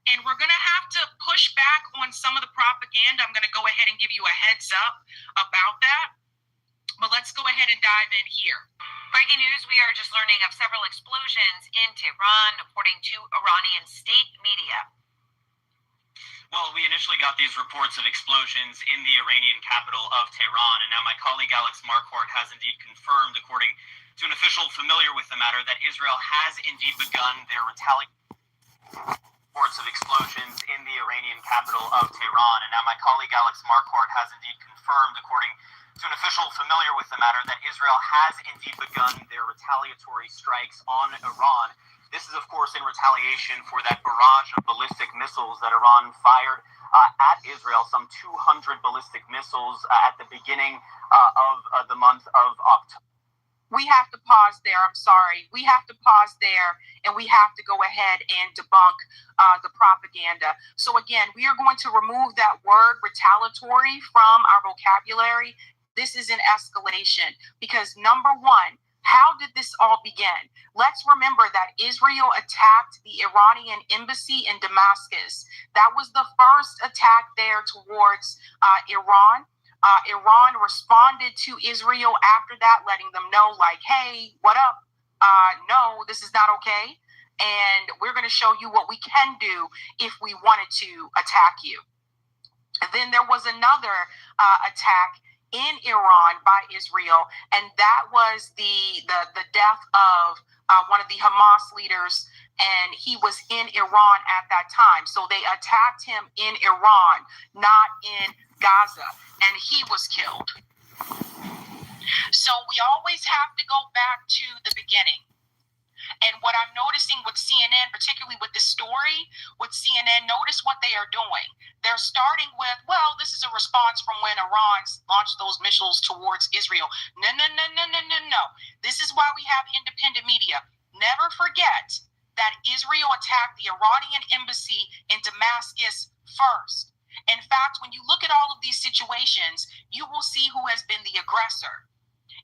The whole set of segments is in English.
And we're going to have to push back on some of the propaganda. I'm going to go ahead and give you a heads up about that. But let's go ahead and dive in here. Breaking news, we are just learning of several explosions in Tehran, according to Iranian state media. Well, we initially got these reports of explosions in the Iranian capital of Tehran, and now my colleague Alex Marquardt has indeed confirmed, according to an official familiar with the matter, that Israel has indeed begun their retaliation. Reports of explosions in the Iranian capital of Tehran, and now my colleague Alex Marquardt has indeed confirmed, according to an official familiar with the matter, that Israel has indeed begun their retaliatory strikes on Iran. This is, of course, in retaliation for that barrage of ballistic missiles that Iran fired at Israel, some 200 ballistic missiles at the beginning of the month of October. We have to pause there. I'm sorry. We have to pause there, and we have to go ahead and debunk the propaganda. So again, we are going to remove that word retaliatory from our vocabulary. This is an escalation because, number one, how did this all begin? Let's remember that Israel attacked the Iranian embassy in Damascus. That was the first attack there towards Iran. Iran responded to Israel after that, letting them know, like, hey, what up? No, this is not okay. And we're going to show you what we can do if we wanted to attack you. And then there was another attack in Iran by Israel, and that was the death of one of the Hamas leaders, and he was in Iran at that time. So they attacked him in Iran, not in Gaza, and he was killed. So we always have to go back to the beginning. And what I'm noticing with CNN, particularly with this story, with CNN, notice what they are doing. They're starting with, well, this is a response from when Iran launched those missiles towards Israel. No. This is why we have independent media. Never forget that Israel attacked the Iranian embassy in Damascus first. In fact, when you look at all of these situations, you will see who has been the aggressor.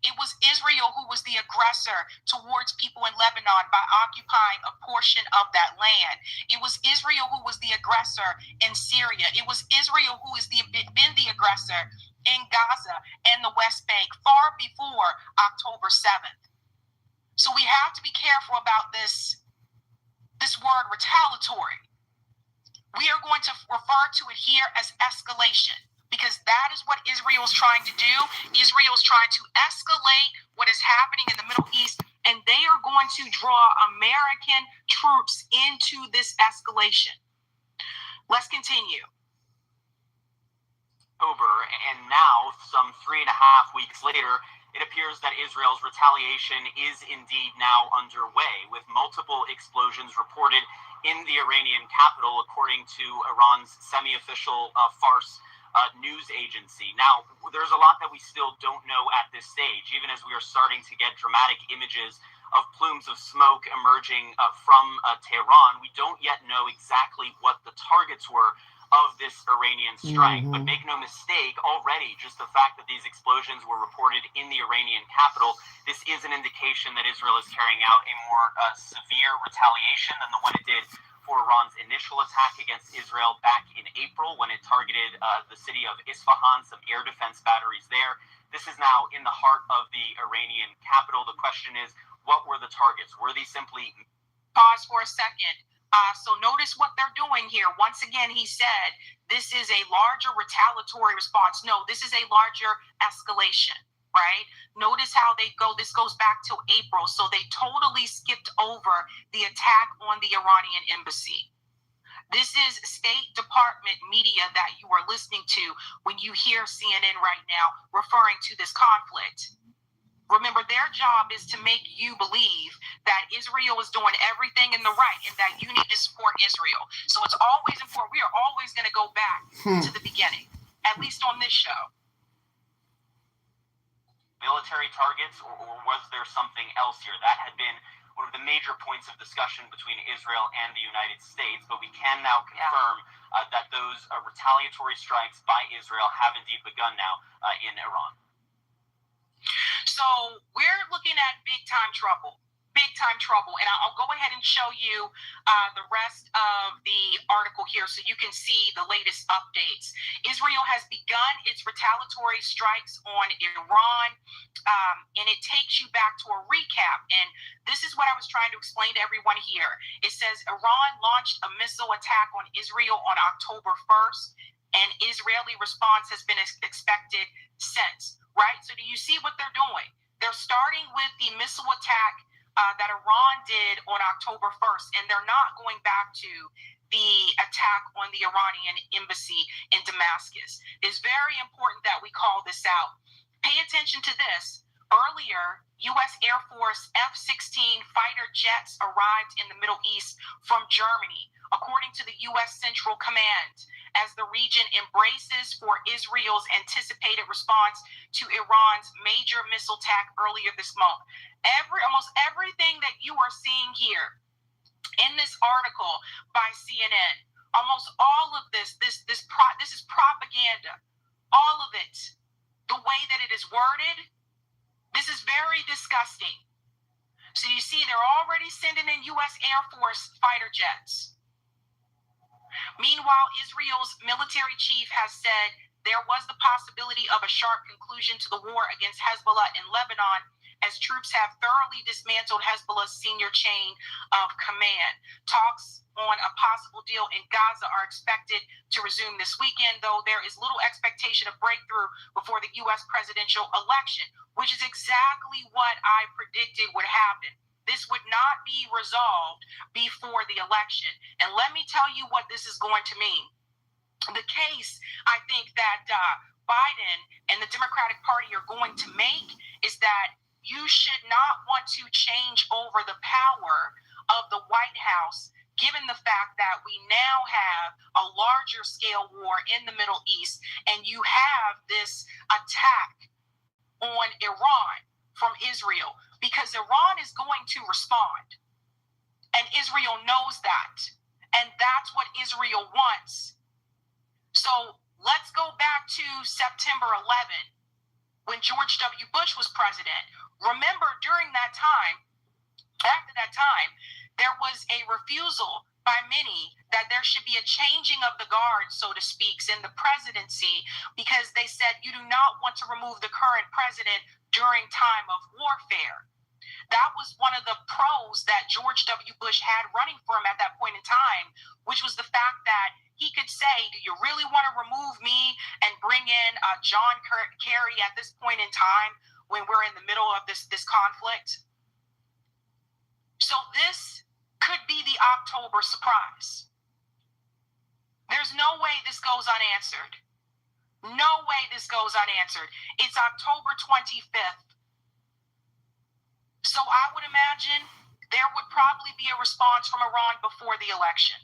It was Israel who was the aggressor towards people in Lebanon by occupying a portion of that land. It was Israel who was the aggressor in Syria. It was Israel who has been the aggressor in Gaza and the West Bank far before October 7th. So we have to be careful about this word retaliatory. We are going to refer to it here as escalation, because that is what Israel is trying to do. Israel is trying to escalate what is happening in the Middle East, and they are going to draw American troops into this escalation. Let's continue. And now, some 3.5 weeks later, it appears that Israel's retaliation is indeed now underway, with multiple explosions reported in the Iranian capital, according to Iran's semi-official Fars news agency. Now, there's a lot that we still don't know at this stage, even as we are starting to get dramatic images of plumes of smoke emerging from Tehran. We don't yet know exactly what the targets were of this Iranian strike. But make no mistake, already just the fact that these explosions were reported in the Iranian capital, this is an indication that Israel is carrying out a more severe retaliation than the one it did for Iran's initial attack against Israel back in April, when it targeted the city of Isfahan, some air defense batteries there. This is now in the heart of the Iranian capital. The question is, what were the targets? Were these simply... Pause for a second. So notice what they're doing here. Once again, he said, this is a larger retaliatory response. No, this is a larger escalation, right? Notice how they go. This goes back to April. So they totally skipped over the attack on the Iranian embassy. This is State Department media that you are listening to when you hear CNN right now referring to this conflict. Remember, their job is to make you believe that Israel is doing everything in the right and that you need to support Israel. So it's always important. We are always going to go back to the beginning, at least on this show. Military targets, or was there something else here? That had been one of the major points of discussion between Israel and the United States, but we can now confirm that those retaliatory strikes by Israel have indeed begun now in Iran. So we're looking at big time trouble. And I'll go ahead and show you the rest of the article here so you can see the latest updates. Israel has begun its retaliatory strikes on Iran, and it takes you back to a recap. And this is what I was trying to explain to everyone here. It says Iran launched a missile attack on Israel on October 1st, and Israeli response has been expected since, right? So do you see what they're doing? They're starting with the missile attack that Iran did on October 1st, and they're not going back to the attack on the Iranian embassy in Damascus. It's very important that we call this out. Pay attention to this. Earlier, U.S. Air Force F-16 fighter jets arrived in the Middle East from Germany, according to the U.S. Central Command, as the region embraces for Israel's anticipated response to Iran's major missile attack earlier this month. Almost everything that you are seeing here in this article by CNN, almost all of this is propaganda. All of it, the way that it is worded, this is very disgusting. So you see, they're already sending in U.S. Air Force fighter jets. Meanwhile, Israel's military chief has said there was the possibility of a sharp conclusion to the war against Hezbollah in Lebanon, as troops have thoroughly dismantled Hezbollah's senior chain of command. Talks on a possible deal in Gaza are expected to resume this weekend, though there is little expectation of breakthrough before the U.S. presidential election, which is exactly what I predicted would happen. This would not be resolved before the election. And let me tell you what this is going to mean. The case, I think, that Biden and the Democratic Party are going to make is that you should not want to change over the power of the White House, given the fact that we now have a larger scale war in the Middle East, and you have this attack on Iran from Israel, because Iran is going to respond. And Israel knows that. And that's what Israel wants. So let's go back to September 11, when George W. Bush was president. Remember, during that time, after that time, there was a refusal by many that there should be a changing of the guard, so to speak, in the presidency, because they said you do not want to remove the current president during time of warfare. That was one of the pros that George W. Bush had running for him at that point in time, which was the fact that he could say, do you really want to remove me and bring in John Kerry at this point in time when we're in the middle of this conflict? So this could be the October surprise. There's no way this goes unanswered. No way this goes unanswered. It's October 25th. So I would imagine there would probably be a response from Iran before the election.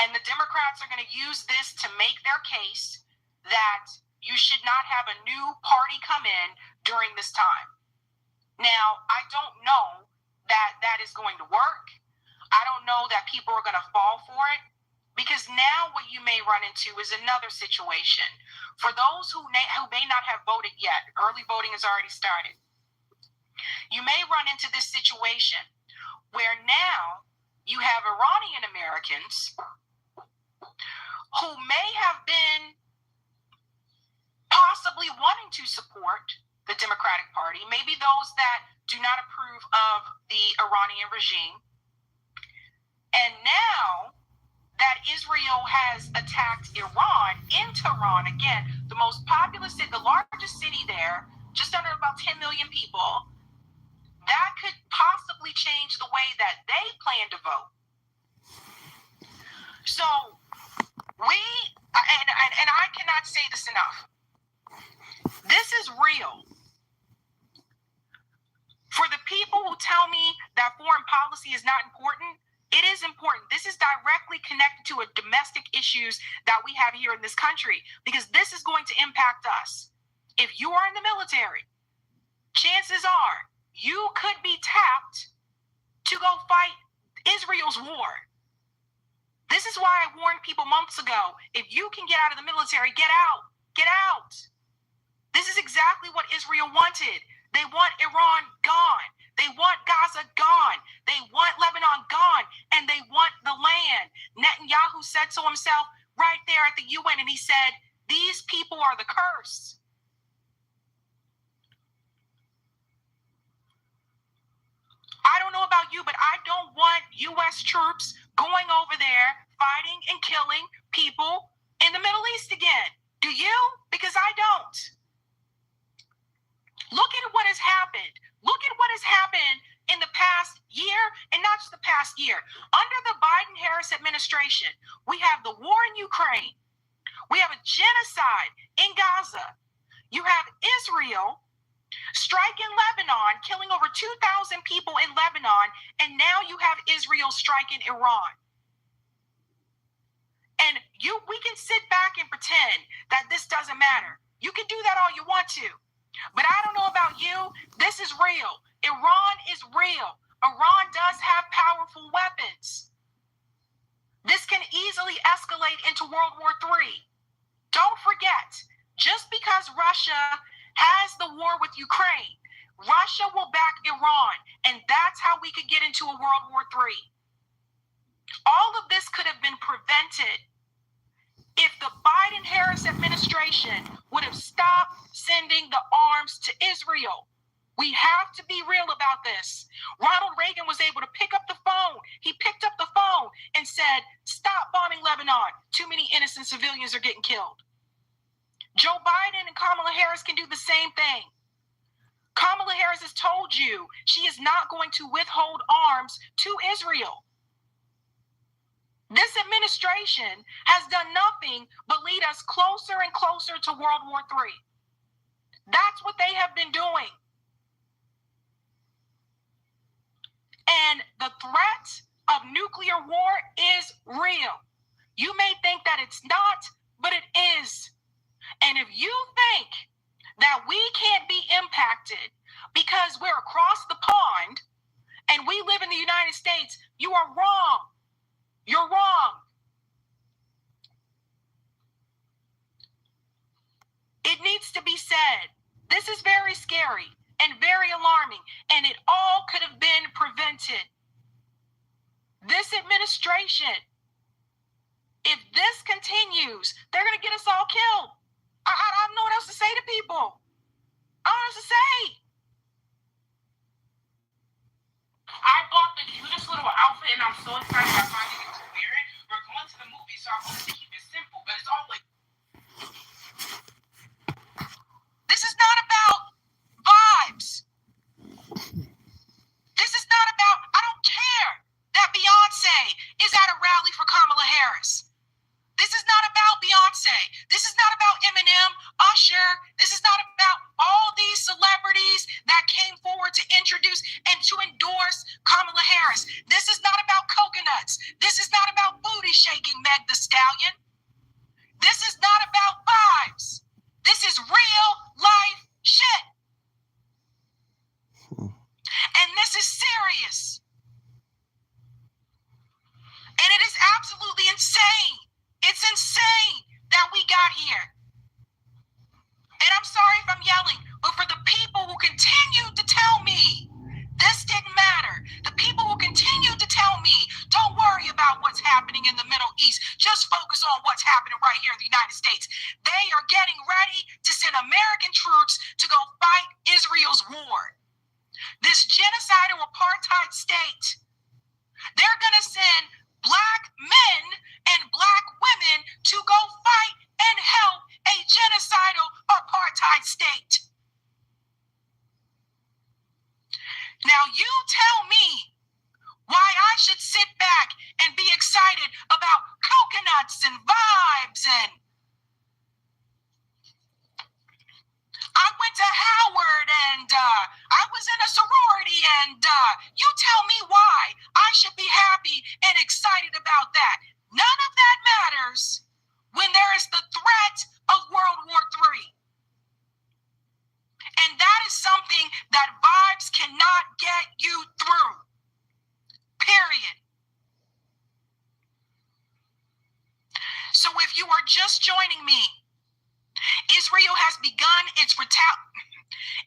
And the Democrats are going to use this to make their case that you should not have a new party come in during this time. Now, I don't know that that is going to work. I don't know that people are going to fall for it, because now what you may run into is another situation. For those who may not have voted yet, early voting has already started. You may run into this situation where now you have Iranian Americans who may have been possibly wanting to support the Democratic Party, maybe those that do not approve of the Iranian regime. And now that Israel has attacked Iran, in Tehran, again, the most populous city, the largest city there, just under about 10 million people, that could possibly change the way that they plan to vote. So and I cannot say this enough. This is real. For the people who tell me that foreign policy is not important, it is important. This is directly connected to domestic issues that we have here in this country, because this is going to impact us. If you are in the military, chances are you could be tapped to go fight Israel's war. This is why I warned people months ago, if you can get out of the military, get out. Get out. This is exactly what Israel wanted. They want Iran gone. They want Gaza gone. They want Lebanon gone. And they want the land. Netanyahu said so himself right there at the UN, and he said, these people are the curse. I don't know about you, but I don't want U.S. troops going over there, fighting and killing people in the Middle East again. Do you? Because I don't. Look at what has happened. Look at what has happened in the past year, and not just the past year. Under the Biden-Harris administration, we have the war in Ukraine. We have a genocide in Gaza. You have Israel striking Lebanon, killing over 2,000 people in Lebanon, and now you have Israel striking Iran. And we can sit back and pretend that this doesn't matter. You can do that all you want to. But I don't know about you. This is real. Iran is real. Iran does have powerful weapons. This can easily escalate into World War III. Don't forget, just because Russia has the war with Ukraine, Russia will back Iran, and that's how we could get into a World War III. All of this could have been prevented if the Biden-Harris administration would have stopped sending the arms to Israel. We have to be real about this. Ronald Reagan was able to pick up the phone. He picked up the phone and said, stop bombing Lebanon. Too many innocent civilians are getting killed. Joe Biden and Kamala Harris can do the same thing. Kamala Harris has told you she is not going to withhold arms to Israel. This administration has done nothing but lead us closer and closer to World War III. That's what they have been doing. And the threat of nuclear war is real. You may think that it's not, but it is. And if you think that we can't be impacted because we're across the pond and we live in the United States, you are wrong. You're wrong. It needs to be said. This is very scary and very alarming, and it all could have been prevented. This administration, if this continues, they're going to get us all killed. I don't know what else to say to people. I don't know what else to say. I bought the cutest little outfit, and I'm so excited about finding it to wear it. We're going to the movie, so I wanted to keep it simple, but it's all like... This is not about vibes. This is not about, I don't care that Beyonce is at a rally for Kamala Harris. This is not about Beyonce. This is not about Eminem, Usher. This is not about all these celebrities that came forward to introduce and to endorse Kamala Harris. This is not about coconuts. This is not about booty shaking Meg Thee Stallion. This is not about vibes. This is real life shit. And this is serious. And it is absolutely insane. It's insane that we got here. And I'm sorry if I'm yelling, but for the people who continue to tell me this didn't matter, the people who continue to tell me, don't worry about what's happening in the Middle East, just focus on what's happening right here in the United States. They are getting ready to send American troops to go fight Israel's war. This genocidal apartheid state, they're going to send Black men and Black women to go fight and help a genocidal apartheid state. Now you tell me why I should sit back and be excited about coconuts and vibes. And I went to Howard and I was in a sorority, and you tell me why I should be happy and excited about that. None of that matters when there is the threat of World War III. And that is something that vibes cannot get you through. Period. So if you are just joining me, Israel has begun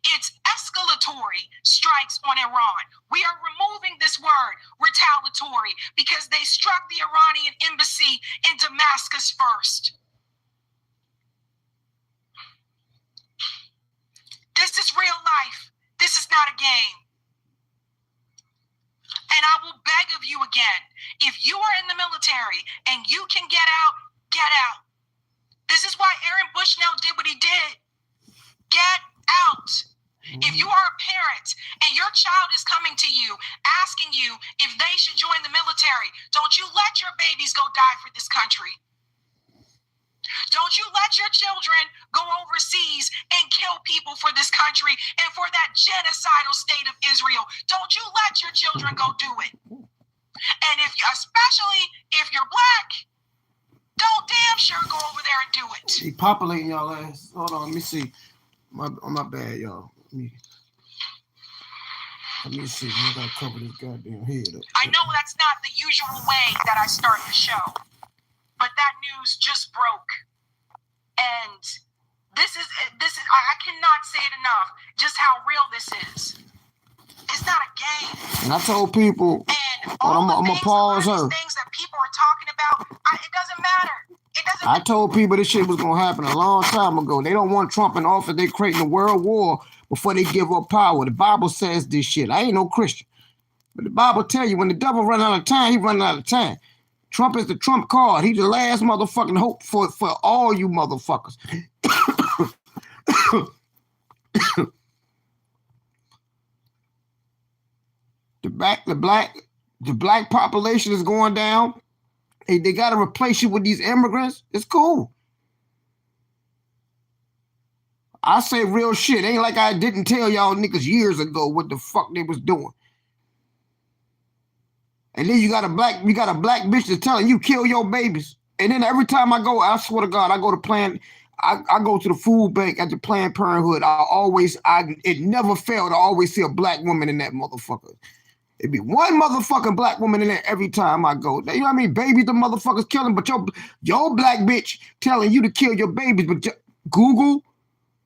It's escalatory strikes on Iran. We are removing this word, retaliatory, because they struck the Iranian embassy in Damascus first. This is real life. This is not a game. And I will beg of you again, if you are in the military and you can get out, get out. This is why Aaron Bushnell did what he did. Get out. If you are a parent and your child is coming to you, asking you if they should join the military, don't you let your babies go die for this country. Don't you let your children go overseas and kill people for this country and for that genocidal state of Israel. Don't you let your children go do it. And if you, especially if you're black, don't damn sure go over there and do it. He populating y'all ass. Hold on, let me see. My bad, y'all. Let me see. I gotta cover this goddamn head up. I know that's not the usual way that I start the show, but that news just broke. And this is I cannot say it enough just how real this is. It's not a game. And I told people, and all I'm gonna pause her. Things that people are talking about, it doesn't matter. It doesn't. I told people this shit was gonna happen a long time ago. They don't want Trump in office. They creating a world war before they give up power. The Bible says this shit. I ain't no Christian, but the Bible tell you when the devil run out of time, he run out of time. Trump is the Trump card. He's the last motherfucking hope for all you motherfuckers. The black population is going down. Hey, they got to replace you with these immigrants. It's cool. I say real shit. Ain't like I didn't tell y'all niggas years ago what the fuck they was doing. And then you got a black bitch that's telling you kill your babies. And then every time I go, I swear to God, I go to I go to the food bank at the Planned Parenthood. It never failed to always see a black woman in that motherfucker. It'd be one motherfucking black woman in there every time I go. You know what I mean? Babies, the motherfuckers killing, but your black bitch telling you to kill your babies. But Google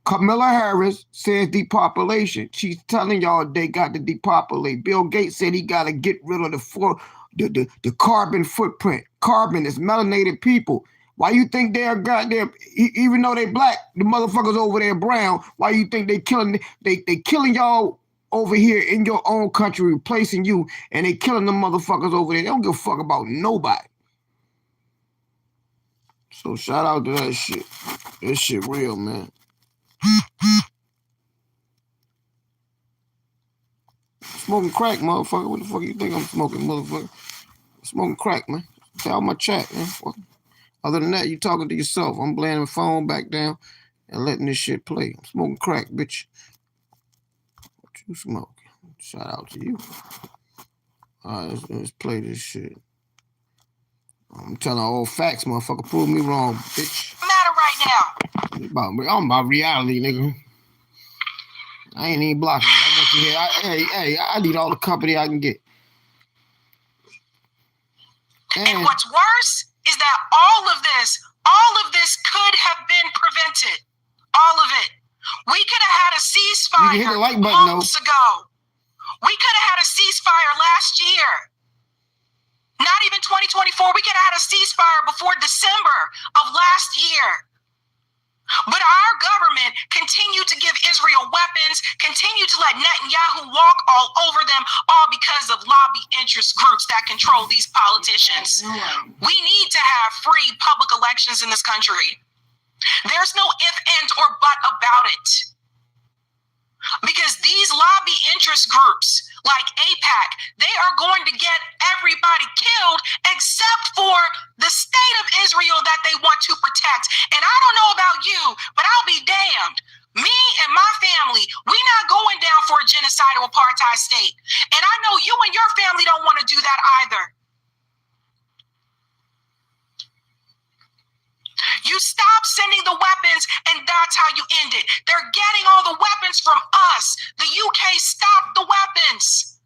Kamala Harris says depopulation. She's telling y'all they got to depopulate. Bill Gates said he got to get rid of the carbon footprint. Carbon is melanated people. Why you think they are goddamn, even though they black, the motherfuckers over there brown, why you think they killing y'all over here in your own country, replacing you, and they killing them motherfuckers over there? They don't give a fuck about nobody. So shout out to that shit. That shit real, man. Smoking crack, motherfucker. What the fuck you think I'm smoking, motherfucker? Smoking crack, man. Tell my chat, man. Other than that, you talking to yourself. I'm laying the phone back down and letting this shit play. I'm smoking crack, bitch. What you smoking? Shout out to you. All right, let's play this shit. I'm telling all facts, motherfucker. Prove me wrong, bitch. Matter right now. I'm about reality, nigga. I ain't even blocking you. I want you here. I need all the company I can get. And what's worse is that all of this could have been prevented. All of it. We could have had a ceasefire hit the like button, months ago. We could have had a ceasefire last year. Not even 2024. We could have had a ceasefire before December of last year. But our government continued to give Israel weapons, continued to let Netanyahu walk all over them, all because of lobby interest groups that control these politicians. We need to have free public elections in this country. There's no if, ands, or but about it. Because these lobby interest groups like AIPAC, they are going to get everybody killed except for the state of Israel that they want to protect. And I don't know about you, but I'll be damned. Me and my family, we're not going down for a genocidal apartheid state. And I know you and your family don't want to do that either. You stop sending the weapons, and that's how you end it. They're getting all the weapons from us. The UK stopped the weapons.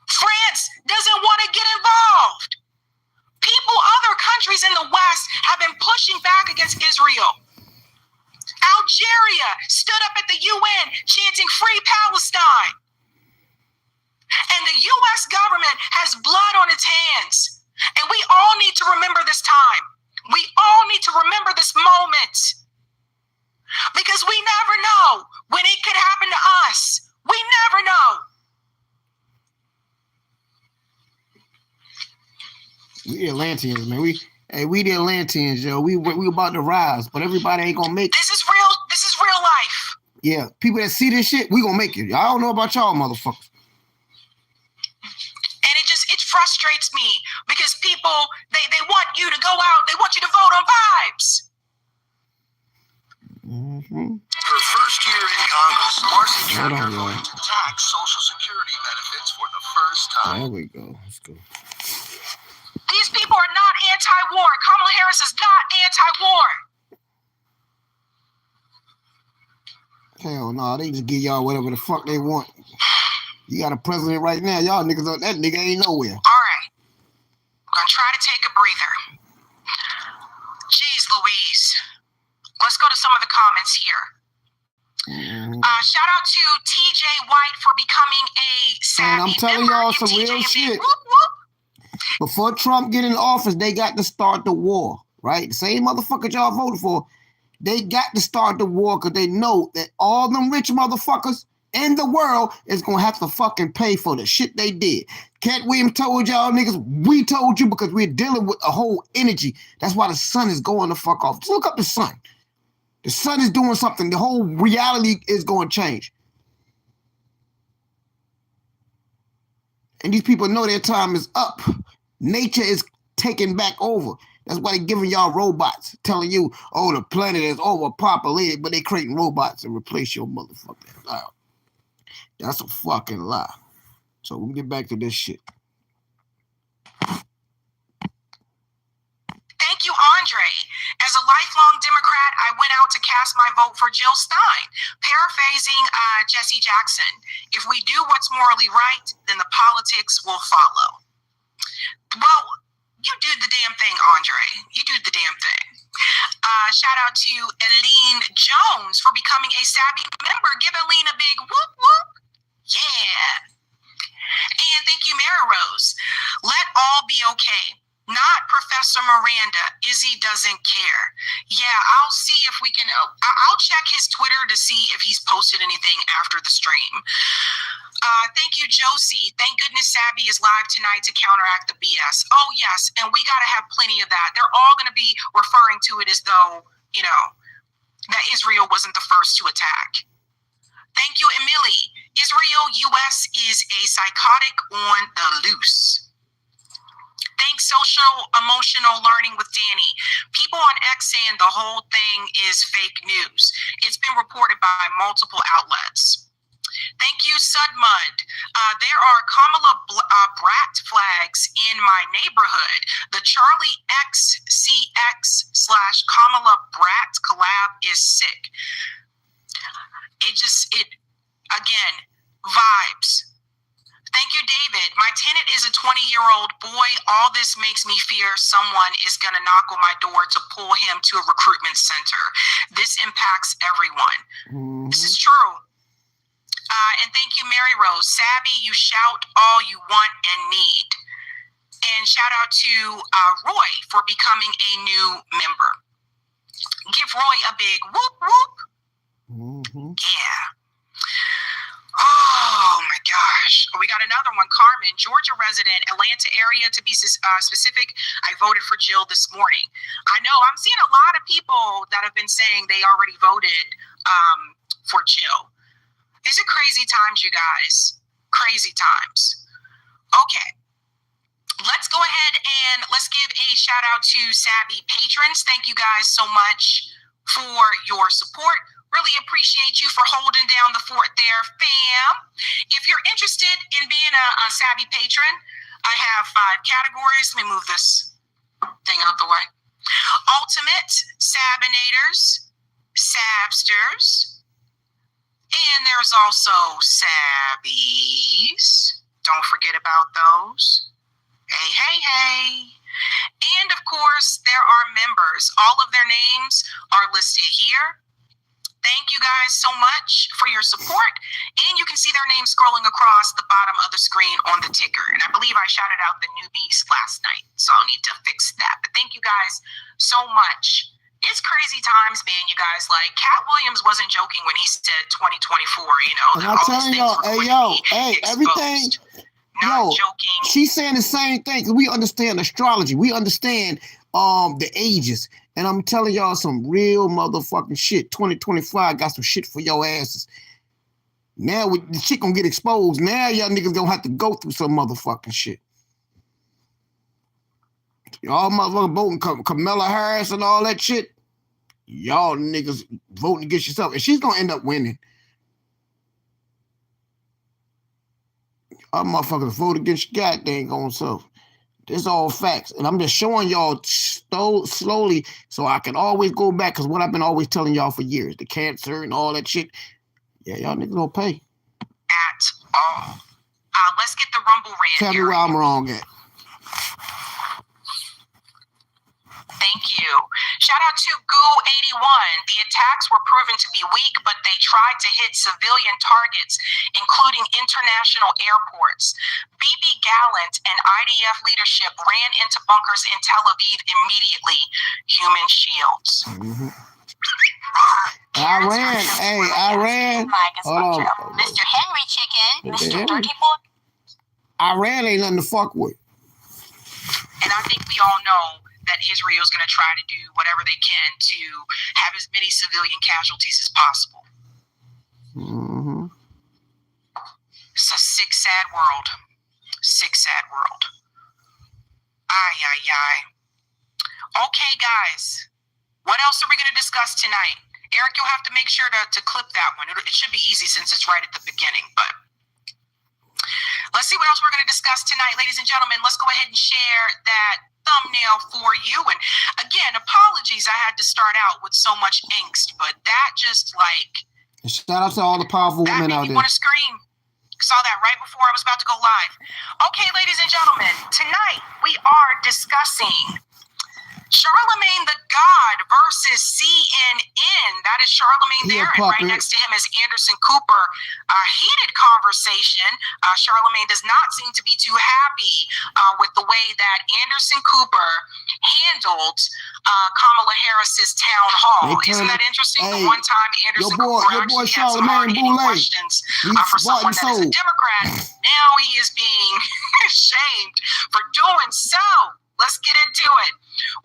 France doesn't want to get involved. Other countries in the West have been pushing back against Israel. Algeria Nigeria stood up at the UN chanting Free Palestine. And the US government has blood on its hands. And we all need to remember this time. We all need to remember this moment. Because we never know when it could happen to us. We never know. We Atlanteans, man. We the Atlanteans, yo. We about to rise, but everybody ain't gonna make it. This is real life. Yeah, people that see this shit, we gonna make it. I don't know about y'all motherfuckers. And it frustrates me because people, they want you to go out, they want you to vote on vibes. Mm-hmm. Her first year in Congress, Marcy Hold Tracker on, going y'all. to tax Social Security benefits for the first time. There we go. Let's go. These people are not anti-war. Kamala Harris is not anti-war. Hell no, they just give y'all whatever the fuck they want. You got a president right now. Y'all niggas, that nigga ain't nowhere. All right. I'm going to try to take a breather. Jeez Louise. Let's go to some of the comments here. Mm-hmm. Shout out to TJ White for becoming a savvy Man, I'm telling member. y'all Give some TJ real a big shit. whoop, whoop. Before Trump get in office, they got to start the war, right? The same motherfuckers y'all voted for, they got to start the war because they know that all them rich motherfuckers in the world is going to have to fucking pay for the shit they did. Cat Williams told y'all niggas, we told you because we're dealing with a whole energy. That's why the sun is going the fuck off. Just look up the sun. The sun is doing something. The whole reality is going to change. And these people know their time is up. Nature is taking back over. That's why they're giving y'all robots, telling you, oh, the planet is overpopulated, but they creating robots to replace your motherfucking life. That's a fucking lie. So we'll get back to this shit. Thank you, Andre. As a lifelong Democrat, I went out to cast my vote for Jill Stein. Paraphrasing Jesse Jackson, if we do what's morally right, then the politics will follow. Well, you do the damn thing, Andre. You do the damn thing. Shout out to Eileen Jones for becoming a savvy member. Give Eileen a big whoop whoop. Yeah. And thank you, Mary Rose. Let all be okay. Not Professor Miranda. Izzy doesn't care. Yeah, I'll see if we can. I'll check his Twitter to see if he's posted anything after the stream. Thank you, Josie. Thank goodness Sabby is live tonight to counteract the BS. Oh, yes. And we got to have plenty of that. They're all going to be referring to it as though, that Israel wasn't the first to attack. Thank you, Emily. Israel, U.S. is a psychotic on the loose. Thanks, social emotional learning with Danny. People on X saying the whole thing is fake news. It's been reported by multiple outlets. Thank you, Sudmud. There are Kamala Brat flags in my neighborhood. The Charlie XCX/Kamala Brat collab is sick. Again, vibes. Thank you, David. My tenant is a 20-year-old boy. All this makes me fear someone is going to knock on my door to pull him to a recruitment center. This impacts everyone. Mm-hmm. This is true. And thank you, Mary Rose. Sabby, you shout all you want and need. And shout out to Roy for becoming a new member. Give Roy a big whoop whoop. Mm-hmm. Yeah. Oh my gosh. We got another one. Carmen, Georgia resident, Atlanta area to be specific. I voted for Jill this morning. I know I'm seeing a lot of people that have been saying they already voted for Jill. These are crazy times, you guys. Crazy times. Okay. Let's go ahead and let's give a shout out to Sabby patrons. Thank you guys so much for your support. Really appreciate you for holding down the fort there, fam. If you're interested in being a Sabby patron, I have 5 categories. Let me move this thing out the way. Ultimate Sabinators, Sabsters, and there's also Sabbies. Don't forget about those. Hey, hey, hey. And of course, there are members. All of their names are listed here. Thank you guys so much for your support. And you can see their names scrolling across the bottom of the screen on the ticker. And I believe I shouted out the newbies last night, so I'll need to fix that. But thank you guys so much. It's crazy times, man, you guys. Like, Cat Williams wasn't joking when he said 2024, you know. And I'm telling y'all, everything, Not joking. she's saying the same thing, because we understand astrology. We understand the ages. And I'm telling y'all some real motherfucking shit. 2025 got some shit for your asses. Now the shit gonna get exposed. Now y'all niggas gonna have to go through some motherfucking shit. Y'all motherfucking voting Kamala Harris and all that shit. Y'all niggas voting against yourself. And she's gonna end up winning. Y'all motherfuckers vote against your goddamn own self. This all facts. And I'm just showing y'all slowly so I can always go back, because what I've been always telling y'all for years, the cancer and all that shit, yeah, y'all niggas gonna pay. At all. Let's get the Rumble rant. Tell me where I'm wrong at. Thank you. Shout out to Goo81. The attacks were proven to be weak, but they tried to hit civilian targets, including international airports. BB Gallant and IDF leadership ran into bunkers in Tel Aviv immediately. Human shields. Mm-hmm. Iran. Hold on. Mr. Henry Chicken, Mr. Henry? Dirty Boy. Iran ain't nothing to fuck with. And I think we all know that Israel's going to try to do whatever they can to have as many civilian casualties as possible. Mm-hmm. It's a sick, sad world. Sick, sad world. Ay, ay, ay. Okay, guys. What else are we going to discuss tonight? Eric, you'll have to make sure to clip that one. It should be easy since it's right at the beginning, but let's see what else we're going to discuss tonight. Ladies and gentlemen, let's go ahead and share that thumbnail for you. And again, apologies, I had to start out with so much angst, but that just like... Shout out to all the powerful women out there. Want to scream. Saw that right before I was about to go live. Okay, ladies and gentlemen, tonight we are discussing Charlemagne the God versus CNN. That is Charlemagne there, and right next to him is Anderson Cooper. A heated conversation. Charlemagne does not seem to be too happy with the way that Anderson Cooper handled Kamala Harris's town hall. Isn't that interesting? The one time Anderson Cooper actually had some hard-hitting questions for someone that is a Democrat. Now he is being shamed for doing so. Let's get into it.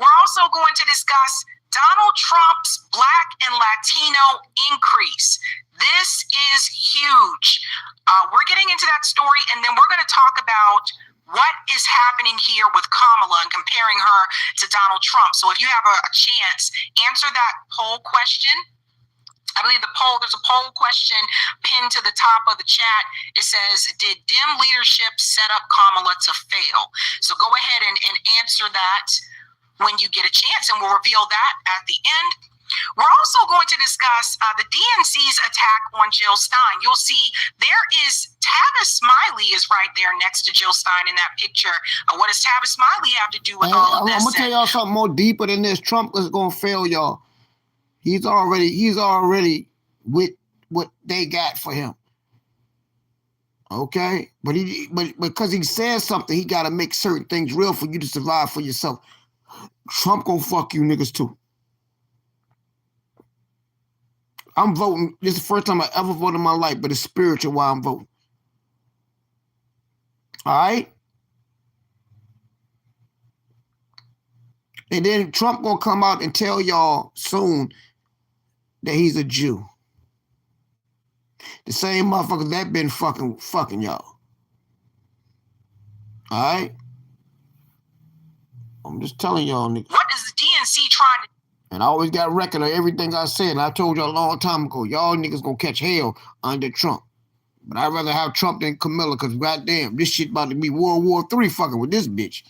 We're also going to discuss Donald Trump's Black and Latino increase. This is huge. We're getting into that story, and then we're going to talk about what is happening here with Kamala and comparing her to Donald Trump. So if you have a chance, answer that poll question. I believe there's a poll question pinned to the top of the chat. It says, did Dem leadership set up Kamala to fail? So go ahead and answer that when you get a chance, and we'll reveal that at the end. We're also going to discuss the DNC's attack on Jill Stein. You'll see there is Tavis Smiley is right there next to Jill Stein in that picture. What does Tavis Smiley have to do with all of this? I'm going to tell y'all something more deeper than this. Trump is going to fail y'all. He's already with what they got for him. Okay? But because he says something, he got to make certain things real for you to survive for yourself. Trump gonna fuck you niggas too. I'm voting. This is the first time I ever voted in my life, but it's spiritual why I'm voting. All right? And then Trump gonna come out and tell y'all soon that he's a Jew. The same motherfuckers that been fucking y'all. All right? I'm just telling y'all niggas. What is the DNC trying to... And I always got record of everything I said. And I told y'all a long time ago, y'all niggas gonna catch hell under Trump. But I'd rather have Trump than Camilla, because goddamn, this shit about to be World War III fucking with this bitch.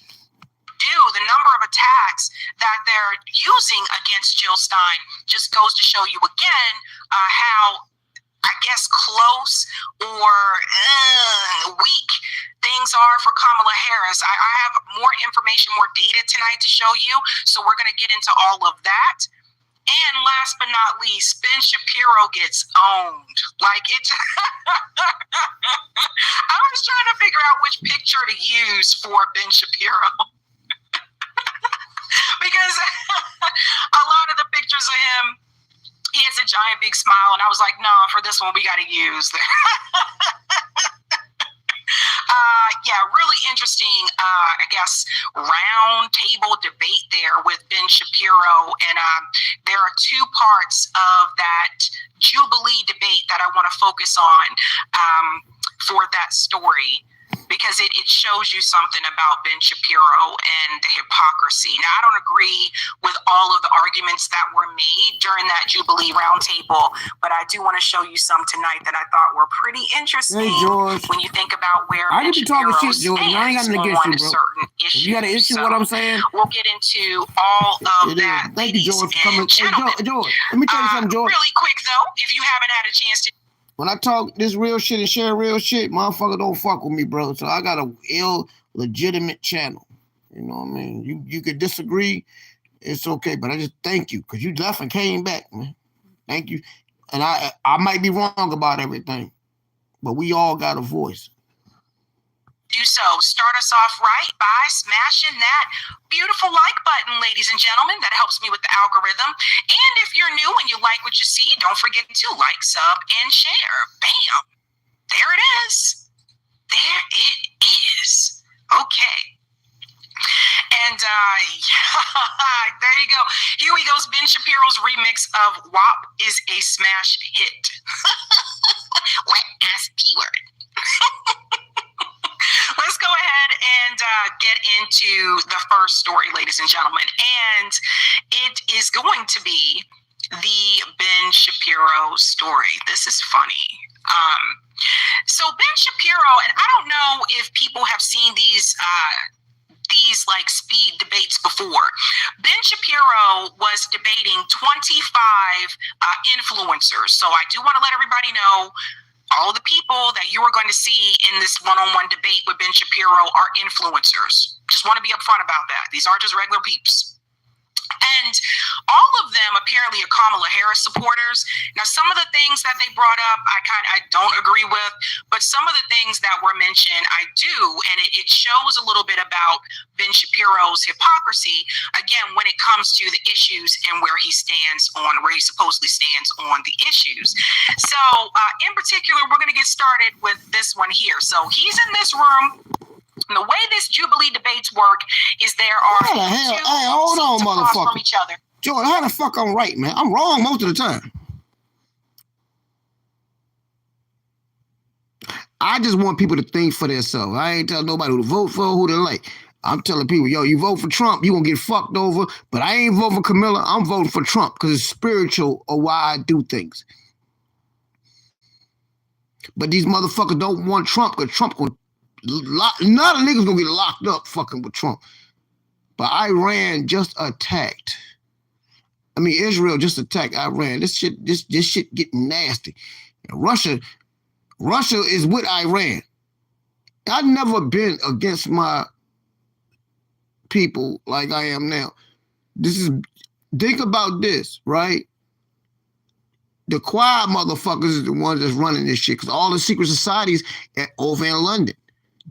The number of attacks that they're using against Jill Stein just goes to show you again how, I guess, close or weak things are for Kamala Harris. I have more information, more data tonight to show you, so we're going to get into all of that. And last but not least, Ben Shapiro gets owned. Like it. I was trying to figure out which picture to use for Ben Shapiro. Because a lot of the pictures of him, he has a giant big smile, and I was like, nah, for this one, we got to use yeah, really interesting, I guess, round table debate there with Ben Shapiro. And there are two parts of that Jubilee debate that I want to focus on for that story, because it shows you something about Ben Shapiro and the hypocrisy. Now, I don't agree with all of the arguments that were made during that Jubilee roundtable, but I do want to show you some tonight that I thought were pretty interesting. Hey, George. When you think about where I Ben didn't be talking Shapiro shit, George. I ain't got nothing against on you, bro. certain issues. You got an issue with what I'm saying? We'll get into all of It is. that, Thank you, ladies George, for coming. and Hey, gentlemen. George, let me tell you something, George. Really quick, though, if you haven't had a chance to When I talk this real shit and share real shit, motherfucker don't fuck with me, bro. So I got a legitimate channel. You know what I mean? You could disagree, it's okay, but I just thank you, because you left and came back, man. Thank you. And I might be wrong about everything, but we all got a voice. do so, start us off right by smashing that beautiful like button, ladies and gentlemen. That helps me with the algorithm. And if you're new and you like what you see, don't forget to like, sub, and share. Bam. There it is. There it is. Okay. And there you go. Here we goes. Ben Shapiro's remix of WAP is a smash hit. Wet ass keyword. Let's go ahead and get into the first story, ladies and gentlemen. And it is going to be the Ben Shapiro story. This is funny. So Ben Shapiro, and I don't know if people have seen these like speed debates before. Ben Shapiro was debating 25 influencers. So I do want to let everybody know all the people that you are going to see in this one-on-one debate with Ben Shapiro are influencers. Just want to be upfront about that. These aren't just regular peeps. And all of them apparently are Kamala Harris supporters. Now, some of the things that they brought up, I don't agree with, but some of the things that were mentioned, I do, and it shows a little bit about Ben Shapiro's hypocrisy, again, when it comes to the issues and where he supposedly stands on the issues. So, in particular, we're going to get started with this one here. So, he's in this room. And the way this Jubilee debates work is there are How the hell? Hey, hold on, motherfucker. from each other. George, how the fuck I'm right, man? I'm wrong most of the time. I just want people to think for themselves. I ain't telling nobody who to vote for, who to like. I'm telling people, yo, you vote for Trump, you gonna get fucked over. But I ain't voting for Camilla. I'm voting for Trump because it's spiritual of why I do things. But these motherfuckers don't want Trump because Trump gonna none of the niggas gonna get locked up fucking with Trump. But Iran just attacked. I mean, Israel just attacked Iran. This shit getting nasty. And Russia is with Iran. I've never been against my people like I am now. Think about this, right? The quiet motherfuckers is the ones that's running this shit, because all the secret societies over in London.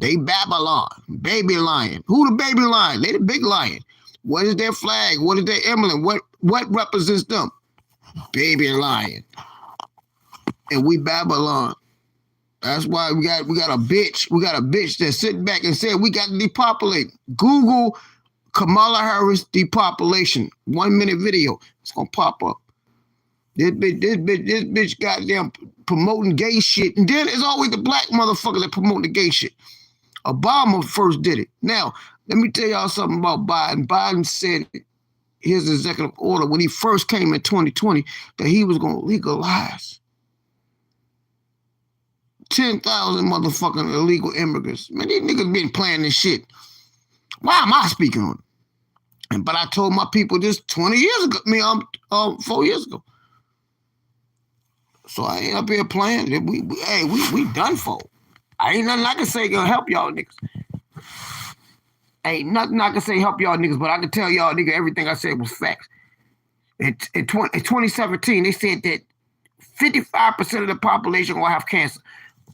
They Babylon, baby lion. Who the baby lion? They the big lion. What is their flag? What is their emblem? What represents them? Baby lion. And we Babylon. That's why we got a bitch. We got a bitch that sit back and said we got to depopulate. Google Kamala Harris depopulation. 1 minute video. It's gonna pop up. This bitch goddamn promoting gay shit. And then it's always the black motherfucker that promote the gay shit. Obama first did it. Now, let me tell y'all something about Biden. Biden said his executive order when he first came in 2020 that he was going to legalize 10,000 motherfucking illegal immigrants. Man, these niggas been playing this shit. Why am I speaking on it? But I told my people this 20 years ago, 4 years ago. So I ain't up here playing. We done for. I ain't nothing I can say gonna help y'all niggas. Ain't nothing I can say help y'all niggas, but I can tell y'all niggas everything I said was facts. In 2017, they said that 55% of the population will have cancer.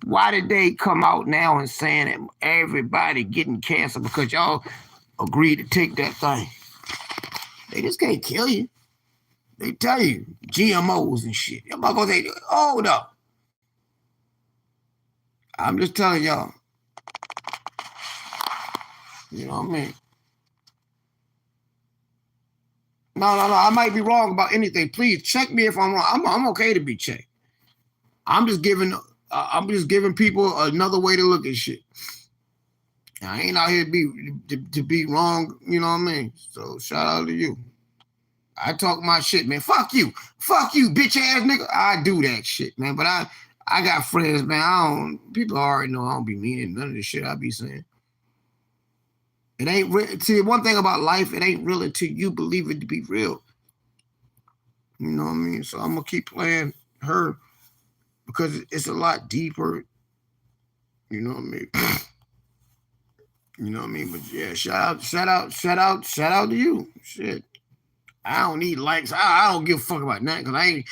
Why did they come out now and saying that everybody getting cancer because y'all agreed to take that thing? They just can't kill you. They tell you GMOs and shit. I'm not gonna say, hold up. I'm just telling y'all. You know what I mean? No. I might be wrong about anything. Please check me if I'm wrong. I'm okay to be checked. I'm just giving people another way to look at shit. I ain't out here to be wrong. You know what I mean? So shout out to you. I talk my shit, man. Fuck you, bitch ass nigga. I do that shit, man. But I got friends, man. People already know I don't be meaning none of the shit I be saying. It ain't real. See, one thing about life, it ain't real until you believe it to be real. You know what I mean? So I'm gonna keep playing her because it's a lot deeper. You know what I mean? You know what I mean? But yeah, shout out to you. Shit. I don't need likes. I don't give a fuck about that because I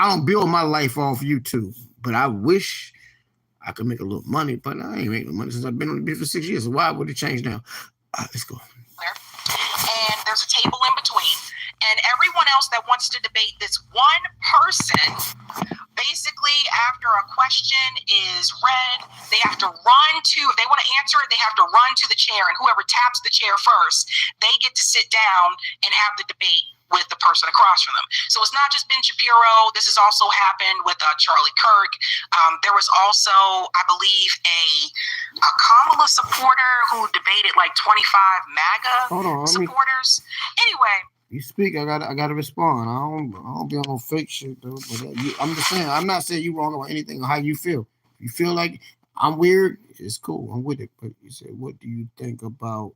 don't build my life off YouTube. But I wish I could make a little money, but I ain't making no money since I've been on the business for 6 years. So why would it change now? All right, let's go. And there's a table in between. And everyone else that wants to debate this one person, basically after a question is read, they have to run to, if they want to answer it, they have to run to the chair. And whoever taps the chair first, they get to sit down and have the debate with the person across from them. So it's not just Ben Shapiro. This has also happened with Charlie Kirk. There was also, I believe, a Kamala supporter who debated like 25 MAGA supporters. Anyway. You speak, I gotta respond. I don't be on no fake shit, though. But I'm just saying, I'm not saying you wrong about anything or how you feel. If you feel like I'm weird, it's cool. I'm with it. But you said, what do you think about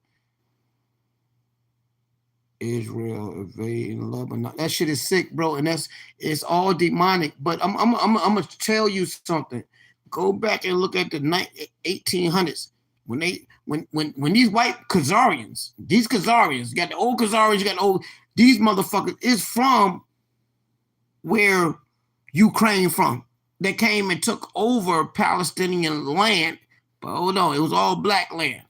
Israel invading Lebanon? That shit is sick, bro, and it's all demonic. But I'm gonna tell you something. Go back and look at the 1800s when these white Khazarians, you got the old Khazarians, you got the old. These motherfuckers is from where Ukraine from. They came and took over Palestinian land, but hold on, it was all black land.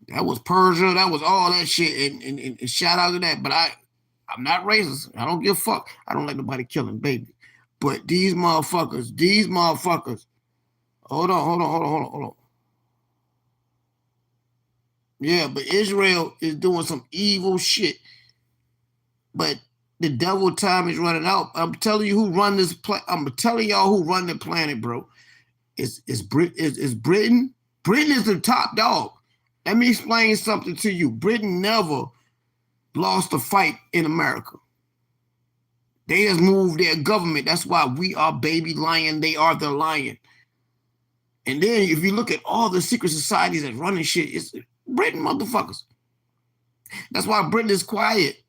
That was Persia. That was all that shit. And shout out to that. But I'm not racist. I don't give a fuck. I don't like nobody killing babies. But these motherfuckers. Hold on. Yeah, but Israel is doing some evil shit. But the devil time is running out. I'm telling you who run this I'm telling y'all who run the planet, bro. It's Britain. Britain is the top dog. Let me explain something to you. Britain never lost a fight in America. They just moved their government. That's why we are baby lion. They are the lion. And then if you look at all the secret societies that running shit, it's Britain motherfuckers. That's why Britain is quiet.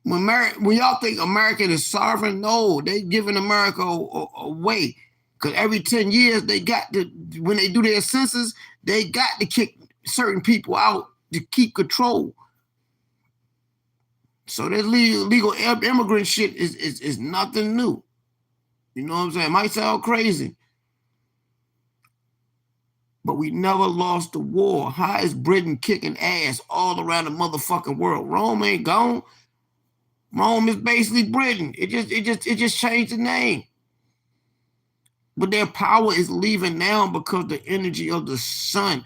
When y'all think America is sovereign, no, they giving America away. Because every 10 years, when they do their census, they got to kick certain people out to keep control. So that legal immigrant shit is nothing new. You know what I'm saying? It might sound crazy. But we never lost the war. How is Britain kicking ass all around the motherfucking world? Rome ain't gone. Rome is basically Britain. It just changed the name. But their power is leaving now because the energy of the sun,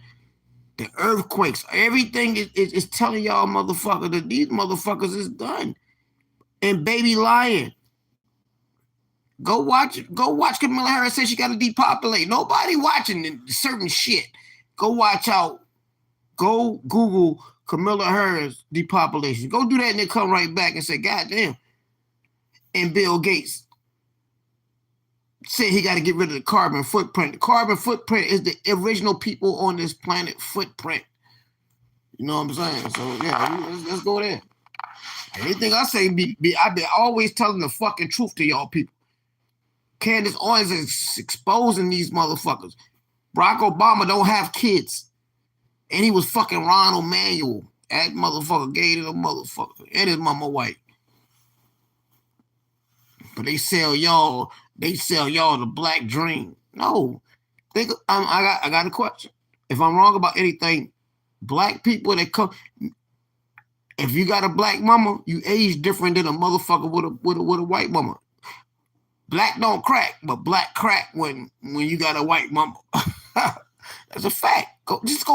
the earthquakes, everything is telling y'all motherfuckers that these motherfuckers is done. And Baby Lion. Go watch Kamala Harris say she got to depopulate. Nobody watching certain shit. Go watch out. Go Google Kamala Harris depopulation. Go do that and then come right back and say, God damn. And Bill Gates said he got to get rid of the carbon footprint. The carbon footprint is the original people on this planet footprint. You know what I'm saying? So yeah, let's go there. Anything I say, I be always telling the fucking truth to y'all people. Candace Owens is exposing these motherfuckers. Barack Obama don't have kids. And he was fucking Ron Emanuel. That motherfucker gay to the motherfucker. And his mama white. But they sell y'all the black dream. No. I got a question. If I'm wrong about anything, black people that come, if you got a black mama, you age different than a motherfucker with a white mama. Black don't crack, but black crack when you got a white mama. That's a fact. Just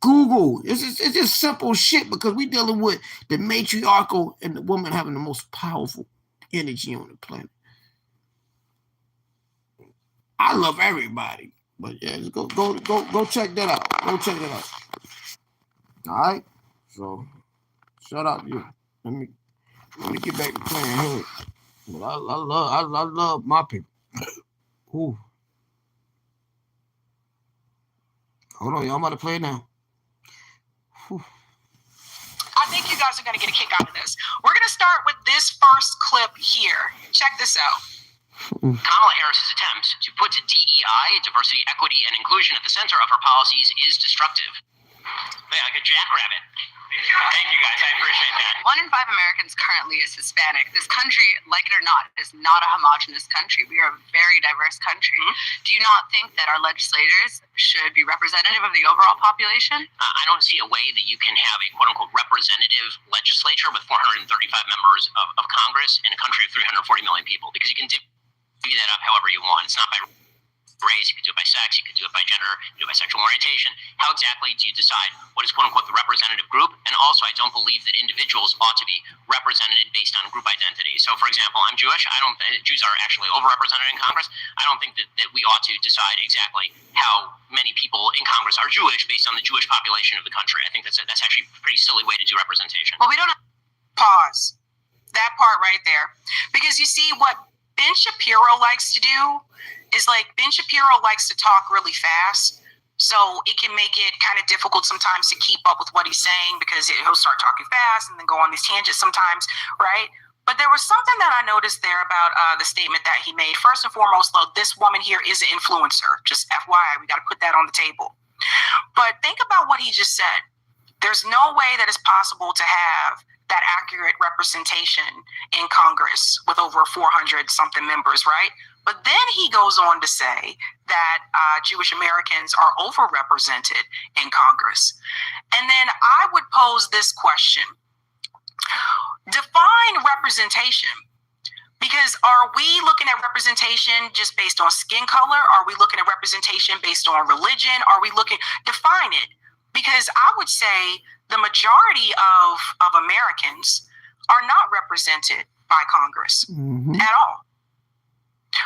Google. It's just simple shit because we dealing with the matriarchal and the woman having the most powerful energy on the planet. I love everybody, but yeah, just go check that out. Go check that out. All right. So, shut up, you. Let me get back to playing hood. But I love my people. Ooh. Hold on, y'all. I'm about to play it now. Whew. I think you guys are going to get a kick out of this. We're going to start with this first clip here. Check this out. Kamala Harris's attempt to put DEI, diversity, equity, and inclusion at the center of her policies is destructive. Yeah, like a jackrabbit. Thank you, guys. I appreciate that. 1 in 5 Americans currently is Hispanic. This country, like it or not, is not a homogenous country. We are a very diverse country. Do you not think that our legislators should be representative of the overall population? I don't see a way that you can have a quote-unquote representative legislature with 435 members of Congress in a country of 340 million people, because you can divvy that up however you want. It's not by race, you could do it by sex, you could do it by gender, you could do it by sexual orientation. How exactly do you decide what is quote-unquote the representative group? And also, I don't believe that individuals ought to be represented based on group identity. So, for example, I'm Jewish. Jews are actually overrepresented in Congress. I don't think that we ought to decide exactly how many people in Congress are Jewish based on the Jewish population of the country. I think that's actually a pretty silly way to do representation. Well, we don't have pause that part right there, because you see what Ben Shapiro likes to do is Ben Shapiro likes to talk really fast, so it can make it kind of difficult sometimes to keep up with what he's saying, because he'll start talking fast and then go on these tangents sometimes, right? But there was something that I noticed there about the statement that he made. First and foremost, though, this woman here is an influencer. Just FYI, we got to put that on the table. But think about what he just said. There's no way that it's possible to have that accurate representation in Congress with over 400 something members, right? But then he goes on to say that Jewish Americans are overrepresented in Congress. And then I would pose this question. Define representation. Because are we looking at representation just based on skin color? Are we looking at representation based on religion? Define it. Because I would say the majority of Americans are not represented by Congress at all.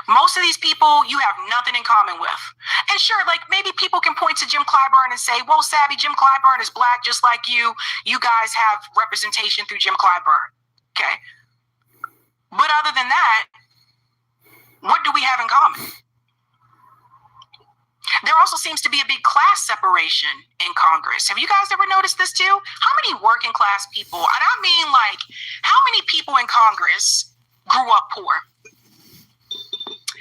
Most of these people you have nothing in common with. And sure, maybe people can point to Jim Clyburn and say, well, Sabby, Jim Clyburn is black just like you. You guys have representation through Jim Clyburn. Okay. But other than that, what do we have in common? There also seems to be a big class separation in Congress. Have you guys ever noticed this too? How many working class people, and I mean how many people in Congress grew up poor?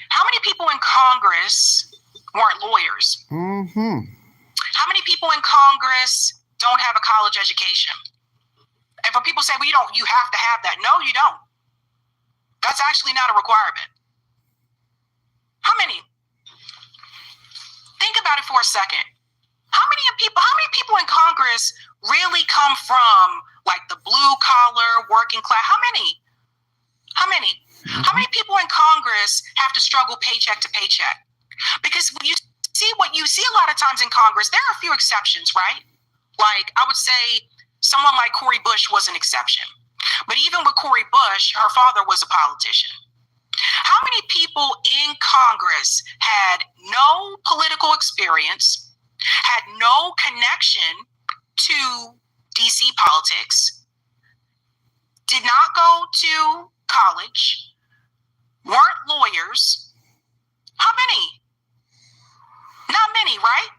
How many people in Congress weren't lawyers? How many people in Congress don't have a college education? And for people say, well, you have to have that. No, you don't. That's actually not a requirement. How many? Think about it for a second. How many people in Congress really come from the blue collar working class? How many? How many people in Congress have to struggle paycheck to paycheck? Because when you see what you see a lot of times in Congress, there are a few exceptions, right? I would say someone like Cori Bush was an exception. But even with Cori Bush, her father was a politician. How many people in Congress had no political experience, had no connection to DC politics, did not go to college, weren't lawyers? How many? Not many, right?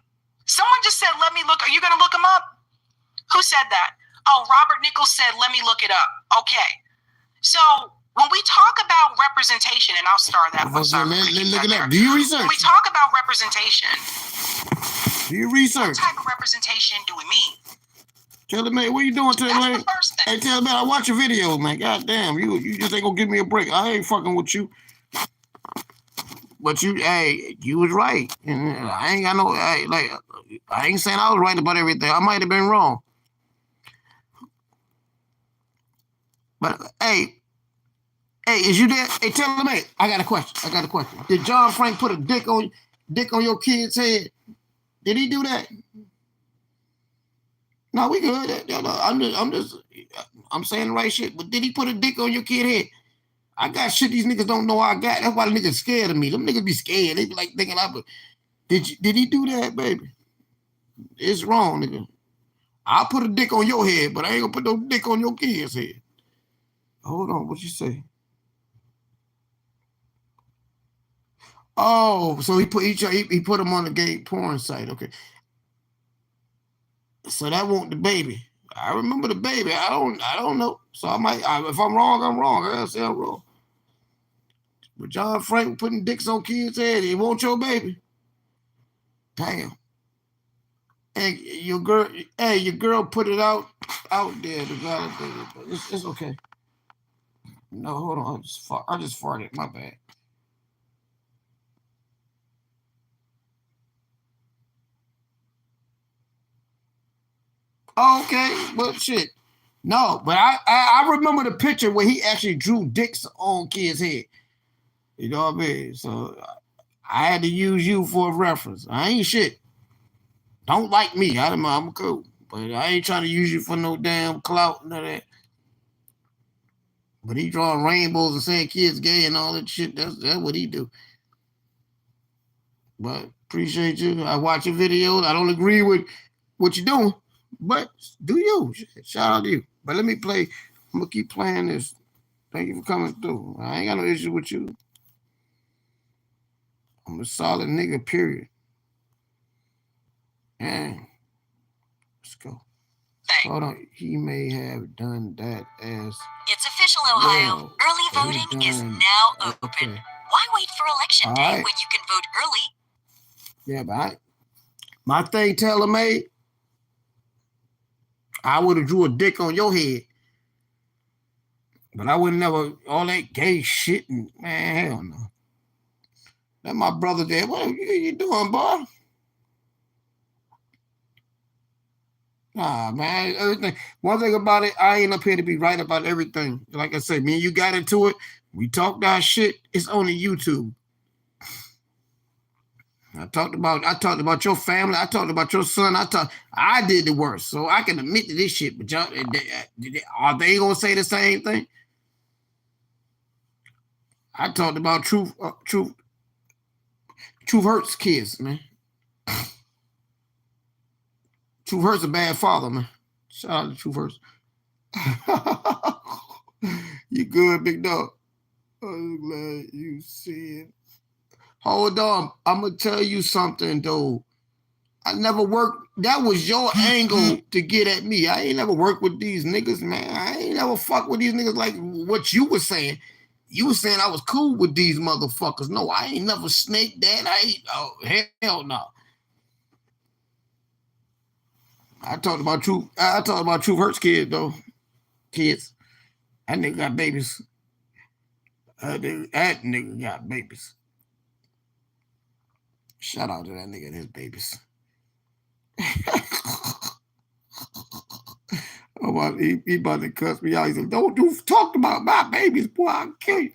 Someone just said, let me look. Are you going to look them up? Who said that? Oh, Robert Nichols said, let me look it up. Okay. So when we talk about representation, and I'll start that one. Look it up. Do you research? When we talk about representation, do you research? what type of representation do we mean? Taylor May, what you doing, Taylor May? That's the first thing. Hey, Taylor May, I watch your videos, man. God damn, you just ain't gonna give me a break. I ain't fucking with you. But you was right. And I ain't got no, I ain't saying I was right about everything. I might have been wrong. But hey, is you there? Hey, Taylor May, I got a question. Did John Frank put a dick on your kid's head? Did he do that? No, we good. I'm saying the right shit. But did he put a dick on your kid's head? I got shit these niggas don't know I got. That's why the niggas scared of me. Them niggas be scared. They be like thinking did he do that, baby? It's wrong, nigga. I'll put a dick on your head, but I ain't gonna put no dick on your kid's head. Hold on, what you say? Oh, so he put him on the gay porn site. Okay. So that won't the baby. I remember the baby. I don't know. So if I'm wrong, I'm wrong. I'll say I'm wrong. But John Frank putting dicks on kids' head, he want your baby. Damn. Hey, your girl put it out there to validate it, but it's okay. No, hold on. I just farted. My bad. Okay, well, shit. No, but I remember the picture where he actually drew dicks on kids' head. You know what I mean? So I had to use you for a reference. I ain't shit. Don't like me. I'm cool. But I ain't trying to use you for no damn clout, none of that. But he drawing rainbows and saying kids gay and all that shit. That's what he do. But appreciate you. I watch your videos. I don't agree with what you're doing, but do you. Shout out to you. But let me play. I'm going to keep playing this. Thank you for coming through. I ain't got no issue with you. I'm a solid nigga, period. And let's go. Hold on. He may have done that as It's official, Ohio. well. Early voting is now open. Okay. Why wait for election day All right. when you can vote early? Yeah, but my thing, Taylor May, I would have drew a dick on your head. But I would never, all that gay shit, and man, hell no. That my brother there. What are you doing, boy? Nah, man, everything. One thing about it, I ain't up here to be right about everything. Like I said, me and you got into it. We talked our shit. It's on the YouTube. I talked about your family. I talked about your son. I did the worst, so I can admit to this shit. But y'all, are they gonna say the same thing? I talked about truth hurts kids, man. Truth hurts a bad father, man. Shout out to Truth hurts. You good, big dog? I'm glad you see it. Hold on. I'm going to tell you something, though. I never worked. That was your angle to get at me. I ain't never worked with these niggas, man. I ain't never fuck with these niggas like what you were saying. You were saying I was cool with these motherfuckers. No, I ain't never snaked that. Hell no. I talked about Truth hurts kids, though. Kids. That nigga got babies. That nigga got babies. Shout out to that nigga and his babies. He about to cuss me out. He said, don't you talk about my babies, boy. I'll kill you.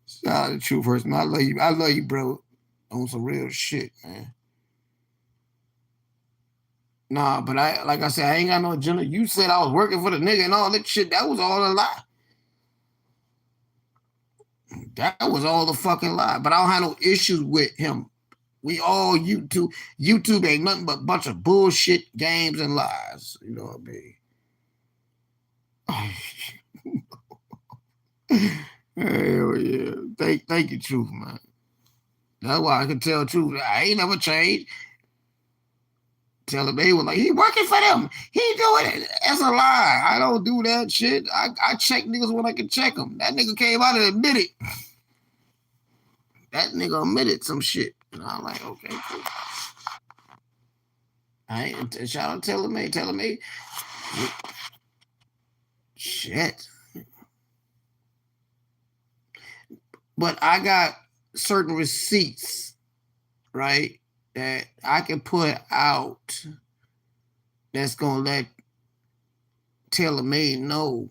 Shout out to Truth hurts, man. I love you, bro. On some real shit, man. Nah, but like I said, I ain't got no agenda. You said I was working for the nigga and all that shit. That was all a lie. That was all the fucking lie. But I don't have no issues with him. We all YouTube. YouTube ain't nothing but a bunch of bullshit games and lies. You know what I mean? Hell yeah. Thank you, Truth, man. That's why I can tell Truth. I ain't never changed. Tell him they were like, he working for them. He doing it. That's a lie. I don't do that shit. I check niggas when I can check them. That nigga came out and admitted. That nigga admitted some shit. And I'm like, okay, cool. I ain't shout out Taylor May. Taylor May, Shit. But I got certain receipts, right, that I can put out that's gonna let Taylor Made know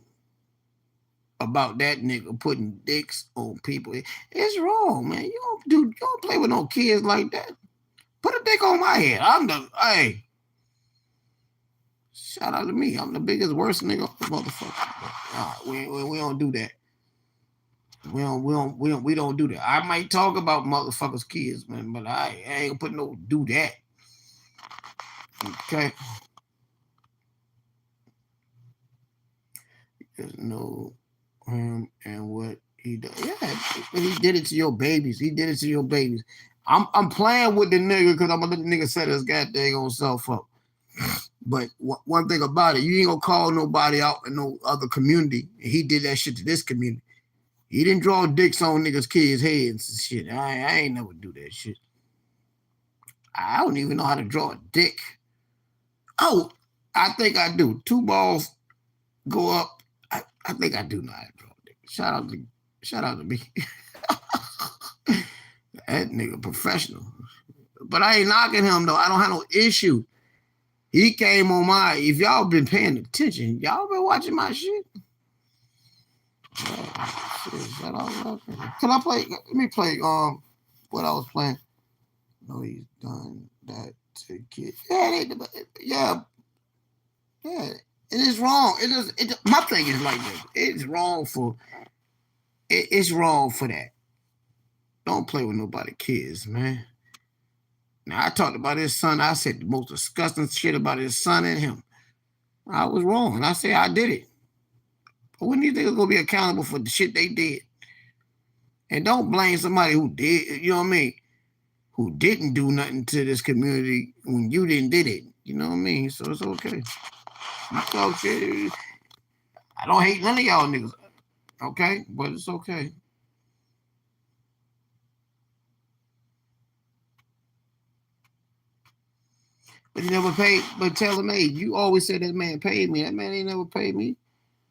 about that nigga putting dicks on people. It's wrong, man. You don't play with no kids like that. Put a dick on my head. Hey. Shout out to me. I'm the biggest, worst nigga motherfucker. We don't do that. We don't do that. I might talk about motherfuckers' kids, man, but I ain't gonna do that. Okay. Just know him and what he does. Yeah, but he did it to your babies. He did it to your babies. I'm playing with the nigga because I'm gonna let the nigga set his goddamn self up. But one thing about it, you ain't gonna call nobody out in no other community. He did that shit to this community. He didn't draw dicks on niggas' kids' heads and shit. I ain't never do that shit. I don't even know how to draw a dick. Oh, I think I do. 2 balls go up. I think I do know how to draw a dick. Shout out to me. That nigga professional. But I ain't knocking him though. I don't have no issue. He came on if y'all been paying attention, y'all been watching my shit. Can I play? Let me play what I was playing. No, he's done that to kids. Yeah. It is wrong. My thing is like this. It's wrong for that. Don't play with nobody kids, man. Now, I talked about his son. I said the most disgusting shit about his son and him. I was wrong. And I said I did it. But when these niggas gonna be accountable for the shit they did? And don't blame somebody who did, you know what I mean? Who didn't do nothing to this community when you did it. You know what I mean? So it's okay. You talk shit. I don't hate none of y'all niggas. Okay? But it's okay. But he never paid. But Taylor Made, you always said that man paid me. That man ain't never paid me.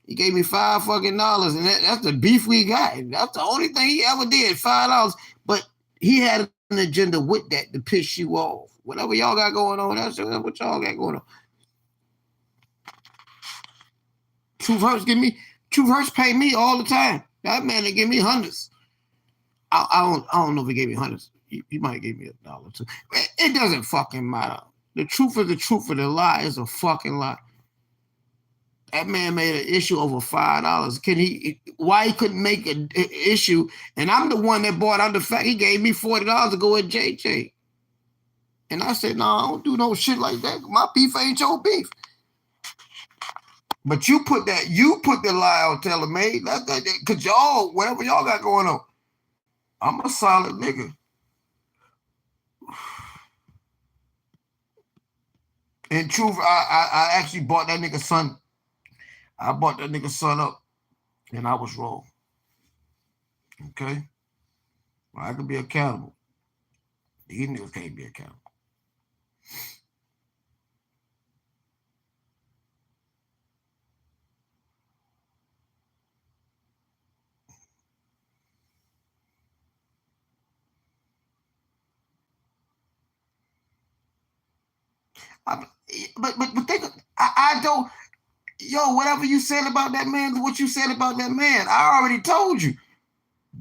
He gave me $5 fucking, and that's the beef we got. That's the only thing he ever did, $5. But he had an agenda with that to piss you off. Whatever y'all got going on, that's what y'all got going on. Truth Hurts pay me all the time. That man, they give me hundreds. I don't know if he gave me hundreds. He might give me $1 too. It doesn't fucking matter. The truth is the truth, and the lie is a fucking lie. That man made an issue over $5. Why he couldn't make an issue? And I'm the one that bought out the fact he gave me $40 to go at JJ. And I said, no, I don't do no shit like that. My beef ain't your beef. But you put the lie on Taylor Made. Cause y'all, whatever y'all got going on. I'm a solid nigga. In truth, I actually bought that nigga's son. I bought that nigga's son up, and I was wrong. Okay? Well, I could be accountable. These niggas can't be accountable. But think, I don't, whatever you said about that man, what you said about that man, I already told you.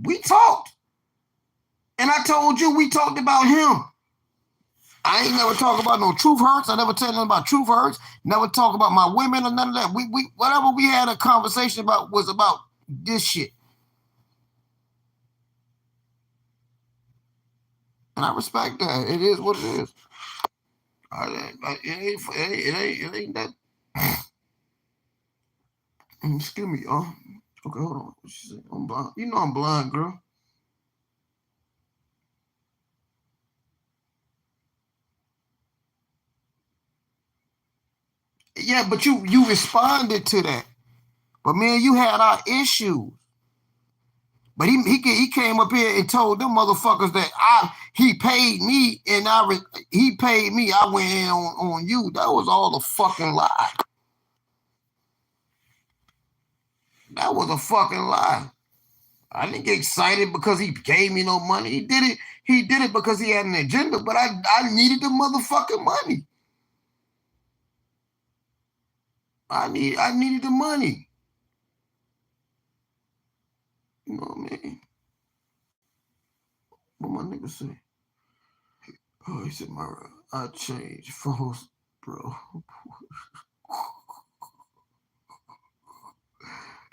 We talked. And I told you we talked about him. I ain't never talk about no Truth Hurts. I never tell them about Truth Hurts. Never talk about my women or none of that. We whatever we had a conversation about was about this shit. And I respect that. It is what it is. It ain't that. Excuse me, y'all. Okay, hold on. I'm blind. You know I'm blind, girl. Yeah, but you responded to that. But man, you had our issues. But he came up here and told them motherfuckers that he paid me and he paid me. I went in on you. That was all a fucking lie. That was a fucking lie. I didn't get excited because he gave me no money. He did it because he had an agenda, but I needed the motherfucking money. I needed the money. You know what I mean? What my nigga say? Oh, he said, Myra, I changed phones, bro.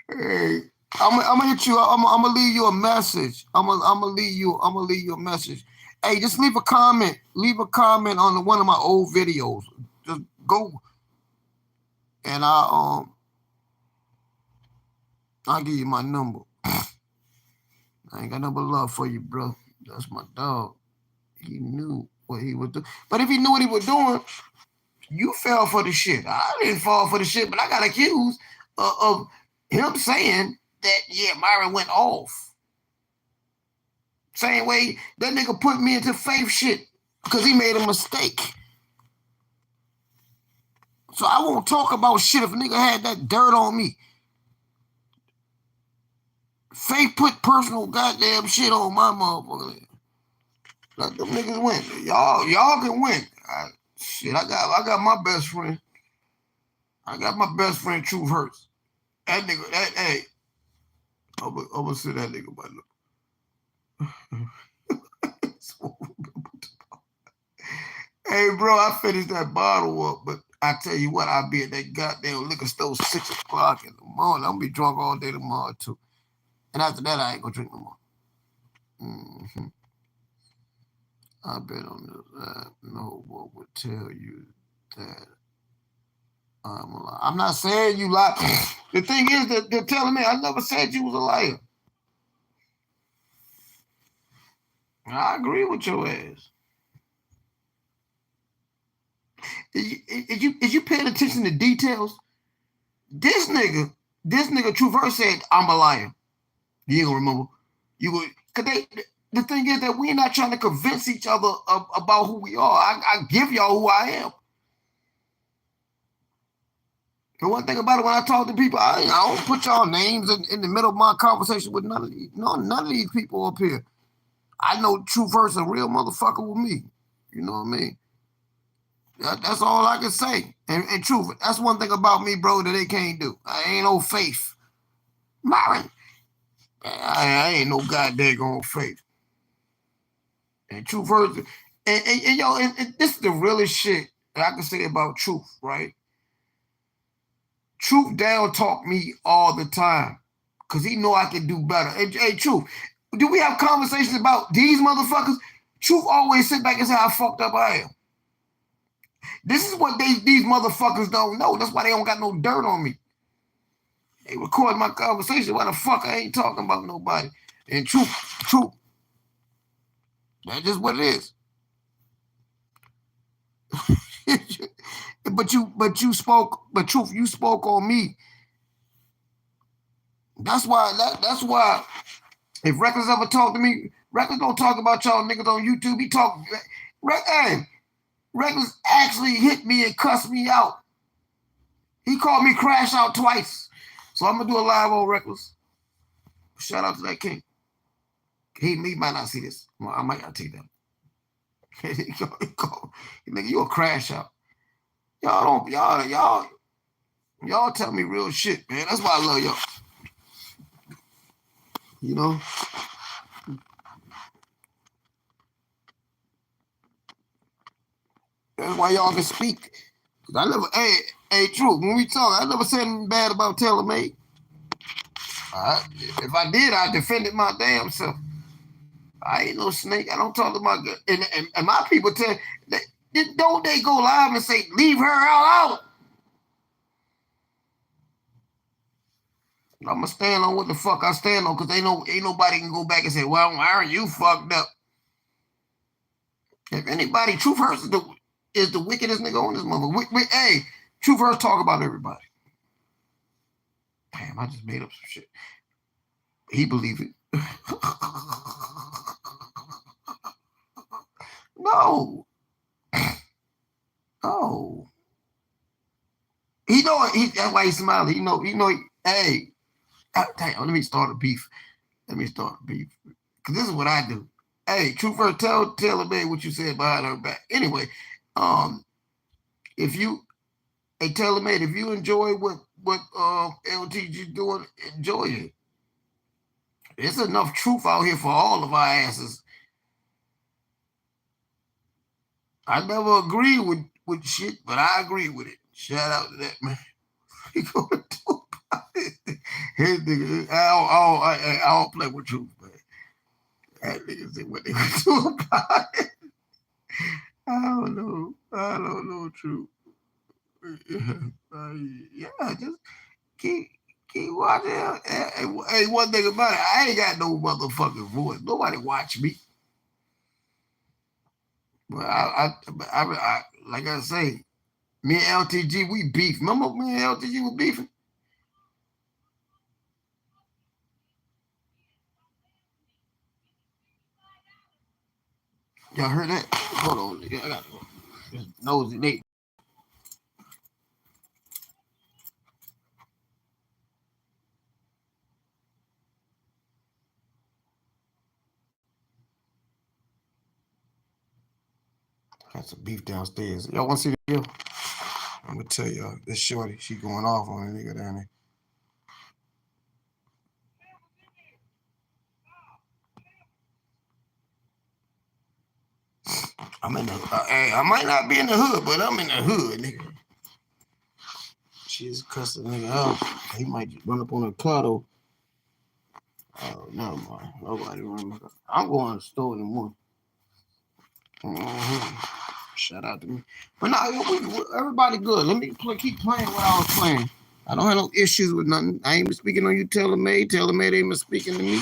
Hey, I'm gonna hit you. I'm gonna leave you a message. I'm gonna leave you a message. Hey, just leave a comment. Leave a comment on one of my old videos. Just go, and I'll give you my number. I ain't got no but love for you, bro. That's my dog. He knew what he was doing. But if he knew what he was doing, you fell for the shit. I didn't fall for the shit, but I got accused of him saying that, yeah, Myron went off. Same way that nigga put me into faith shit because he made a mistake. So I won't talk about shit if a nigga had that dirt on me. Faith put personal goddamn shit on my motherfucker. Let them niggas win. Y'all can win. Shit, I got my best friend. I got my best friend, Truth Hurts. That nigga, hey, I'm gonna say that nigga by look. Hey, bro, I finished that bottle up, but I tell you what, I'll be at that goddamn liquor store 6 o'clock in the morning. I'm gonna be drunk all day tomorrow, too. And after that, I ain't gonna drink no more. Mm-hmm. I bet on this. No one would tell you that I'm a liar. I'm not saying you lie. The thing is that they're telling me I never said you was a liar. I agree with your ass. Is you paying attention to details? This nigga Truth Hurts said I'm a liar. You ain't gonna remember. The thing is that we're not trying to convince each other about who we are. I give y'all who I am. The one thing about it, when I talk to people, I don't put y'all names in the middle of my conversation with none of these. No, none of these people up here. I know Truth Hurts a real motherfucker with me. You know what I mean? That's all I can say. And Truth, that's one thing about me, bro, that they can't do. I ain't no faith. Myron, I ain't no goddamn faith. And Truth Hurts, and yo, and this is the realest shit that I can say about Truth, right? Truth down talk me all the time because he know I can do better. Hey, Truth, do we have conversations about these motherfuckers? Truth always sit back and say how fucked up I am. This is what these motherfuckers don't know. That's why they don't got no dirt on me. They record my conversation. Why the fuck I ain't talking about nobody? And Truth, that's just what it is. But Truth, you spoke on me. That's why if Reckless ever talk to me, Reckless don't talk about y'all niggas on YouTube. He talk, Reckless actually hit me and cussed me out. He called me Crash Out twice. So I'm gonna do a live on Reckless. Shout out to that king. He might not see this. Well, I might not take that. Nigga, you a Crash Out. Y'all tell me real shit, man. That's why I love y'all. You know? That's why y'all can speak. I never, hey, Truth, when we talk, I never said anything bad about TaylorMade. If I did, I defended my damn self. I ain't no snake. I don't talk to my and my people tell don't they go live and say leave her out. I'm gonna stand on what the fuck I stand on because ain't nobody can go back and say, well, Aaron, you fucked up. If anybody, Truth Hurts is the wickedest nigga on this mother. Hey, Truth Hurts talk about everybody. Damn, I just made up some shit. He believe it. No. He know it. That's why he's smiling. He know, hey, Damn, let me start a beef. Because this is what I do. Hey, True First, tell May what you said behind her back. Anyway, if you, hey, tell May, if you enjoy what LTG doing, enjoy it. There's enough truth out here for all of our asses. I never agree with shit, but I agree with it. Shout out to that man. He gonna do about it. His nigga, I don't play with truth, man. That nigga said what they gonna do about it. I don't know truth. Yeah, just keep watching. Hey, one thing about it, I ain't got no motherfucking voice. Nobody watch me. But I like I say, me and LTG, we beef. Remember me and LTG was beefing? Y'all heard that? Hold on, I got nosy Nate. Got some beef downstairs. Y'all want to see the video? I'm gonna tell y'all, this shorty, she going off on a nigga down there. I'm in the, hey, I might not be in the hood, but I'm in the hood, nigga. She's cussing nigga out. He might just run up on a car though. Oh, never mind. Nobody run. I'm going to the store in the morning. Shout out to me. But no, everybody good. Let me keep playing what I was playing. I don't have no issues with nothing. I ain't been speaking on you, Taylor May. Taylor May ain't been speaking to me.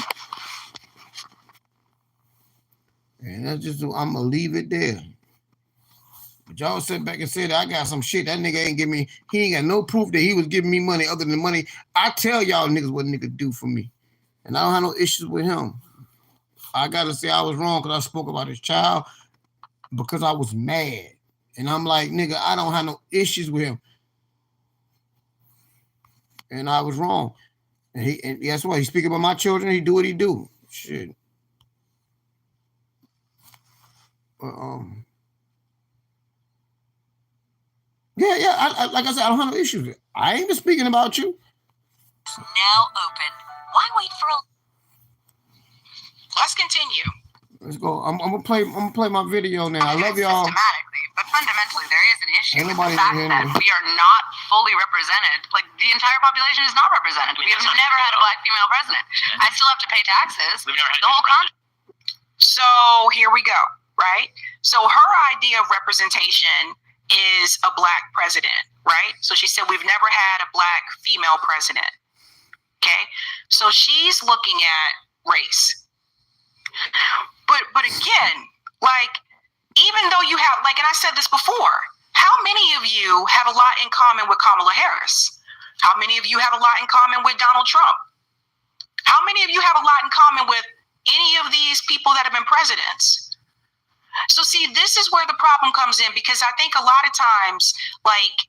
And that's just, I'm going to leave it there. But y'all sit back and said, I got some shit. That nigga ain't give me, he ain't got no proof that he was giving me money other than money. I tell y'all niggas what nigga do for me. And I don't have no issues with him. I got to say I was wrong because I spoke about his child because I was mad. And I'm like, nigga, I don't have no issues with him. And I was wrong. And guess what? He speak about my children. He do what he do. Shit. Yeah. Like I said, I don't have no issues with it. I ain't been speaking about you. Now open. Why wait for a... Let's continue. Let's go. I'm gonna play my video now. I love y'all. Systematically, but fundamentally, there is an issue with Anybody the fact in that here? we are not fully represented. Like the entire population is not represented. We have never had a black female president. I still have to pay taxes. We've never had The whole country. So here we go, right? So her idea of representation is a black president, right? So she said we've never had a black female president. Okay, so she's looking at race. But again, like, even though you have, like, and I said this before, how many of you have a lot in common with Kamala Harris? How many of you have a lot in common with Donald Trump? How many of you have a lot in common with any of these people that have been presidents? So see, this is where the problem comes in, because I think a lot of times, like,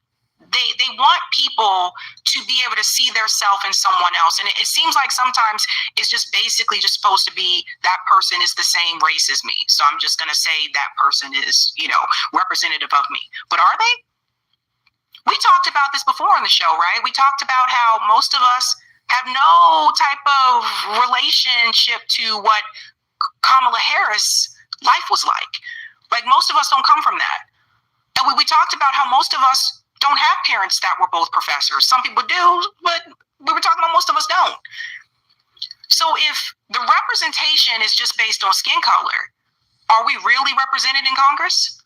they want people to be able to see their self in someone else. And it seems like sometimes it's just basically just supposed to be that person is the same race as me. So I'm just going to say that person is, representative of me. But are they? We talked about this before on the show, right? We talked about how most of us have no type of relationship to what Kamala Harris' life was like. Like, most of us don't come from that. And we talked about how most of us don't have parents that were both professors. Some people do, but we were talking about most of us don't. So if the representation is just based on skin color, are we really represented in Congress?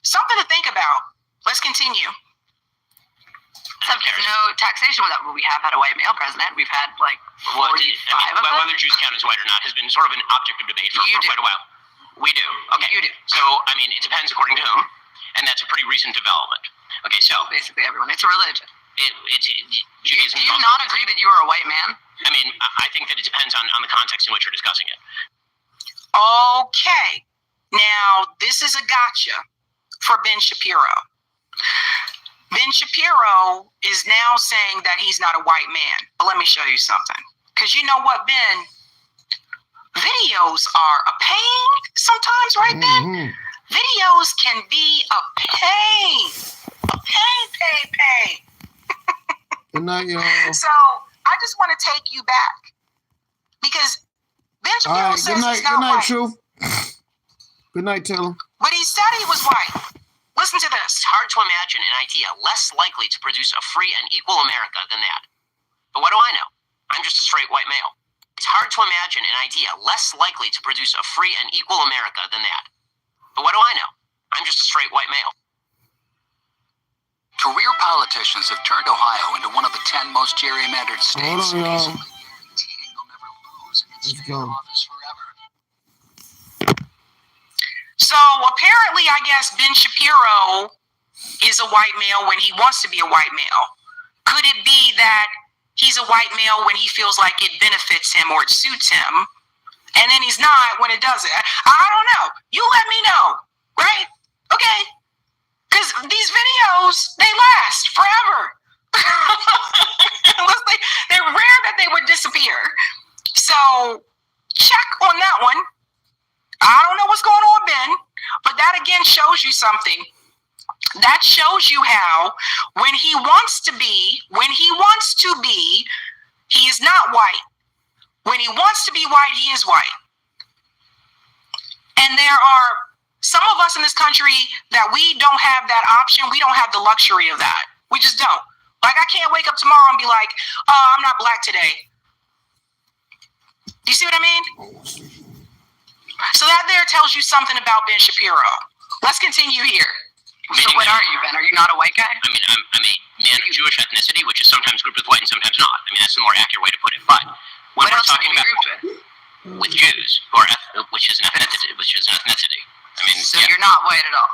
Something to think about. Let's continue. Except there's no taxation without. We have had a white male president. We've had like 45 of them. Whether Jews count as white or not has been sort of an object of debate for quite a while. We do. Okay. You do. So, I mean, it depends according to whom. And that's a pretty recent development. Okay, so Basically everyone. It's a religion. Judaism. Do you not agree that you are a white man? I mean, I think that it depends on the context in which you're discussing it. Okay. Now, this is a gotcha for Ben Shapiro. Ben Ben Shapiro is now saying that he's not a white man. But let me show you something. Because you know what, Ben? Videos are a pain sometimes, right, Ben? Mm-hmm. Videos can be a pain. A pain. Good night, y'all. So I just want to take you back. Because Ben All Shapiro right. says Good night. he's not Good night, white. Truth. Good night, Taylor. But he said he was white. Listen to this. It's hard to imagine an idea less likely to produce a free and equal America than that. But what do I know? I'm just a straight white male. It's hard to imagine an idea less likely to produce a free and equal America than that. But what do I know? I'm just a straight white male. Career politicians have turned Ohio into one of the 10 most gerrymandered states. Hold on, y'all. Guaranteeing they'll never lose and Let's stay in go. office forever. So apparently, I guess Ben Shapiro is a white male when he wants to be a white male. Could it be that he's a white male when he feels like it benefits him or it suits him, and then he's not when it doesn't? I don't know. You let me know, right? Okay. Because these videos, they last forever. They're rare that they would disappear. So check on that one. I don't know what's going on, Ben, but that again shows you something. That shows you how when he wants to be, he is not white. When he wants to be white, he is white. And there are some of us in this country that we don't have that option. We don't have the luxury of that. We just don't. Like, I can't wake up tomorrow and be like, oh, I'm not black today. Do you see what I mean? So that there tells you something about Ben Shapiro. Let's continue here. So what are you, Ben? Are you not a white guy? I mean, I'm a man of Jewish ethnicity, which is sometimes grouped with white and sometimes not. I mean, that's the more accurate way to put it. But when What we're else can talking you be about grouped with? Jews, who are which is an ethnicity. I mean, So yeah. you're not white at all.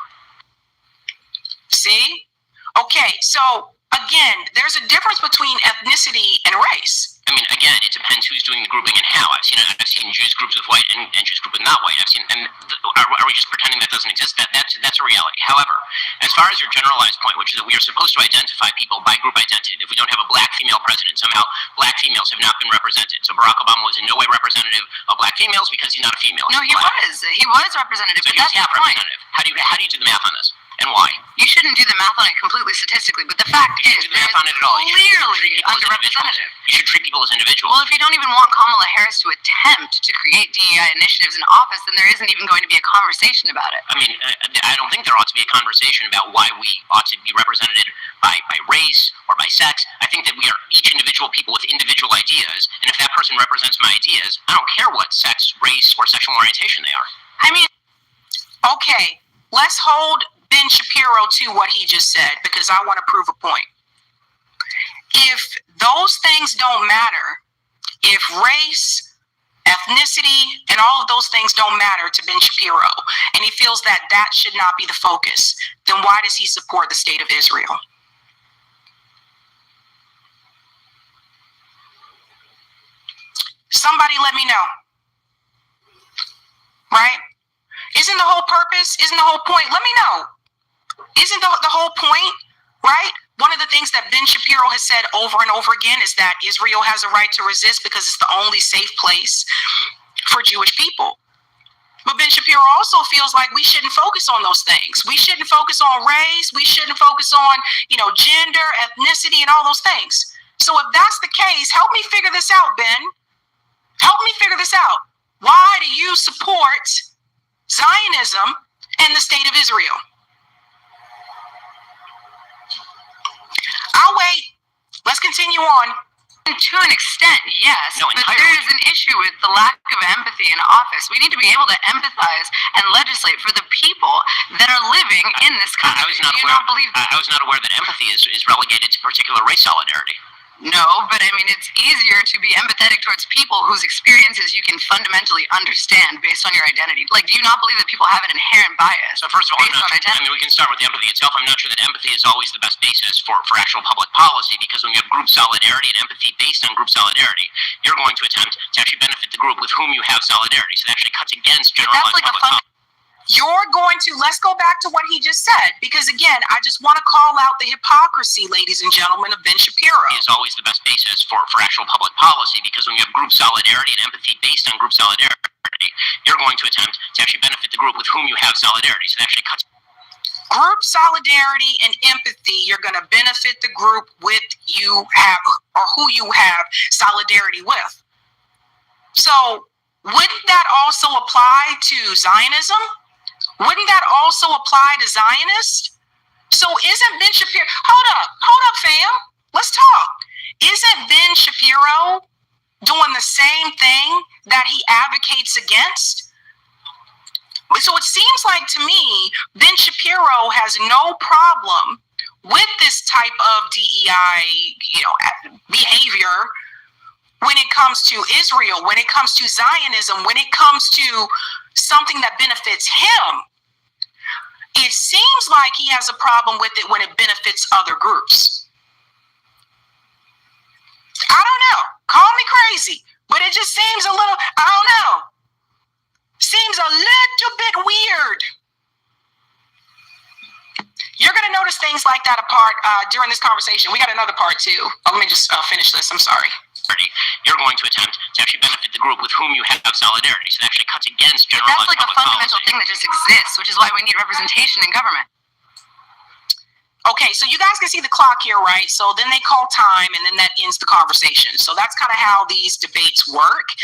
See? Okay, so again, there's a difference between ethnicity and race. I mean, again, it depends who's doing the grouping and how. I've seen Jews grouped with white and Jews grouped with not white. Are we just pretending that doesn't exist? That's a reality. However, as far as your generalized point, which is that we are supposed to identify people by group identity. If we don't have a black female president, somehow black females have not been represented. So Barack Obama was in no way representative of black females because he's not a female. No, he was. He was representative, So but he was that's the half point. representative. How do you do the math on this? And why? You shouldn't do the math on it completely statistically, but the fact You is, shouldn't do the math on it at all. You should clearly treat people as individuals. underrepresented. You should treat people as individuals. Well, if you don't even want Kamala Harris to attempt to create DEI initiatives in office, then there isn't even going to be a conversation about it. I mean, I don't think there ought to be a conversation about why we ought to be represented by race or by sex. I think that we are each individual people with individual ideas, and if that person represents my ideas, I don't care what sex, race, or sexual orientation they are. I mean, okay, let's hold Ben Shapiro to what he just said because I want to prove a point. If those things don't matter, if race, ethnicity, and all of those things don't matter to Ben Shapiro, and he feels that that should not be the focus, then why does he support the state of Israel? Somebody let me know. Right? Isn't the whole purpose, isn't the whole point, let me know. Isn't the whole point, right? One of the things that Ben Shapiro has said over and over again is that Israel has a right to resist because it's the only safe place for Jewish people. But Ben Shapiro also feels like we shouldn't focus on those things. We shouldn't focus on race. We shouldn't focus on, gender, ethnicity, and all those things. So if that's the case, help me figure this out, Ben. Help me figure this out. Why do you support Zionism and the state of Israel? I'll wait. Let's continue on. To an extent, yes, No, but entirely. there is an issue with the lack of empathy in office. We need to be able to empathize and legislate for the people that are living in this country. I was not Do you aware. not believe that? I was not aware that empathy is relegated to particular race solidarity. No, but I mean, it's easier to be empathetic towards people whose experiences you can fundamentally understand based on your identity. Like, do you not believe that people have an inherent bias So first of all, based on identity? we can start with the empathy itself. I'm not sure that empathy is always the best basis for actual public policy, because when you have group solidarity and empathy based on group solidarity, you're going to attempt to actually benefit the group with whom you have solidarity. So that actually cuts against generalized like a public policy. You're going to, let's go back to what he just said, because again, I just want to call out the hypocrisy, ladies and gentlemen, of Ben Shapiro. Is always the best basis for actual public policy, because when you have group solidarity and empathy based on group solidarity, you're going to attempt to actually benefit the group with whom you have solidarity. So that actually cuts. Group solidarity and empathy, you're going to benefit the group with you have, or who you have solidarity with. So wouldn't that also apply to Zionism? Wouldn't that also apply to Zionists? So isn't Ben Shapiro, hold up, fam, let's talk. Isn't Ben Shapiro doing the same thing that he advocates against? So it seems like to me, Ben Shapiro has no problem with this type of DEI, behavior when it comes to Israel, when it comes to Zionism, when it comes to something that benefits him. It seems like he has a problem with it when it benefits other groups. I don't know. Call me crazy, but it just seems a little, I don't know. Seems a little bit weird. You're going to notice things like that during this conversation. We got another part too. Let me just finish this. I'm sorry. You're going to attempt to actually benefit the group with whom you have solidarity. So that actually cuts against generalized That's like a public fundamental policy. thing that just exists, which is why we need representation in government. Okay, so you guys can see the clock here, right? So then they call time, and then that ends the conversation. So that's kind of how these debates work.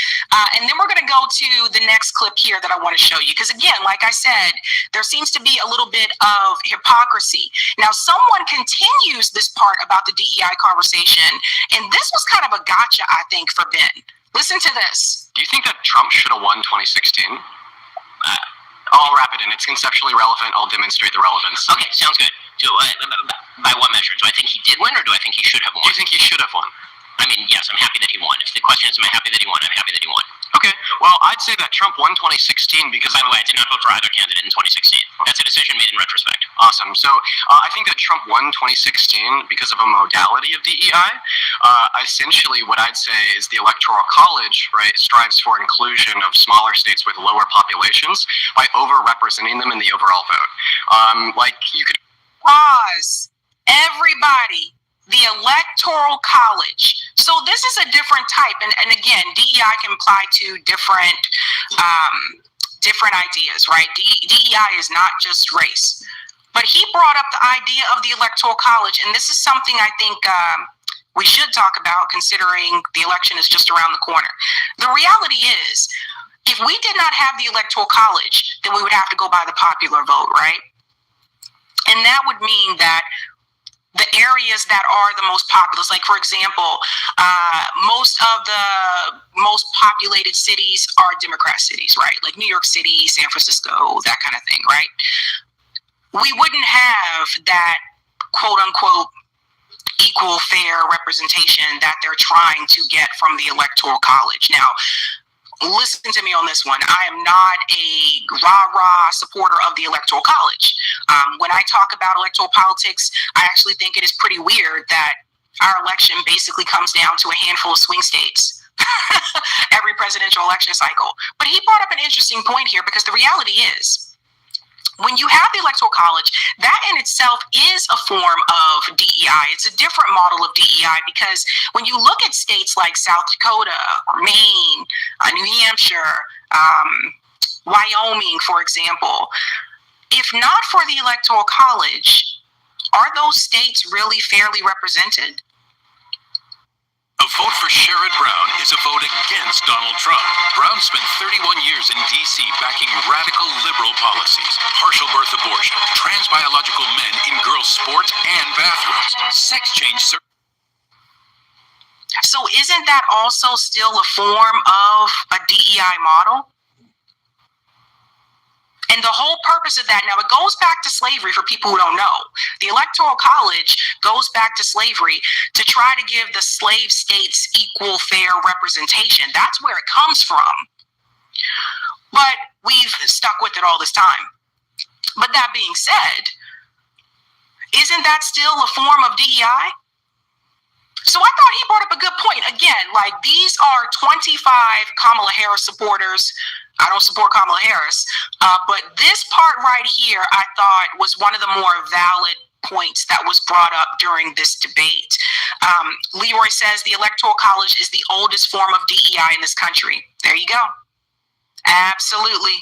And then we're going to go to the next clip here that I want to show you. Because again, like I said, there seems to be a little bit of hypocrisy. Now, someone continues this part about the DEI conversation, and this was kind of a gotcha, I think, for Ben. Listen to this. Do you think that Trump should have won 2016? I'll wrap it in. It's conceptually relevant. I'll demonstrate the relevance. Okay, sounds good. By what measure? Do I think he did win, or do I think he should have won? Do you think he should have won? I mean, yes, I'm happy that he won. If the question is, am I happy that he won? I'm happy that he won. Okay. Well, I'd say that Trump won 2016 because, by the way, I did not vote for either candidate in 2016. That's a decision made in retrospect. Awesome. So I think that Trump won 2016 because of a modality of DEI. Essentially, what I'd say is the Electoral College, right, strives for inclusion of smaller states with lower populations by overrepresenting them in the overall vote. Like you could pause. Everybody. The Electoral College. So this is a different type, and again, DEI can apply to different ideas, right? DEI is not just race. But he brought up the idea of the Electoral College, and this is something I think we should talk about, considering the election is just around the corner. The reality is, if we did not have the Electoral College, then we would have to go by the popular vote, right? And that would mean that the areas that are the most populous, like for example, most of the most populated cities are Democrat cities, right? Like New York City, San Francisco, that kind of thing, right? We wouldn't have that quote unquote equal, fair representation that they're trying to get from the Electoral College. Now, listen to me on this one. I am not a rah-rah supporter of the Electoral College. When I talk about electoral politics, I actually think it is pretty weird that our election basically comes down to a handful of swing states every presidential election cycle. But he brought up an interesting point here, because the reality is, when you have the Electoral College, that in itself is a form of DEI. It's a different model of DEI, because when you look at states like South Dakota, Maine, New Hampshire, Wyoming, for example, if not for the Electoral College, are those states really fairly represented? A vote for Sherrod Brown is a vote against Donald Trump. Brown spent 31 years in D.C. backing radical liberal policies, partial birth abortion, trans biological men in girls' sports and bathrooms, sex change. So isn't that also still a form of a DEI model? And the whole purpose of that, now it goes back to slavery for people who don't know. The Electoral College goes back to slavery to try to give the slave states equal, fair representation. That's where it comes from. But we've stuck with it all this time. But that being said, isn't that still a form of DEI? So I thought he brought up a good point. Again, like, these are 25 Kamala Harris supporters I don't support Kamala Harris. But this part right here, I thought was one of the more valid points that was brought up during this debate. Leroy says the Electoral College is the oldest form of DEI in this country. There you go. Absolutely.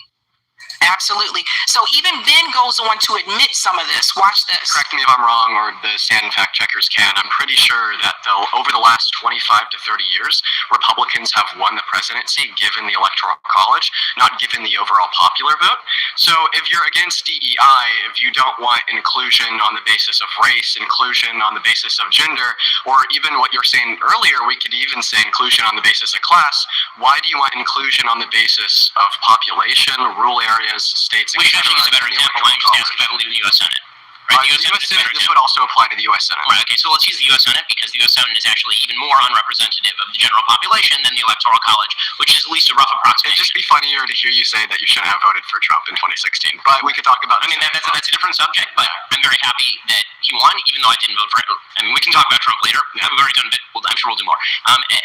Absolutely. So even Ben goes on to admit some of this. Watch this. Correct me if I'm wrong, or the Stand Fact Checkers can. I'm pretty sure that over the last 25 to 30 years, Republicans have won the presidency given the Electoral College, not given the overall popular vote. So if you're against DEI, if you don't want inclusion on the basis of race, inclusion on the basis of gender, or even what you're saying earlier, we could even say inclusion on the basis of class, why do you want inclusion on the basis of population, rural areas, states, which actually is a better example. Why don't you just ask about the U.S. Senate? Right, the U.S. Senate, this would also apply to the U.S. Senate. Right, okay, so let's use the U.S. Senate because the U.S. Senate is actually even more unrepresentative of the general population than the Electoral College, which is at least a rough approximation. It'd just be funnier to hear you say that you shouldn't have voted for Trump in 2016, but we could talk about I mean, that's a different subject, but I'm very happy that he won, even though I didn't vote for him. I mean, we can talk about Trump later. We've already done a bit. Well, I'm sure we'll do more.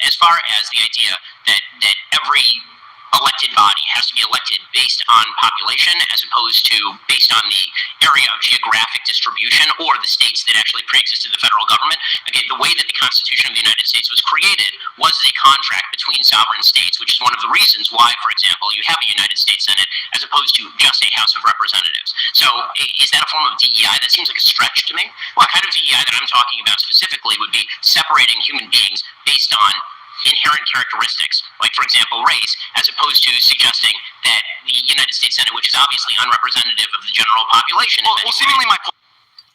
As far as the idea that every elected body has to be elected based on population as opposed to based on the area of geographic distribution or the states that actually pre-existed the federal government. Again, the way that the Constitution of the United States was created was as a contract between sovereign states, which is one of the reasons why, for example, you have a United States Senate as opposed to just a House of Representatives. So is that a form of DEI? That seems like a stretch to me. The kind of DEI that I'm talking about specifically would be separating human beings based on inherent characteristics, like, for example, race, as opposed to suggesting that the United States Senate, which is obviously unrepresentative of the general population. Well, seemingly my point.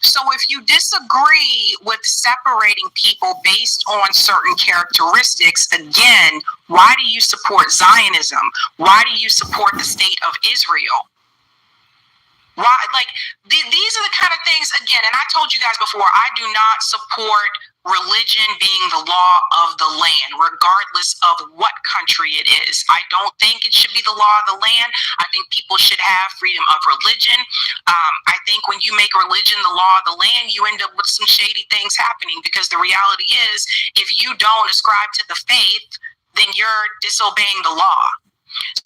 So if you disagree with separating people based on certain characteristics, again, why do you support Zionism? Why do you support the state of Israel? Why, like, these are the kind of things, again, and I told you guys before, I do not support religion being the law of the land, regardless of what country it is. I don't think it should be the law of the land. I think people should have freedom of religion. I think when you make religion the law of the land, you end up with some shady things happening, because the reality is, if you don't ascribe to the faith, then you're disobeying the law.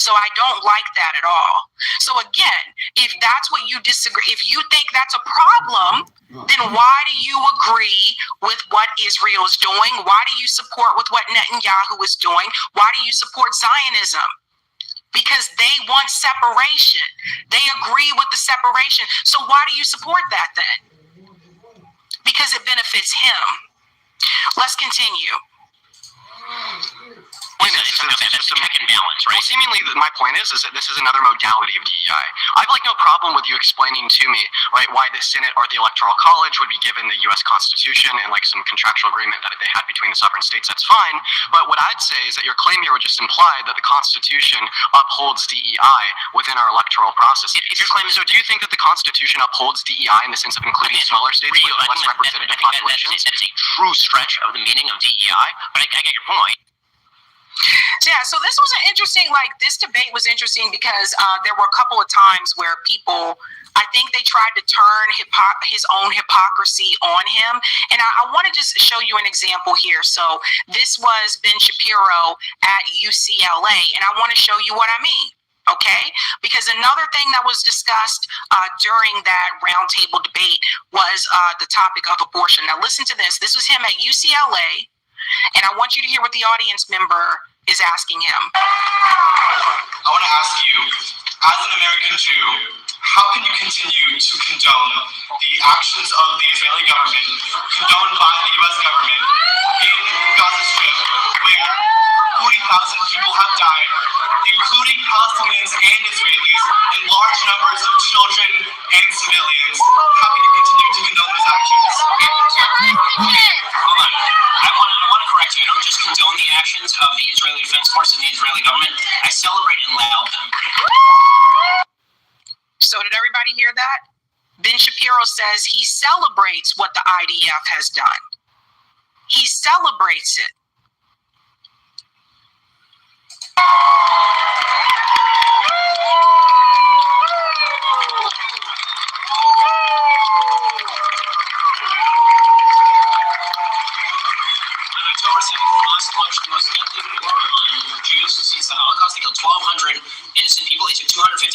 So I don't like that at all. So again, if that's what you disagree, if you think that's a problem, then why do you agree with what Israel is doing? Why do you support with what Netanyahu is doing? Why do you support Zionism? Because they want separation. They agree with the separation. So why do you support that then? Because it benefits him. Let's continue. It's a check and balance, right? Well, seemingly, my point is that this is another modality of DEI. I've no problem with you explaining to me, right, why the Senate or the Electoral College would be given the U.S. Constitution and some contractual agreement that they had between the sovereign states. That's fine. But what I'd say is that your claim here would just imply that the Constitution upholds DEI within our electoral process. If your claim is, so, do you think that the Constitution upholds DEI in the sense of including smaller states with less representative populations? That is a true stretch of the meaning of DEI, but I get your point. Yeah, so this was an interesting, this debate was interesting because there were a couple of times where people, I think they tried to turn his own hypocrisy on him. And I want to just show you an example here. So this was Ben Shapiro at UCLA, and I want to show you what I mean. Okay, because another thing that was discussed during that roundtable debate was the topic of abortion. Now listen to this. This was him at UCLA, and I want you to hear what the audience member is asking him. I want to ask you, as an American Jew, how can you continue to condone the actions of the Israeli government, condoned by the U.S. government, in Gaza Strip, where 40,000 people have died, including Palestinians and Israelis, and large numbers of children and civilians? How can you continue to condone those actions? Hold on. I want to correct you. I don't just condone the actions of the Israeli Defense Force and the Israeli government. I celebrate and laud them. So did everybody hear that? Ben Shapiro says he celebrates what the IDF has done. He celebrates it. October 7th, Hamas launched the most deadly war on Jews since the Holocaust. They killed 1,200 innocent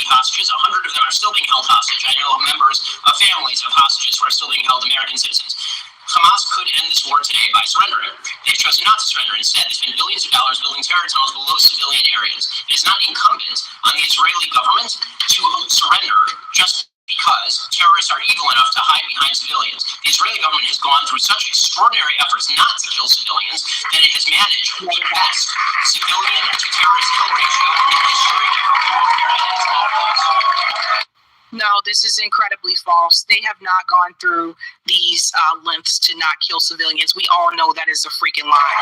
keep hostages. 100 of them are still being held hostage. I know members of families of hostages who are still being held, American citizens. Hamas could end this war today by surrendering. They've chosen not to surrender. Instead, they spend billions of dollars building terror tunnels below civilian areas. It is not incumbent on the Israeli government to surrender just because terrorists are evil enough to hide behind civilians. The Israeli government has gone through such extraordinary efforts not to kill civilians that it has managed the best civilian to terrorist kill ratio in the history of war. No, this is incredibly false. They have not gone through these lengths to not kill civilians. We all know that is a freaking lie.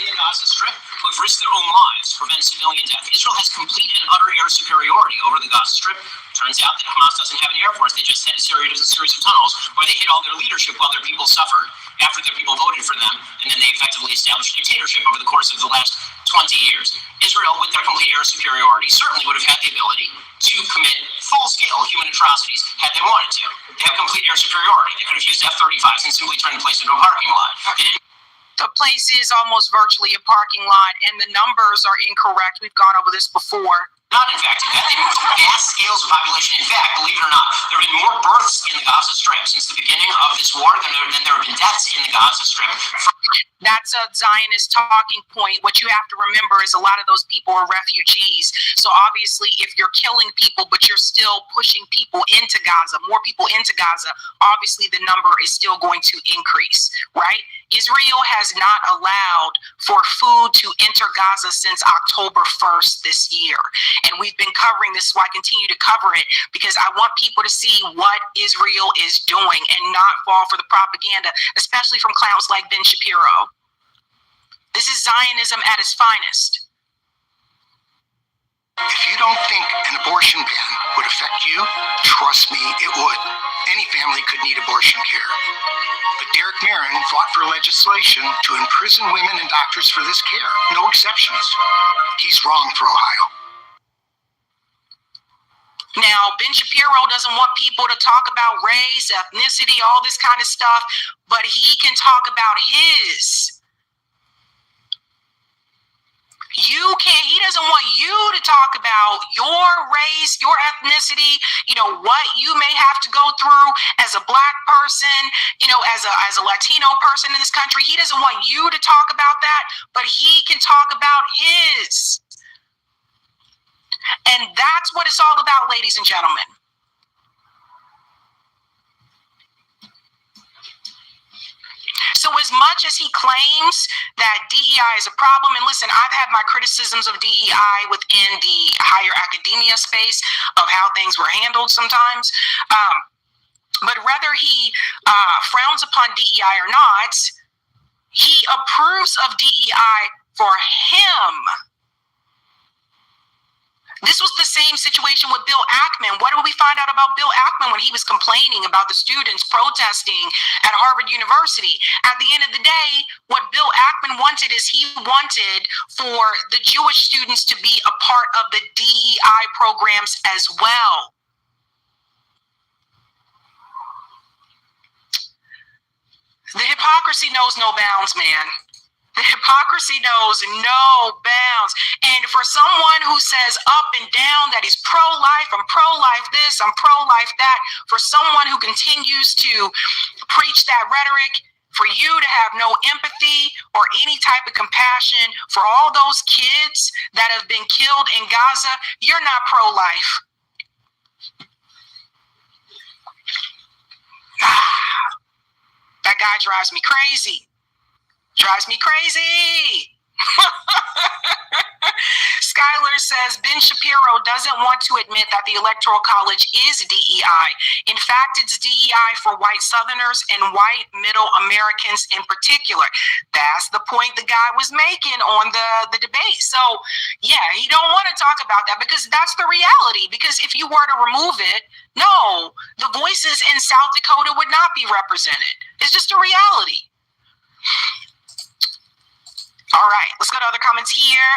In the Gaza Strip, who have risked their own lives to prevent civilian death. Israel has complete and utter air superiority over the Gaza Strip. Turns out that Hamas doesn't have an air force. They just had a series of tunnels where they hid all their leadership while their people suffered after their people voted for them, and then they effectively established a dictatorship over the course of the last 20 years. Israel, with their complete air superiority, certainly would have had the ability to commit full-scale human atrocities had they wanted to. They have complete air superiority. They could have used F-35s and simply turned the place into a parking lot. They didn't. The place is almost virtually a parking lot, and the numbers are incorrect. We've gone over this before. Not, in fact, that they moved vast scales of population. In fact, believe it or not, there have been more births in the Gaza Strip since the beginning of this war than there have been deaths in the Gaza Strip. That's a Zionist talking point. What you have to remember is a lot of those people are refugees. So obviously, if you're killing people, but you're still pushing people into Gaza, more people into Gaza, obviously the number is still going to increase, right? Israel has not allowed for food to enter Gaza since October 1st this year. And we've been covering this, so I continue to cover it because I want people to see what Israel is doing and not fall for the propaganda, especially from clowns like Ben Shapiro. This is Zionism at its finest. If you don't think an abortion ban would affect you, trust me, it would. Any family could need abortion care. But Derek Marin fought for legislation to imprison women and doctors for this care. No exceptions. He's wrong for Ohio. Now, Ben Shapiro doesn't want people to talk about race, ethnicity, all this kind of stuff, but he can talk about his. He doesn't want you to talk about your race, your ethnicity, what you may have to go through as a black person, as a Latino person in this country. He doesn't want you to talk about that, but he can talk about his. And that's what it's all about, ladies and gentlemen. So as much as he claims that DEI is a problem, and listen, I've had my criticisms of DEI within the higher academia space of how things were handled sometimes, but whether he frowns upon DEI or not, he approves of DEI for him. This was the same situation with Bill Ackman. What did we find out about Bill Ackman when he was complaining about the students protesting at Harvard University? At the end of the day, what Bill Ackman wanted is he wanted for the Jewish students to be a part of the DEI programs as well. The hypocrisy knows no bounds, man. The hypocrisy knows no bounds. And for someone who says up and down that he's pro-life, I'm pro-life this, I'm pro-life that, for someone who continues to preach that rhetoric, for you to have no empathy or any type of compassion for all those kids that have been killed in Gaza, you're not pro-life. That guy drives me crazy. Drives me crazy. Skylar says Ben Shapiro doesn't want to admit that the Electoral College is DEI. In fact, it's DEI for white Southerners and white middle Americans in particular. That's the point the guy was making on the debate. So yeah, he don't want to talk about that because that's the reality. Because if you were to remove it, no, the voices in South Dakota would not be represented. It's just a reality. All right, let's go to other comments here.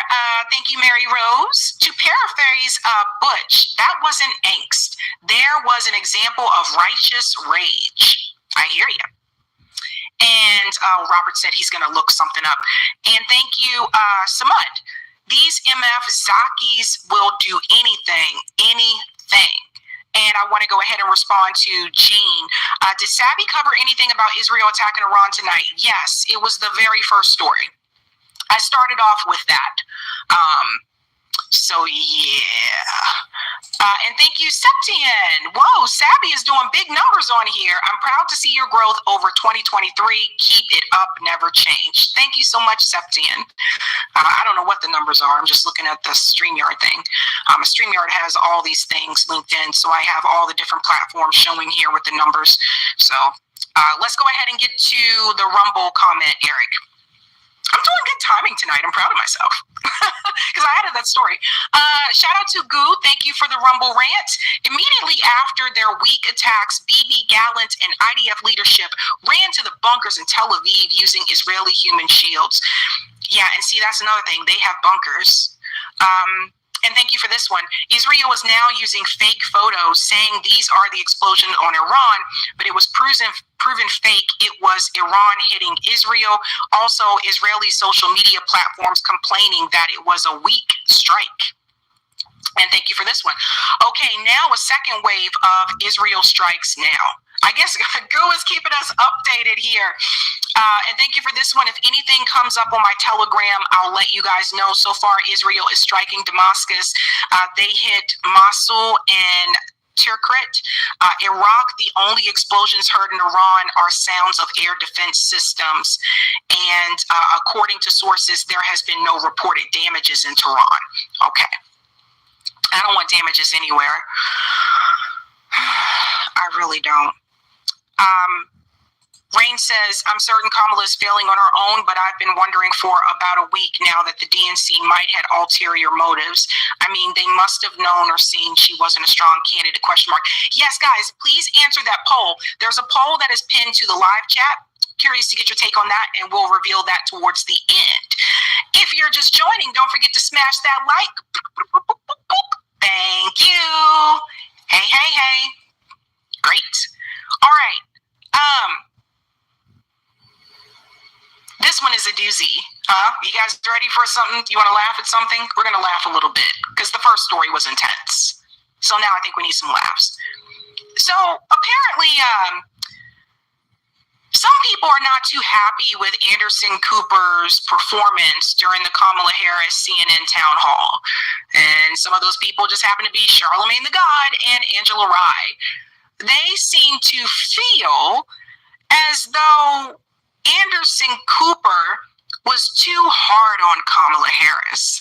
Thank you, Mary Rose. To paraphrase Butch, that wasn't angst. There was an example of righteous rage. I hear you. And Robert said he's going to look something up. And thank you, Samad. These MF Zakis will do anything. And I want to go ahead and respond to Jean. Did Savvy cover anything about Israel attacking Iran tonight? Yes, it was the very first story. I started off with that. So yeah. And thank you, Septian. Whoa, Savvy is doing big numbers on here. I'm proud to see your growth over 2023. Keep it up, never change. Thank you so much, Septian. I don't know what the numbers are. I'm just looking at the StreamYard thing. StreamYard has all these things linked in, so I have all the different platforms showing here with the numbers. So let's go ahead and get to the Rumble comment, Eric. I'm doing good timing tonight. I'm proud of myself because I added that story. Shout out to Goo. Thank you for the Rumble rant. Immediately after their weak attacks, BB Gallant and IDF leadership ran to the bunkers in Tel Aviv using Israeli human shields. Yeah, and see, that's another thing. They have bunkers. And thank you for this one. Israel is now using fake photos saying these are the explosions on Iran, but it was proven fake. It was Iran hitting Israel. Also, Israeli social media platforms complaining that it was a weak strike. And thank you for this one. Okay, now a second wave of Israel strikes now. I guess Goo is keeping us updated here. And thank you for this one. If anything comes up on my Telegram, I'll let you guys know. So far, Israel is striking Damascus. They hit Mosul and Tikrit. Iraq, the only explosions heard in Iran are sounds of air defense systems. And according to sources, there has been no reported damages in Tehran. Okay. I don't want damages anywhere. I really don't. Rain says, I'm certain Kamala is failing on her own, but I've been wondering for about a week now that the DNC might have ulterior motives. I mean, they must have known or seen she wasn't a strong candidate, question mark. Yes, guys, please answer that poll. There's a poll that is pinned to the live chat. Curious to get your take on that, and we'll reveal that towards the end. If you're just joining, don't forget to smash that like. Thank you. Hey. Great. All right. This one is a doozy. You guys ready for something? You want to laugh at something? We're going to laugh a little bit because the first story was intense. So now I think we need some laughs. So apparently, some people are not too happy with Anderson Cooper's performance during the Kamala Harris CNN town hall. And some of those people just happen to be Charlamagne the God and Angela Rye. They seem to feel as though Anderson Cooper was too hard on Kamala Harris.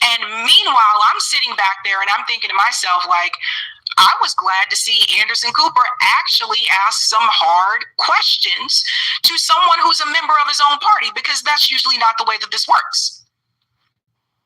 And meanwhile, I'm sitting back there and I'm thinking to myself, like, I was glad to see Anderson Cooper actually ask some hard questions to someone who's a member of his own party, because that's usually not the way that this works.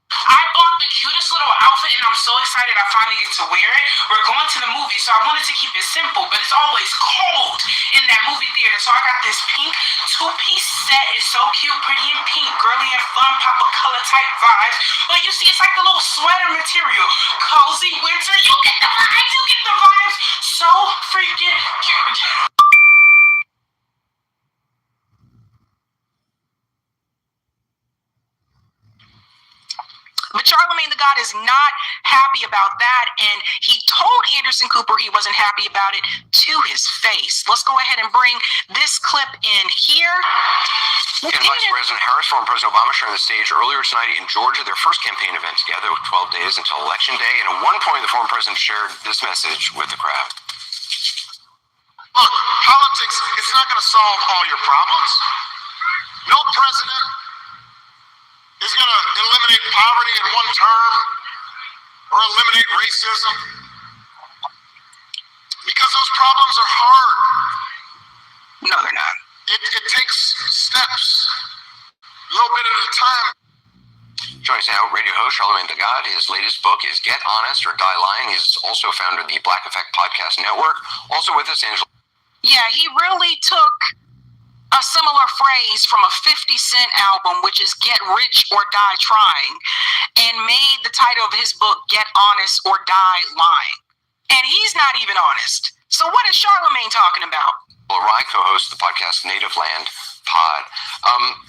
I bought the cutest little outfit and I'm so excited I finally get to wear it. We're going to the movie, so I wanted to keep it simple, but it's always cold in that movie theater. So I got this pink two-piece set. It's so cute, pretty and pink, girly and fun, pop of color type vibes. But you see, it's like the little sweater material. Cozy winter, you get the vibes, So freaking cute. But Charlamagne the God is not happy about that, and he told Anderson Cooper he wasn't happy about it to his face. Let's go ahead and bring this clip in here. And Vice President Harris, former President Obama, sharing the stage earlier tonight in Georgia, their first campaign event together with 12 days until Election Day. And at one point, the former president shared this message with the crowd. Look, politics, it's not going to solve all your problems. No president is going to eliminate poverty in one term or eliminate racism, because those problems are hard. No, they're not. It takes steps, a little bit at a time. Joining us now, radio host Charlamagne the God. His latest book is Get Honest or Die Lying. He's also founder of the Black Effect Podcast Network. Also with us, Angela. Yeah, he really took a similar phrase from a 50 Cent album, which is Get Rich or Die Trying, and made the title of his book Get Honest or Die Lying. And he's not even honest. So what is Charlamagne talking about? Rai co-hosts the podcast Native Land Pod.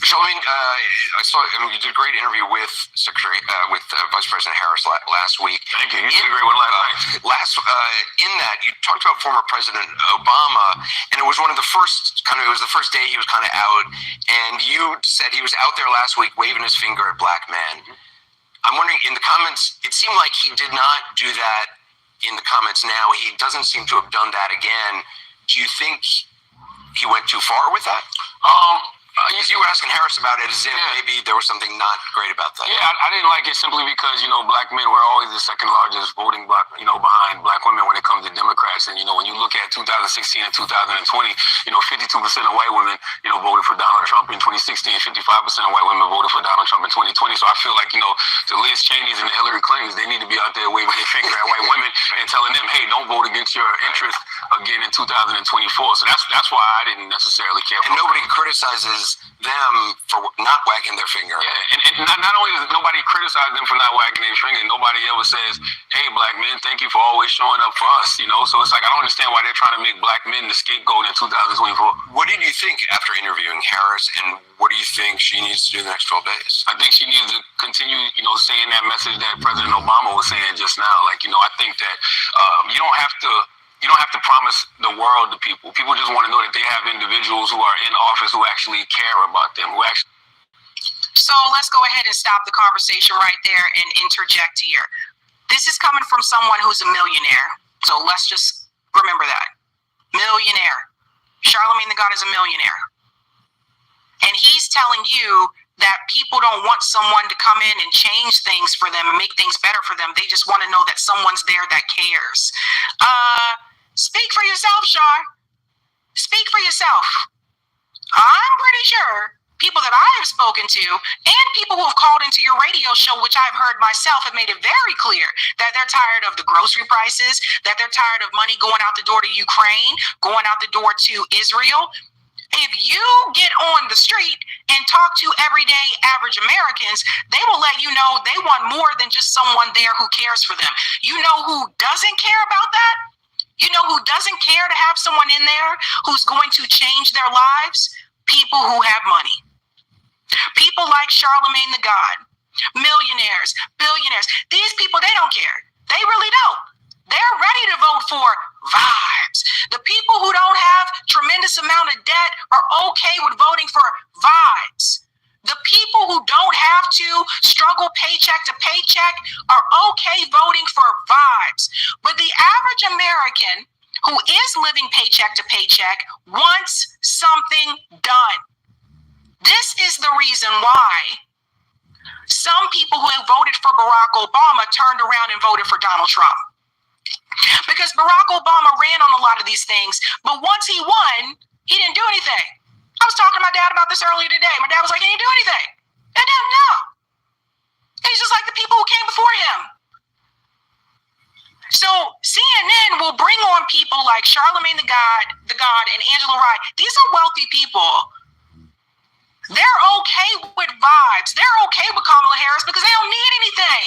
Charlamagne, I saw. You did a great interview with Vice President Harris last week. Thank you. You did a great one last night. In that, you talked about former President Obama, and it was one of the first. It was the first day he was kind of out, and you said he was out there last week waving his finger at black men. I'm wondering, in the comments, it seemed like he did not do that in the comments now. He doesn't seem to have done that again. Do you think he went too far with that? Because you were asking Harris about it as if maybe there was something not great about that. Yeah, I didn't like it simply because, black men were always the second largest voting bloc, behind black women when it comes to Democrats. And, when you look at 2016 and 2020, 52% of white women, voted for Donald Trump in 2016, 55% of white women voted for Donald Trump in 2020. So I feel like, the Liz Cheneys and the Hillary Clintons, they need to be out there waving their finger at white women and telling them, hey, don't vote against your interests again in 2024. So that's why I didn't necessarily care. And nobody criticizes them for not wagging their finger. Yeah, and not only does nobody criticize them for not wagging their finger, nobody ever says, hey, black men, thank you for always showing up for us, So it's like, I don't understand why they're trying to make black men the scapegoat in 2024. What did you think after interviewing Harris, and what do you think she needs to do the next 12 days? I think she needs to continue, saying that message that President Obama was saying just now. Like, I think that you don't have to promise the world to people. People just want to know that they have individuals who are in office who actually care about them, who actually. So let's go ahead and stop the conversation right there and interject here. This is coming from someone who's a millionaire. So let's just remember that. Millionaire. Charlamagne the God is a millionaire. And he's telling you that people don't want someone to come in and change things for them and make things better for them. They just want to know that someone's there that cares. Speak for yourself, Char. Speak for yourself. I'm pretty sure people that I have spoken to and people who have called into your radio show, which I've heard myself, have made it very clear that they're tired of the grocery prices, that they're tired of money going out the door to Ukraine, going out the door to Israel. If you get on the street and talk to everyday average Americans, they will let you know they want more than just someone there who cares for them. You know who doesn't care about that? You know who doesn't care to have someone in there who's going to change their lives? People who have money. People like Charlamagne the God, millionaires, billionaires. These people, they don't care. They really don't. They're ready to vote for vibes. The people who don't have tremendous amount of debt are okay with voting for vibes. The people who don't have to struggle paycheck to paycheck are okay voting for vibes. But the average American who is living paycheck to paycheck wants something done. This is the reason why some people who have voted for Barack Obama turned around and voted for Donald Trump. Because Barack Obama ran on a lot of these things, but once he won, he didn't do anything. I was talking to my dad about this earlier today. My dad was like, he didn't do anything. I didn't know. He's just like the people who came before him. So CNN will bring on people like Charlamagne the God, and Angela Rye. These are wealthy people. They're okay with vibes. They're okay with Kamala Harris because they don't need anything.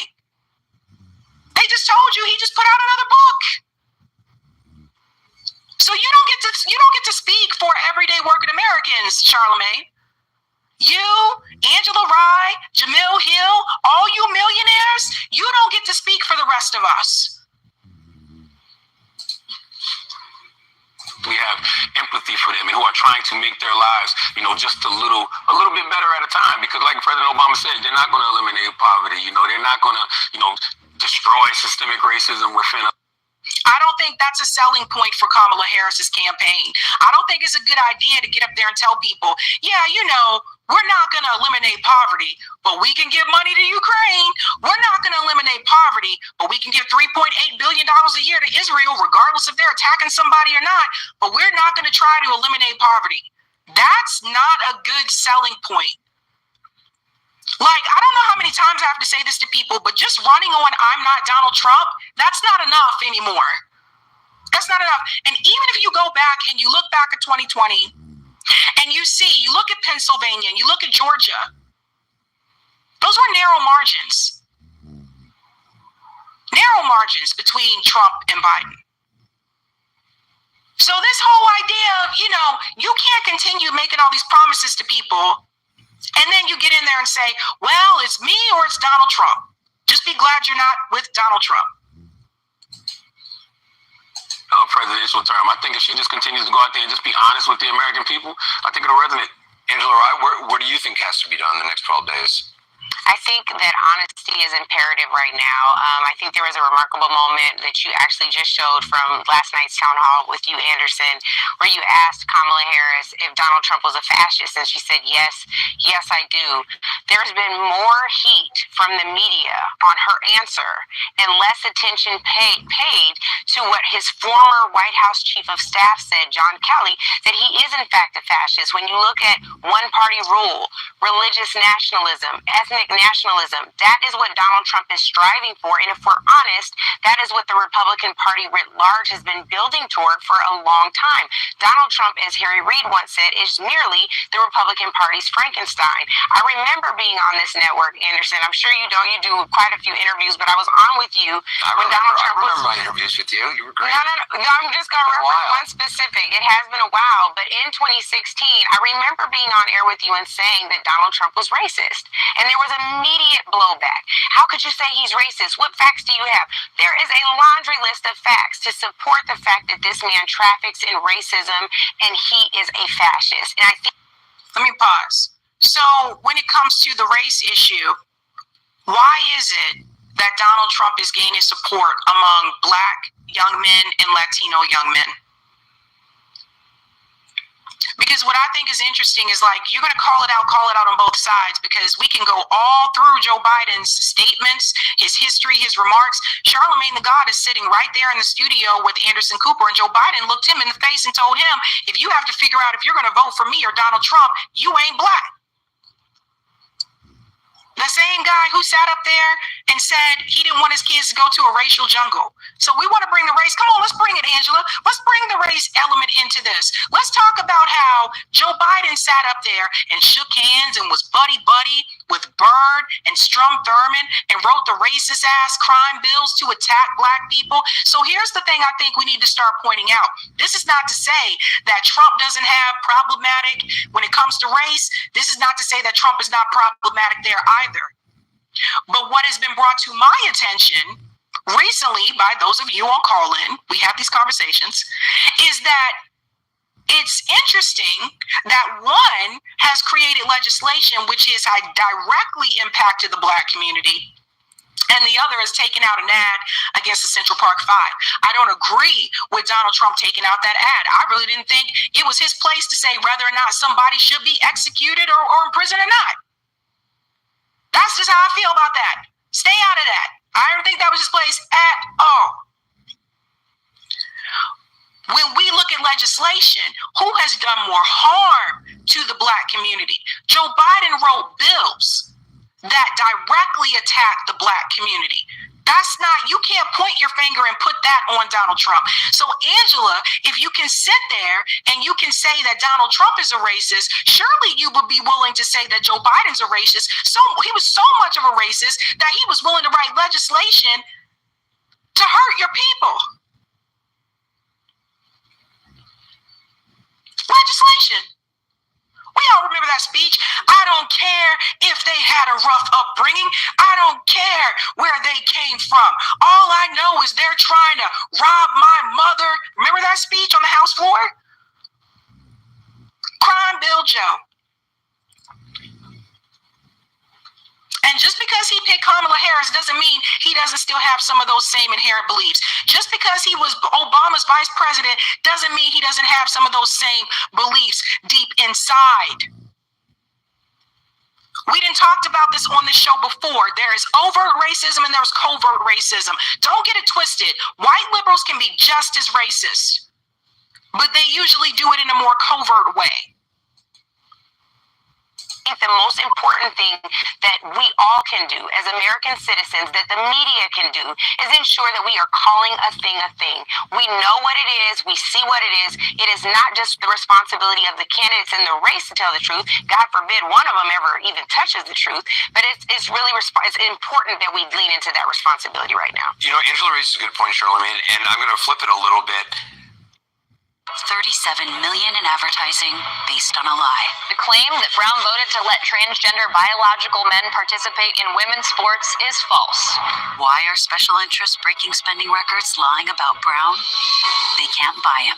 They just told you he just put out another book. So you don't get to speak for everyday working Americans, Charlamagne. You, Angela Rye, Jamil Hill, all you millionaires, you don't get to speak for the rest of us. We have empathy for them and who are trying to make their lives, just a little bit better at a time. Because like President Obama said, they're not going to eliminate poverty. They're not going to, destroy systemic racism within us. I don't think that's a selling point for Kamala Harris's campaign. I don't think it's a good idea to get up there and tell people, yeah, we're not going to eliminate poverty, but we can give money to Ukraine. We're not going to eliminate poverty, but we can give $3.8 billion a year to Israel, regardless if they're attacking somebody or not. But we're not going to try to eliminate poverty. That's not a good selling point. Like, I don't know how many times I have to say this to people, but just running on I'm not Donald Trump, that's not enough anymore. That's not enough. And even if you go back and you look back at 2020 and you look at Pennsylvania and you look at Georgia, those were narrow margins. Narrow margins between Trump and Biden. So this whole idea of, you can't continue making all these promises to people, and then you get in there and say, well, it's me or it's Donald Trump. Just be glad you're not with Donald Trump. Presidential term. I think if she just continues to go out there and just be honest with the American people, I think it'll resonate. Angela Rye, what do you think has to be done in the next 12 days? I think that honesty is imperative right now. I think there was a remarkable moment that you actually just showed from last night's town hall with you, Anderson, where you asked Kamala Harris if Donald Trump was a fascist, and she said, yes, I do. There's been more heat from the media on her answer and less attention paid to what his former White House chief of staff said, John Kelly, that he is in fact a fascist. When you look at one-party rule, religious nationalism, ethnic nationalism, that is what Donald Trump is striving for. And if we're honest, that is what the Republican Party writ large has been building toward for a long time. Donald Trump, as Harry Reid once said, is merely the Republican Party's Frankenstein. I remember being on this network, Anderson. I'm sure you don't. You do quite a few interviews, but I was on with you when Donald Trump was... I remember my interviews with you. You were great. No, I'm just going to reference one specific. It has been a while, but in 2016, I remember being on air with you and saying that Donald Trump was racist. And there was immediate blowback. How could you say he's racist? What facts do you have? There is a laundry list of facts to support the fact that this man traffics in racism and he is a fascist. And I think... Let me pause. So when it comes to the race issue, why is it that Donald Trump is gaining support among Black young men and Latino young men? Because what I think is interesting is, like, you're going to call it out on both sides, because we can go all through Joe Biden's statements, his history, his remarks. Charlemagne the God is sitting right there in the studio with Anderson Cooper, and Joe Biden looked him in the face and told him, if you have to figure out if you're going to vote for me or Donald Trump, you ain't Black. The same guy who sat up there and said he didn't want his kids to go to a racial jungle. So we want to bring the race. Come on, let's bring it, Angela. Let's bring the race element into this. Let's talk about how Joe Biden sat up there and shook hands and was buddy-buddy with Byrd and Strom Thurmond and wrote the racist-ass crime bills to attack Black people. So here's the thing I think we need to start pointing out. This is not to say that Trump doesn't have problematic when it comes to race. This is not to say that Trump is not problematic there either. But what has been brought to my attention recently by those of you on call-in, we have these conversations, is that it's interesting that one has created legislation which has directly impacted the Black community, and the other has taken out an ad against the Central Park Five. I don't agree with Donald Trump taking out that ad. I really didn't think it was his place to say whether or not somebody should be executed or in prison or not. That's just how I feel about that. Stay out of that. I don't think that was his place at all. When we look at legislation, who has done more harm to the Black community? Joe Biden wrote bills that directly attack the Black community. That's not, you can't point your finger and put that on Donald Trump. So Angela, if you can sit there and you can say that Donald Trump is a racist, surely you would be willing to say that Joe Biden's a racist. So he was so much of a racist that he was willing to write legislation to hurt your people. Legislation. We all remember that speech. I don't care if they had a rough upbringing. I don't care where they came from. All I know is they're trying to rob my mother. Remember that speech on the House floor? Crime Bill Joe. And just because he picked Kamala Harris doesn't mean he doesn't still have some of those same inherent beliefs. Just because he was Obama's vice president doesn't mean he doesn't have some of those same beliefs deep inside. We didn't talked about this on this show before. There is overt racism and there's covert racism. Don't get it twisted. White liberals can be just as racist, but they usually do it in a more covert way. I think the most important thing that we all can do as American citizens, that the media can do, is ensure that we are calling a thing a thing. We know what it is. We see what it is. It is not just the responsibility of the candidates in the race to tell the truth. God forbid one of them ever even touches the truth. But it's really it's important that we lean into that responsibility right now. You know, Angela raises a good point, Charlemagne, and I'm going to flip it a little bit. $37 million in advertising based on a lie. The claim that Brown voted to let transgender biological men participate in women's sports is false. Why are special interests breaking spending records lying about Brown? They can't buy him.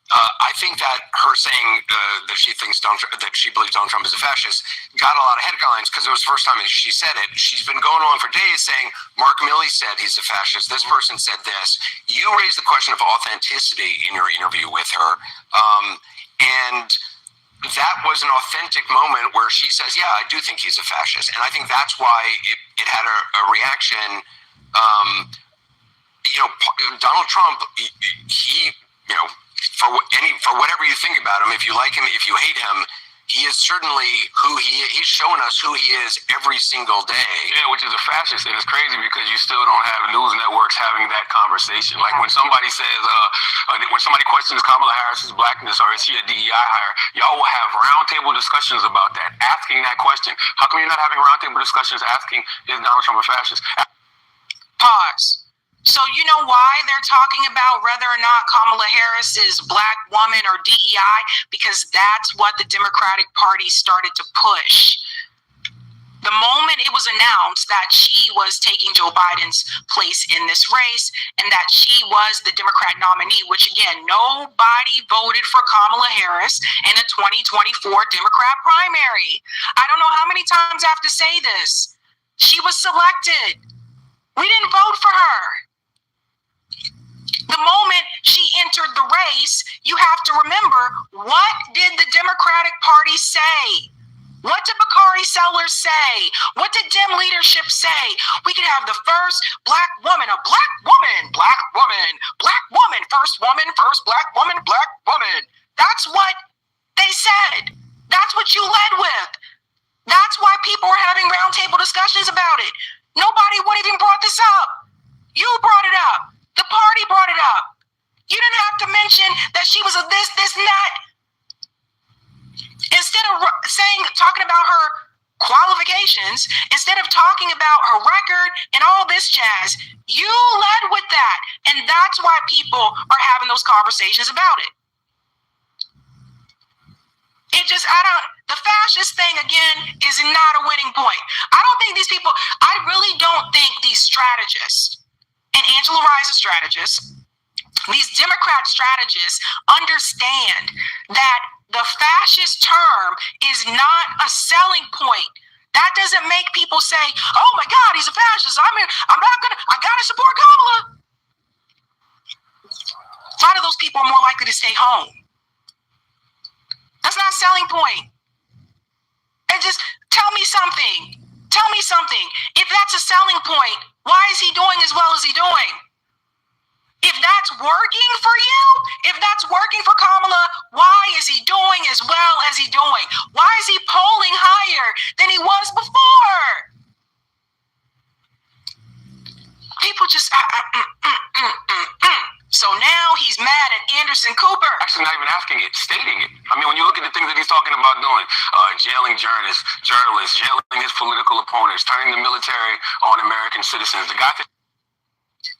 I think that her saying that she thinks that she believes Donald Trump is a fascist got a lot of headlines because it was the first time that she said it. She's been going on for days saying Mark Milley said he's a fascist. This person said this. You raised the question of authenticity in your interview with her, and that was an authentic moment where she says, "Yeah, I do think he's a fascist," and I think that's why it had a reaction. Donald Trump, he for whatever you think about him, if you like him, if you hate him, he is certainly who he is. He's showing us who he is every single day. Yeah, which is a fascist, and it's crazy because you still don't have news networks having that conversation. Like when somebody says, when somebody questions Kamala Harris's blackness or is she a DEI hire, y'all will have roundtable discussions about that, asking that question. How come you're not having roundtable discussions asking, is Donald Trump a fascist? Pause. So you know why they're talking about whether or not Kamala Harris is black woman or DEI? Because that's what the Democratic Party started to push. The moment it was announced that she was taking Joe Biden's place in this race and that she was the Democrat nominee, which again, nobody voted for Kamala Harris in a 2024 Democrat primary. I don't know how many times I have to say this. She was selected. We didn't vote for her. The moment she entered the race, you have to remember, what did the Democratic Party say? What did Bakari Sellers say? What did Dem leadership say? We could have the first black woman, a black woman, black woman, black woman, first black woman, black woman. That's what they said. That's what you led with. That's why people are having roundtable discussions about it. Nobody would have even brought this up. You brought it up. The party brought it up. You didn't have to mention that she was a this, and that. Instead of talking about her qualifications, instead of talking about her record and all this jazz, you led with that. And that's why people are having those conversations about it. The fascist thing, again, is not a winning point. I really don't think these strategists, and Angela Rye's a strategist, these Democrat strategists understand that the fascist term is not a selling point. That doesn't make people say, "Oh my God, he's a fascist. I gotta support Kamala." A lot of those people are more likely to stay home. That's not a selling point. And just tell me something. If that's a selling point, why is he doing as well as he's doing? If that's working for you, if that's working for Kamala, why is he doing as well as he's doing? Why is he polling higher than he was before? People just So now he's mad at Anderson Cooper. Actually, not even asking it, stating it. I mean, when you look at the things that he's talking about doing, jailing journalists, jailing his political opponents, turning the military on American citizens. The guy that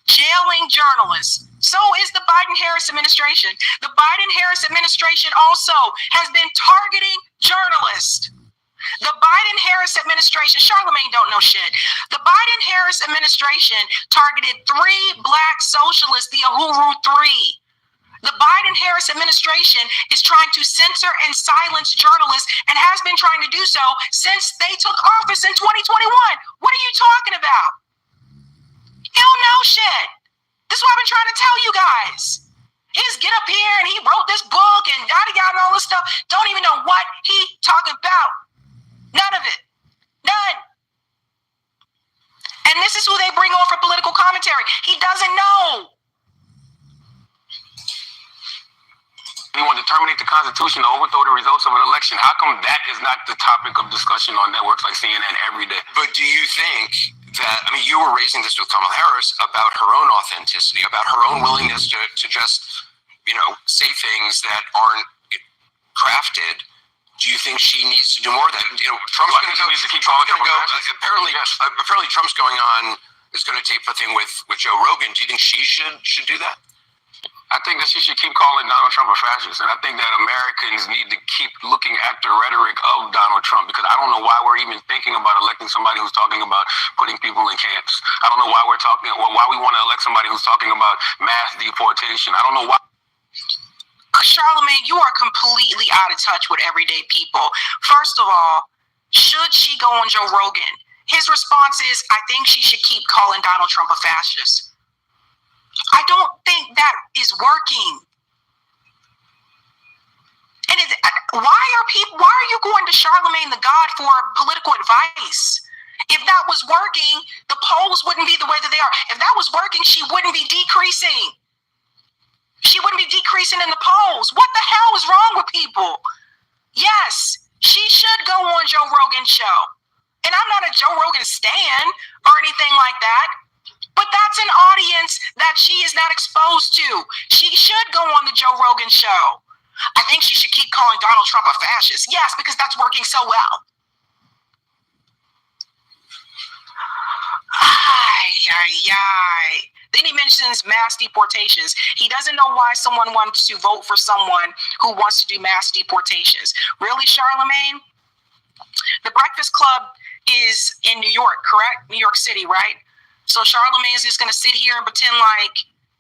jailing journalists. So is the Biden-Harris administration. The Biden-Harris administration also has been targeting journalists. The Biden-Harris administration, Charlemagne don't know shit. The Biden-Harris administration targeted 3 black socialists, the Uhuru 3. The Biden-Harris administration is trying to censor and silence journalists and has been trying to do so since they took office in 2021. What are you talking about? You don't know shit. This is what I've been trying to tell you guys. He just get up here and he wrote this book and yada yada and all this stuff. Don't even know what he talking about. None of it. None. And this is who they bring on for political commentary. He doesn't know. He wanted to terminate the Constitution to overthrow the results of an election. How come that is not the topic of discussion on networks like CNN every day? But do you think that, I mean, you were raising this with Kamala Harris about her own authenticity, about her own willingness to just, say things that aren't crafted. Do you think she needs to do more of that? Trump's going to go. Apparently, Trump's going on, is going to tape a thing with Joe Rogan. Do you think she should do that? I think that she should keep calling Donald Trump a fascist, and I think that Americans need to keep looking at the rhetoric of Donald Trump, because I don't know why we're even thinking about electing somebody who's talking about putting people in camps. I don't know why why we want to elect somebody who's talking about mass deportation. I don't know why. Charlamagne, you are completely out of touch with everyday people. First of all, should she go on Joe Rogan? His response is, I think she should keep calling Donald Trump a fascist. I don't think that is working. And why are you going to Charlamagne the God for political advice? If that was working, the polls wouldn't be the way that they are. If that was working, she wouldn't be decreasing. She wouldn't be decreasing in the polls. What the hell is wrong with people? Yes, she should go on Joe Rogan's show. And I'm not a Joe Rogan stan or anything like that. But that's an audience that she is not exposed to. She should go on the Joe Rogan show. I think she should keep calling Donald Trump a fascist. Yes, because that's working so well. Then he mentions mass deportations. He doesn't know why someone wants to vote for someone who wants to do mass deportations. Really, Charlamagne? The Breakfast Club is in New York, correct? New York City, right? So Charlamagne is just going to sit here and pretend like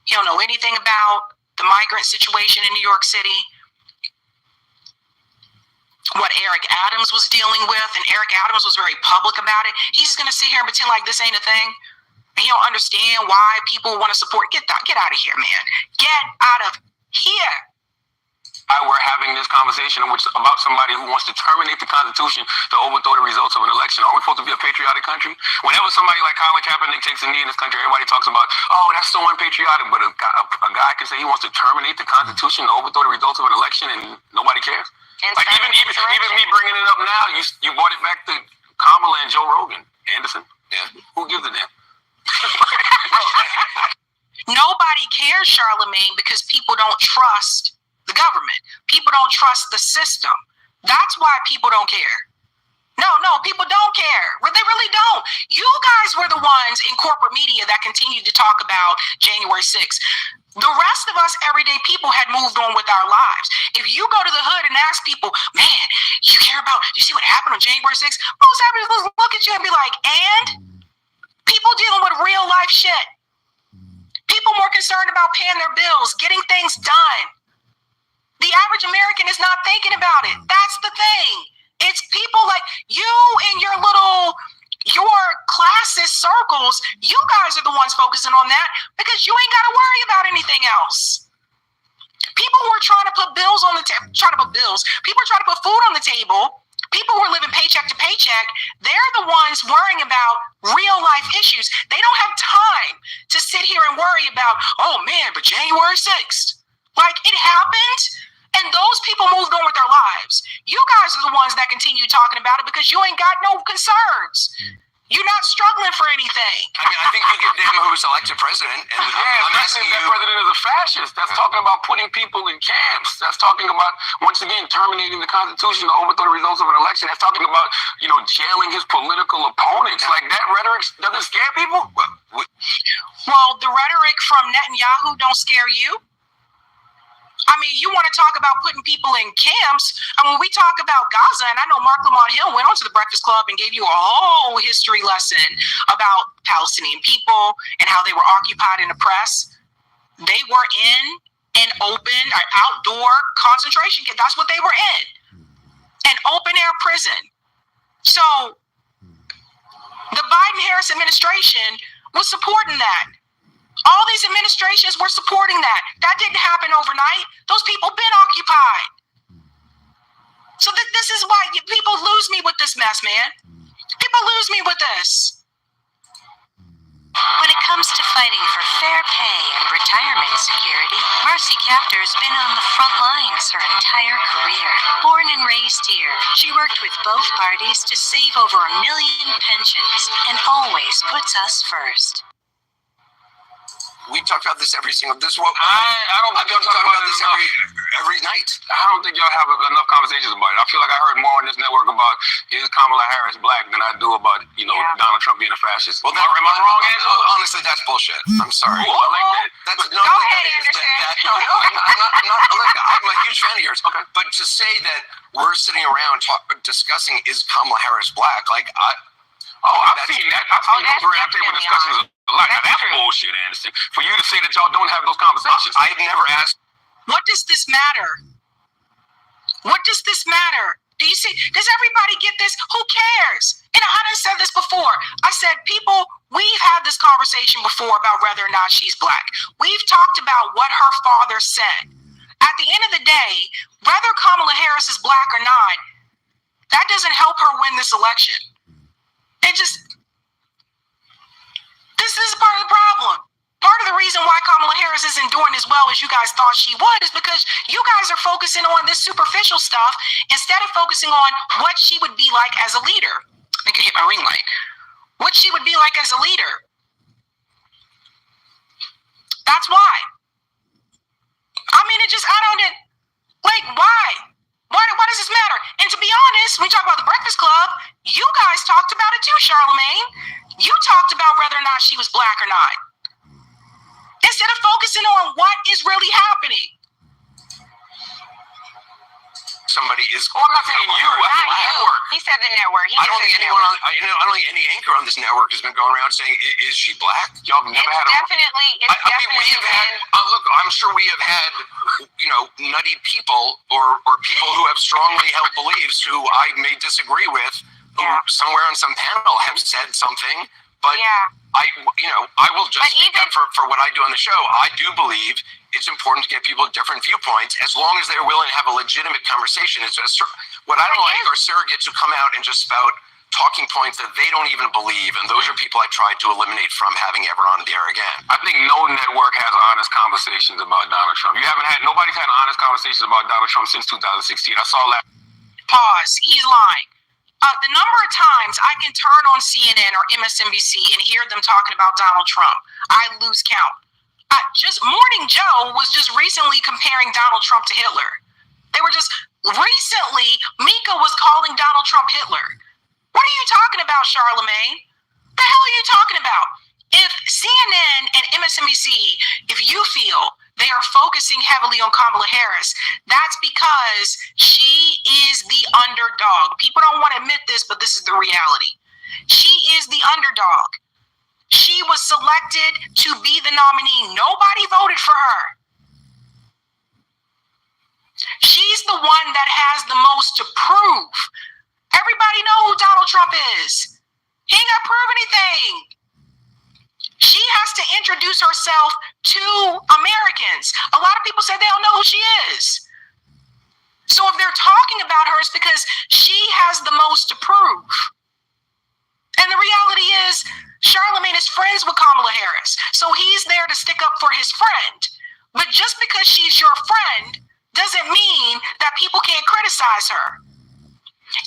he don't know anything about the migrant situation in New York City, what Eric Adams was dealing with, and Eric Adams was very public about it. He's just going to sit here and pretend like this ain't a thing. And he don't understand why people want to support. Get out of here, man. Get out of here. We're having this conversation about somebody who wants to terminate the Constitution to overthrow the results of an election. Are we supposed to be a patriotic country? Whenever somebody like Colin Kaepernick takes a knee in this country, everybody talks about, oh, that's so unpatriotic. But a guy can say he wants to terminate the Constitution to overthrow the results of an election, and nobody cares. Like even me bringing it up now, you brought it back to Kamala and Joe Rogan. Anderson, yeah, who gives a damn? Nobody cares, Charlamagne, because people don't trust the government. People don't trust the system. That's why people don't care. No, people don't care. They really don't. You guys were the ones in corporate media that continued to talk about January 6th. The rest of us everyday people had moved on with our lives. If you go to the hood and ask people, man, you see what happened on January 6th? Most everybody will look at you and be like, and? People dealing with real life shit. People more concerned about paying their bills, getting things done. The average American is not thinking about it. That's the thing. It's people like you and your classist circles. You guys are the ones focusing on that because you ain't got to worry about anything else. People who are trying to put bills on the table, people are trying to put food on the table. People who are living paycheck to paycheck, they're the ones worrying about real life issues. They don't have time to sit here and worry about, oh man, but January 6th. Like, it happened, and those people moved on with their lives. You guys are the ones that continue talking about it because you ain't got no concerns. You're not struggling for anything. I mean, I think you give a damn who's elected president. And I'm asking you, that president is a fascist. That's talking about putting people in camps. That's talking about, once again, terminating the Constitution to overthrow the results of an election. That's talking about, jailing his political opponents. Like, that rhetoric doesn't scare people? Well, the rhetoric from Netanyahu don't scare you. I mean, you want to talk about putting people in camps. And when we talk about Gaza, and I know Mark Lamont Hill went on to the Breakfast Club and gave you a whole history lesson about Palestinian people and how they were occupied and oppressed. They were in an open or outdoor concentration camp. That's what they were in. An open air prison. So the Biden-Harris administration was supporting that. All these administrations were supporting that. That didn't happen overnight. Those people been occupied. So this is why people lose me with this mess, man. People lose me with this. When it comes to fighting for fair pay and retirement security, Marcy Kaptur's been on the front lines her entire career. Born and raised here, she worked with both parties to save over 1 million pensions and always puts us first. We talk about this every single. This is what I don't think y'all talk about this every night. I don't think y'all have enough conversations about it. I feel like I heard more on this network about is Kamala Harris black than I do about Donald Trump being a fascist. Well, am I wrong, Angela? Honestly, that's bullshit. I'm sorry. Ooh, I like that. That's Go ahead, Anderson. I'm a huge fan of yours. Okay. But to say that we're sitting around discussing is Kamala Harris black, like I've seen that. I've seen those round table discussions a lot. Now that's bullshit, Anderson. For you to say that y'all don't have those conversations. I've never asked. What does this matter? What does this matter? Do you see? Does everybody get this? Who cares? And I done said this before. I said, people, we've had this conversation before about whether or not she's black. We've talked about what her father said. At the end of the day, whether Kamala Harris is black or not, that doesn't help her win this election. This is part of the problem. Part of the reason why Kamala Harris isn't doing as well as you guys thought she would is because you guys are focusing on this superficial stuff instead of focusing on what she would be like as a leader. I think I hit my ring light. What she would be like as a leader. That's why. I mean, why does this matter? And to be honest, when we talk about the Breakfast Club, you guys talked about it too, Charlamagne. You talked about whether or not she was black or not. Instead of focusing on what is really happening. Somebody is. I'm not saying you. I think the network. He said the network. I don't think anyone. I don't think any anchor on this network has been going around saying, "Is she black?" Y'all have never had. Definitely. I mean, we have had. Look, I'm sure we have had, nutty people or people who have strongly held beliefs who I may disagree with, who somewhere on some panel have said something. But I will just speak up for what I do on the show. I do believe it's important to get people different viewpoints as long as they're willing to have a legitimate conversation. What I don't like are surrogates who come out and just spout talking points that they don't even believe, and those are people I tried to eliminate from having ever on the air again. I think no network has honest conversations about Donald Trump. Nobody's had honest conversations about Donald Trump since 2016. I saw that. Pause. He's lying. The number of times I can turn on CNN or MSNBC and hear them talking about Donald Trump, I lose count. Just Morning Joe was just recently comparing Donald Trump to Hitler. They were just recently, Mika was calling Donald Trump Hitler. What are you talking about, Charlamagne? The hell are you talking about? If CNN and MSNBC, if you feel they are focusing heavily on Kamala Harris, that's because she is the underdog. People don't want to admit this, but this is the reality. She is the underdog. She was selected to be the nominee. Nobody voted for her. She's the one that has the most to prove. Everybody know who Donald Trump is. He ain't got to prove anything. She has to introduce herself to Americans. A lot of people say they don't know who she is. So if they're talking about her, it's because she has the most to prove. And the reality is, Charlamagne is friends with Kamala Harris. So he's there to stick up for his friend. But just because she's your friend doesn't mean that people can't criticize her.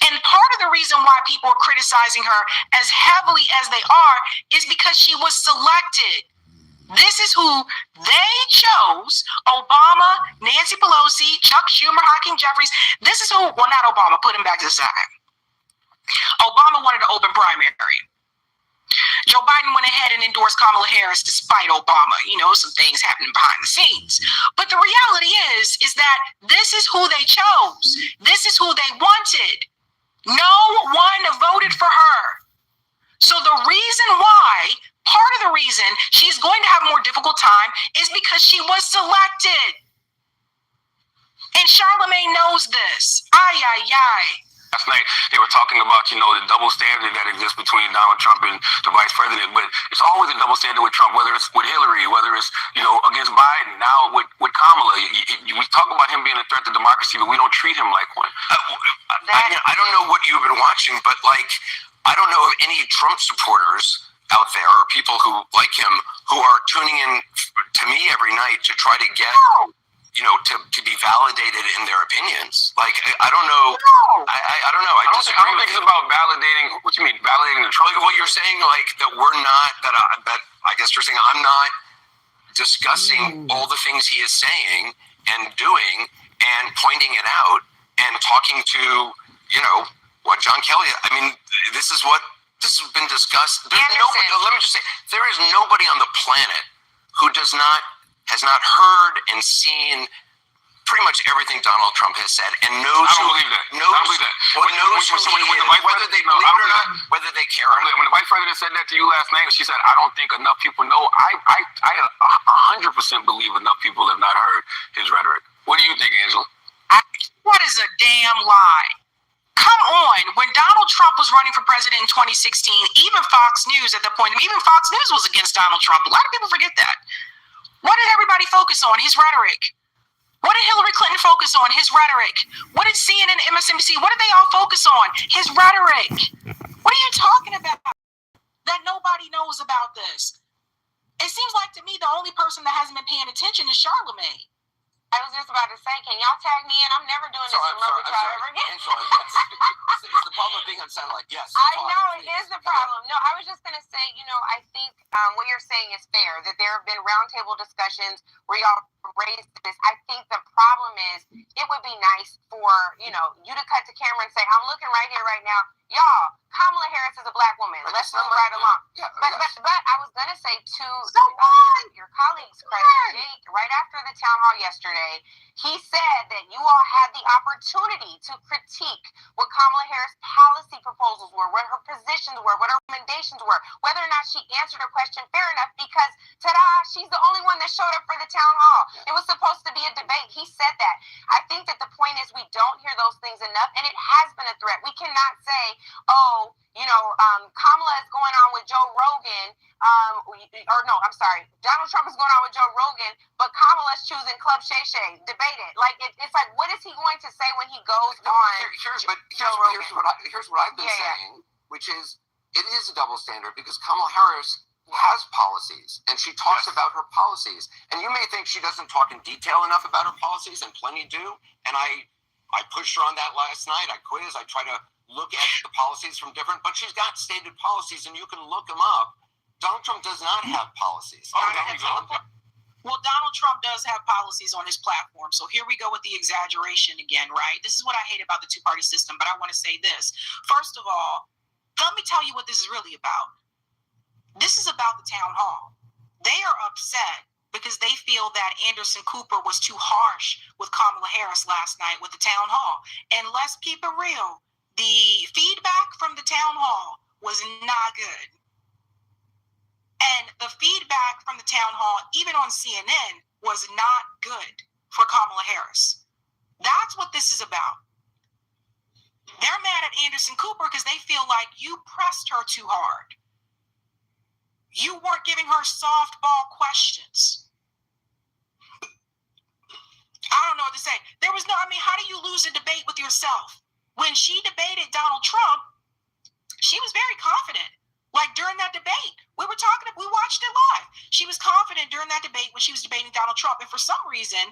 And part of the reason why people are criticizing her as heavily as they are is because she was selected. This is who they chose. Obama, Nancy Pelosi, Chuck Schumer, Hakeem Jeffries. This is who, well, not Obama, put him back to the side. Obama wanted an open primary. Joe Biden went ahead and endorsed Kamala Harris despite Obama. Some things happening behind the scenes. But the reality is that this is who they chose. This is who they wanted. No one voted for her. So the reason why, part of the reason she's going to have a more difficult time is because she was selected. And Charlamagne knows this. Ay, ay, ay. Last night, they were talking about, the double standard that exists between Donald Trump and the vice president. But it's always a double standard with Trump, whether it's with Hillary, whether it's, against Biden, now with Kamala. We talk about him being a threat to democracy, but we don't treat him like one. I don't know what you've been watching, but, I don't know of any Trump supporters out there or people who like him who are tuning in to me every night to try to get... to be validated in their opinions. I don't know. I don't know. I don't think it's about validating. What do you mean, validating the Trump? What you're saying, that we're not, that I guess you're saying I'm not discussing all the things he is saying and doing and pointing it out and talking to, what John Kelly, this has been discussed. Let me just say, there is nobody on the planet who has not heard and seen pretty much everything Donald Trump has said and knows. I don't believe that. I don't believe that. Whether they believe it or not, whether they care or not. When the vice president said that to you last night, she said, "I don't think enough people know." I 100% believe enough people have not heard his rhetoric. What do you think, Angela? What is a damn lie? Come on. When Donald Trump was running for president in 2016, even Fox News at that point, even Fox News was against Donald Trump. A lot of people forget that. What did everybody focus on? His rhetoric. What did Hillary Clinton focus on? His rhetoric. What did CNN, MSNBC, what did they all focus on? His rhetoric. What are you talking about? That nobody knows about this. It seems like to me the only person that hasn't been paying attention is Charlamagne. I was just about to say, can y'all tag me in? I'm never doing this for Murphy Trial ever again. It's the problem of being on satellite. Yes. I know, it is the problem. No, I was just going to say, I think what you're saying is fair, that there have been roundtable discussions where y'all raised this. I think the problem is it would be nice for, you to cut to camera and say, I'm looking right here, right now. Y'all, Kamala Harris is a black woman. Let's move right along. Yeah, but I was going to say, to your colleagues' credit, Jake, right after the town hall yesterday, he said that you all had the opportunity to critique what Kamala Harris' policy proposals were, what her positions were, what her recommendations were, whether or not she answered her question fair enough, because, ta-da, she's the only one that showed up for the town hall. It was supposed to be a debate. He said that. I think that the point is we don't hear those things enough, and it has been a threat. We cannot say, Kamala is going on with Joe Rogan, Donald Trump is going on with Joe Rogan, but Kamala's choosing Club Shay Shay. Debate it. It's like, what is he going to say when he goes on? Here's what I've been saying, which is it is a double standard because Kamala Harris has policies and she talks about her policies. And you may think she doesn't talk in detail enough about her policies, and plenty do. And I pushed her on that last night. I quiz. I try to look at the policies from different, but she's got stated policies and you can look them up. Donald Trump does not have policies. Well, Donald Trump does have policies on his platform. So here we go with the exaggeration again, right? This is what I hate about the two-party system, but I want to say this. First of all, let me tell you what this is really about. This is about the town hall. They are upset because they feel that Anderson Cooper was too harsh with Kamala Harris last night with the town hall. And let's keep it real. The feedback from the town hall was not good. And the feedback from the town hall, even on CNN, was not good for Kamala Harris. That's what this is about. They're mad at Anderson Cooper because they feel like you pressed her too hard. You weren't giving her softball questions. I don't know what to say. How do you lose a debate with yourself? When she debated Donald Trump, she was very confident. Like during that debate, we watched it live. She was confident during that debate when she was debating Donald Trump. And for some reason,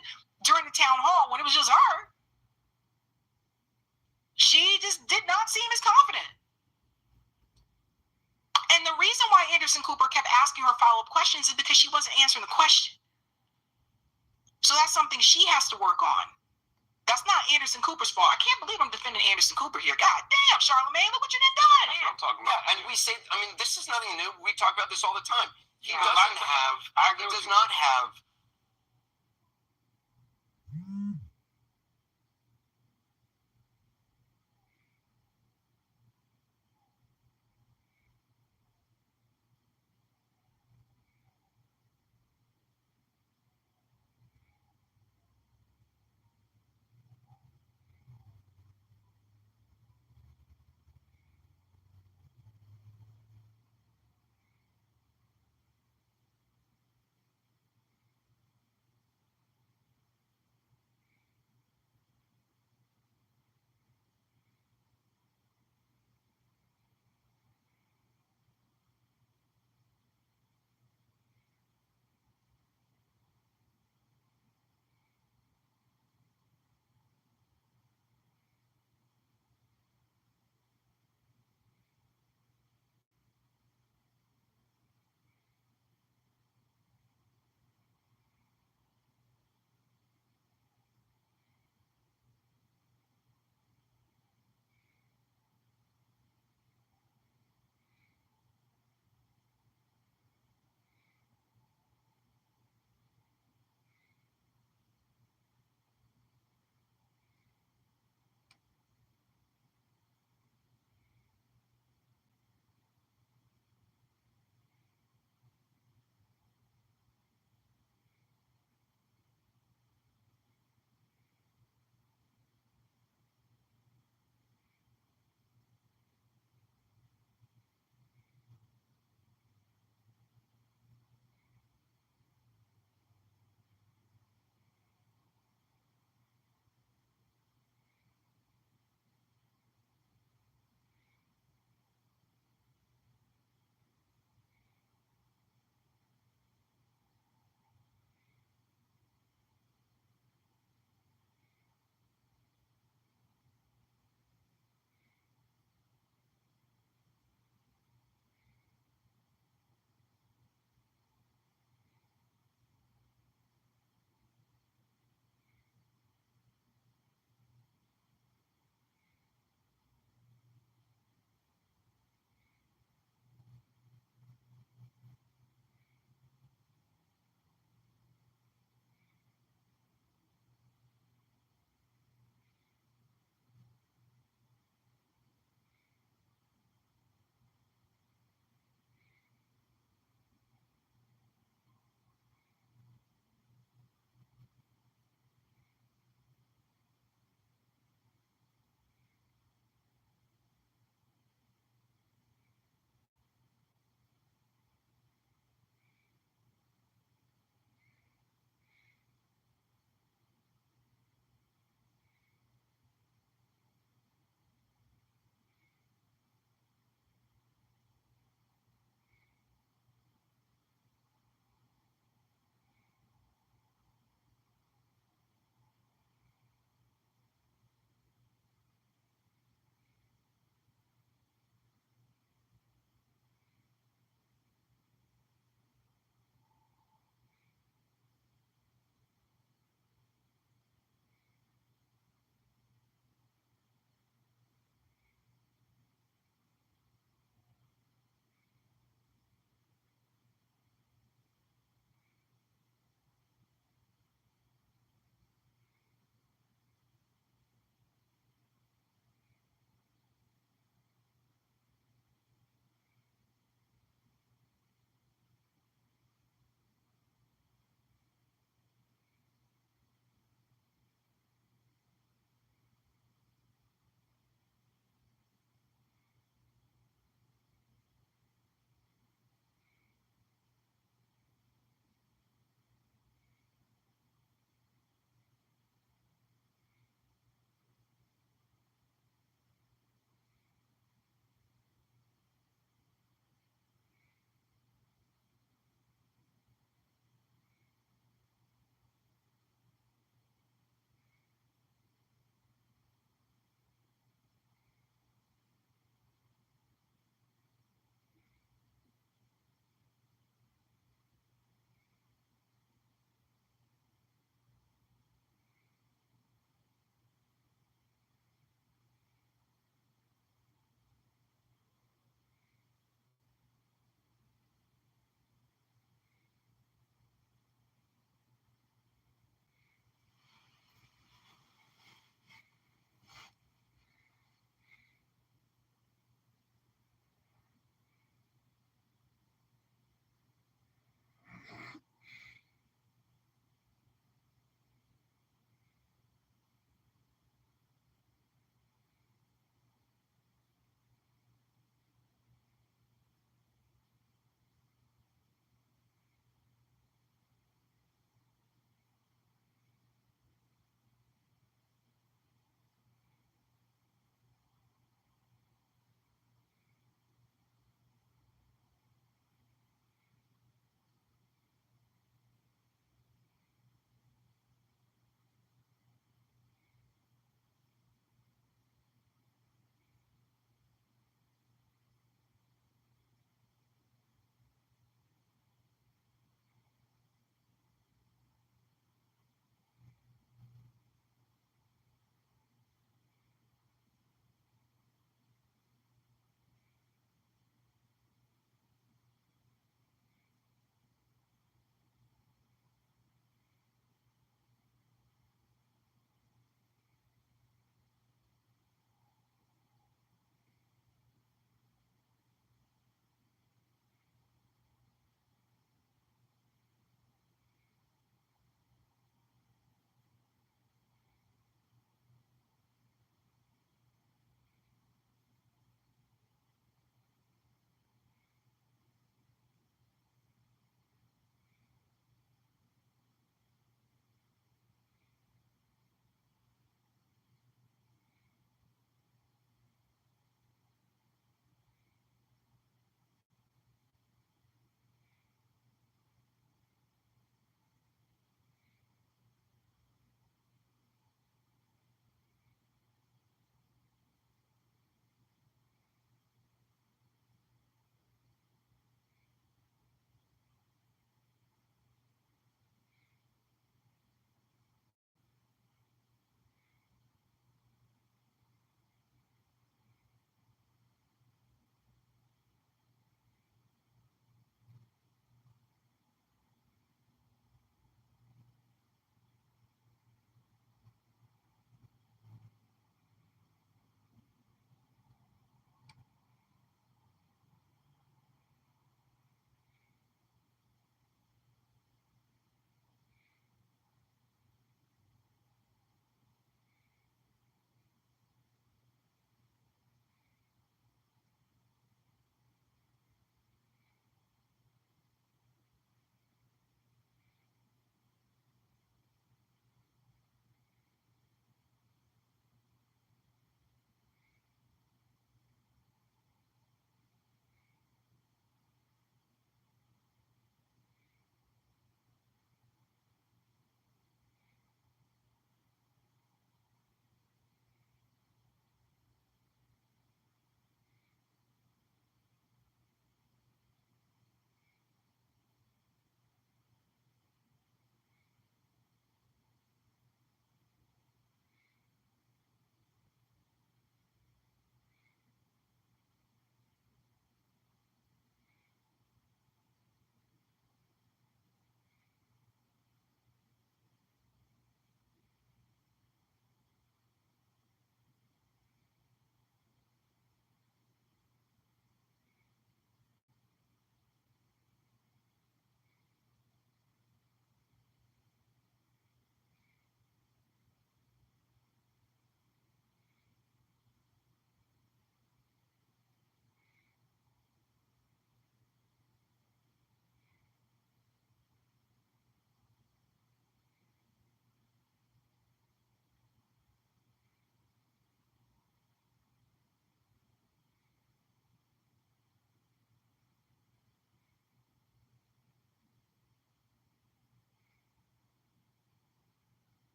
during the town hall, when it was just her, she just did not seem as confident. And the reason why Anderson Cooper kept asking her follow-up questions is because she wasn't answering the question. So that's something she has to work on. That's not Anderson Cooper's fault. I can't believe I'm defending Anderson Cooper here. God damn, Charlamagne, look what you done done. That's what I'm talking about. And we say, this is nothing new. We talk about this all the time. He does not have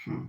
Mm-hmm.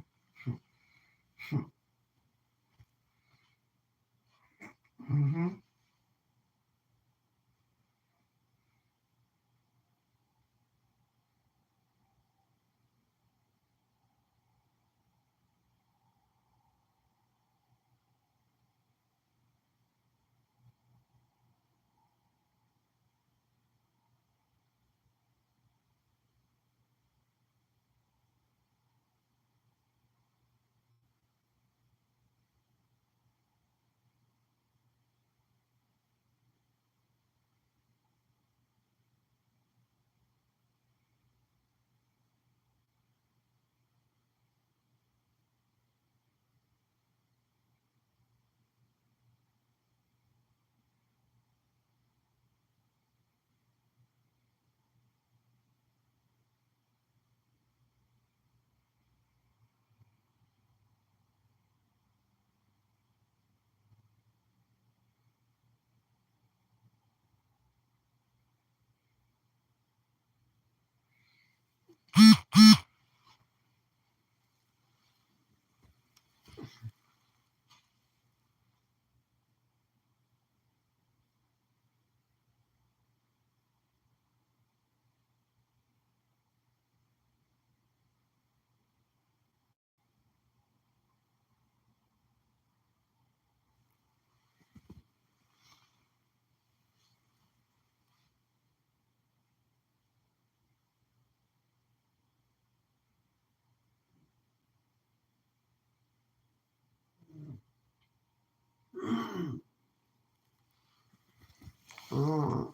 Oh.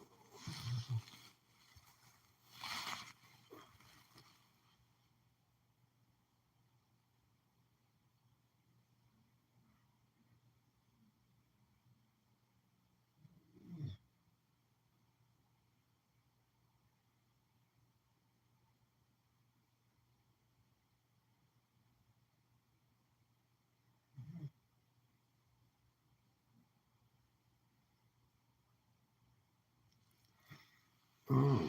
Oh.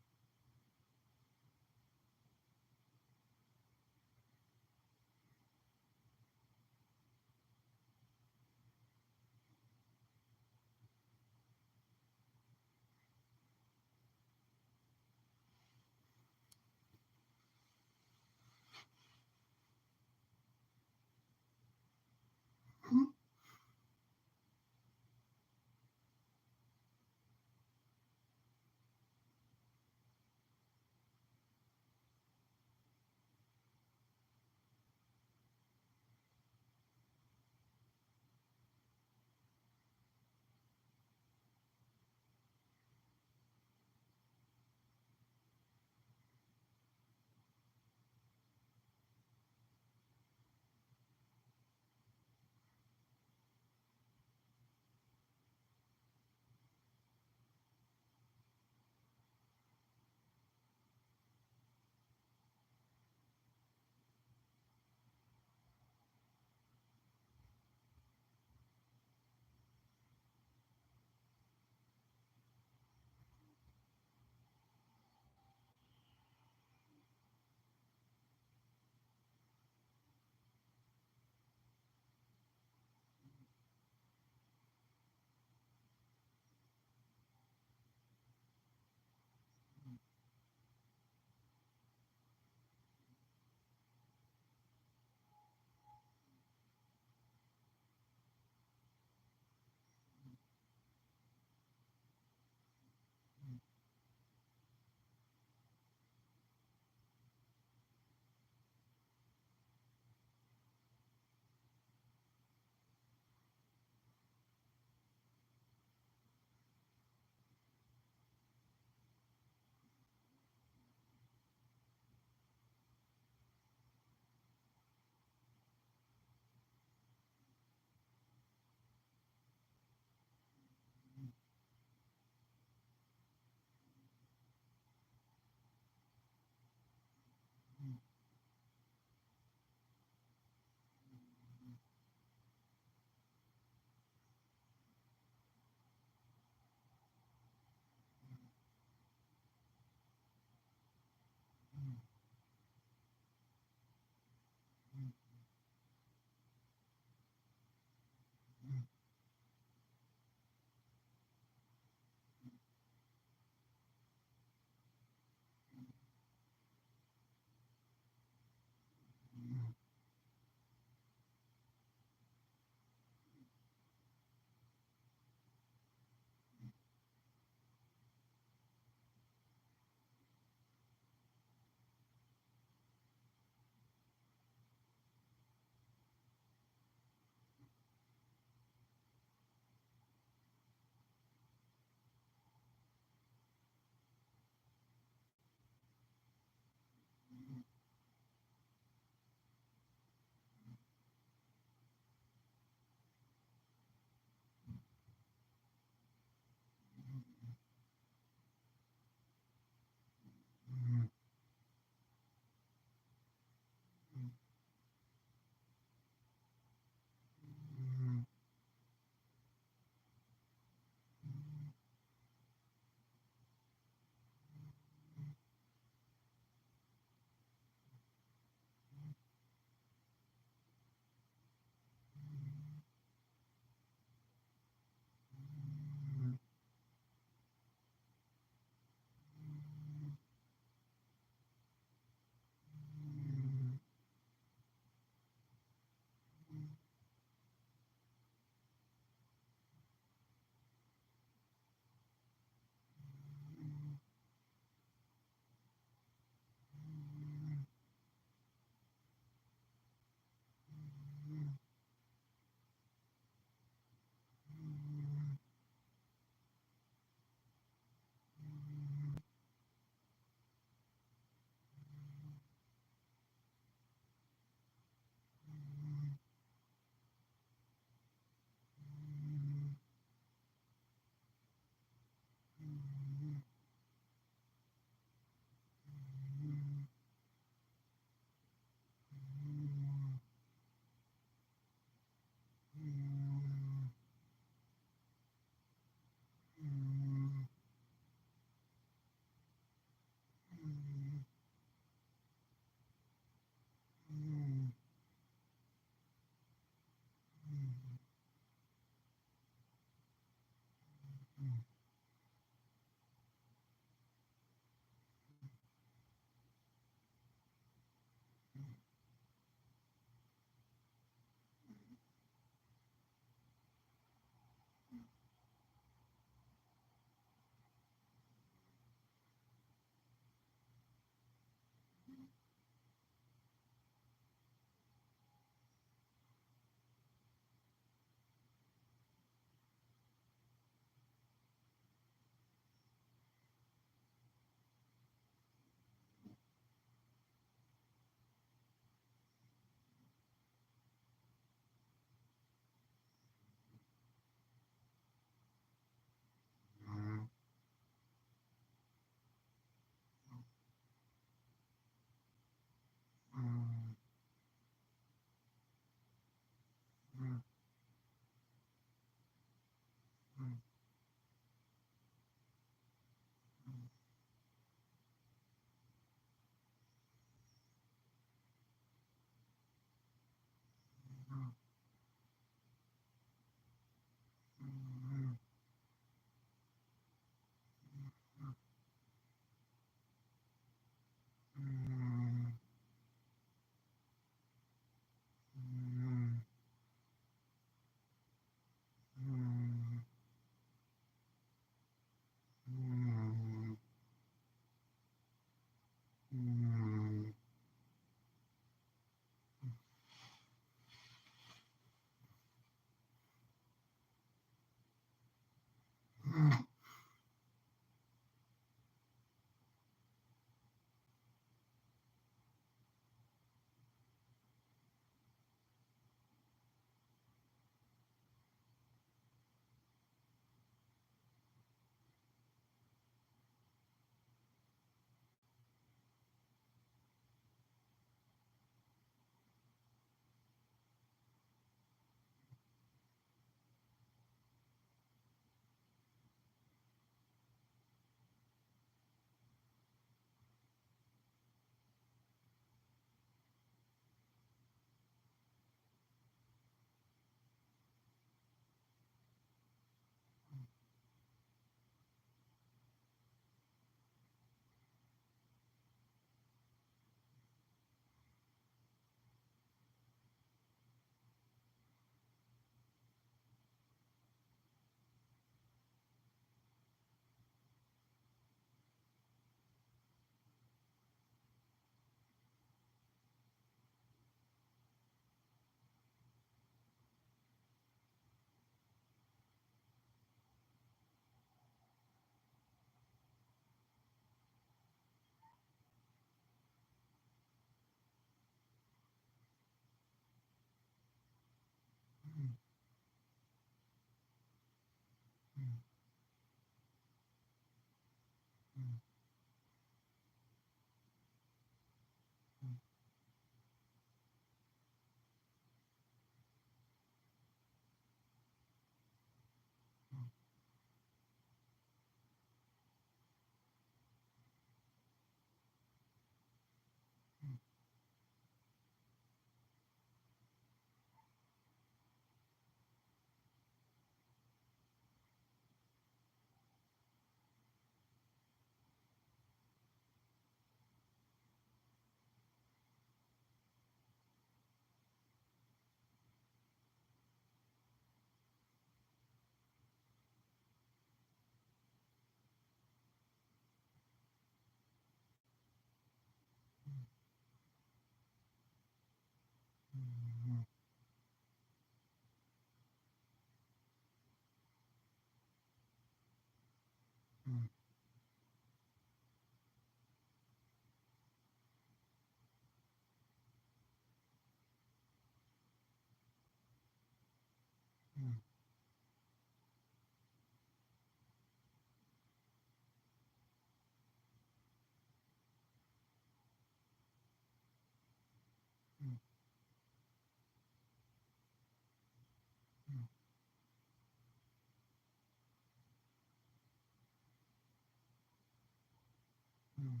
Mm.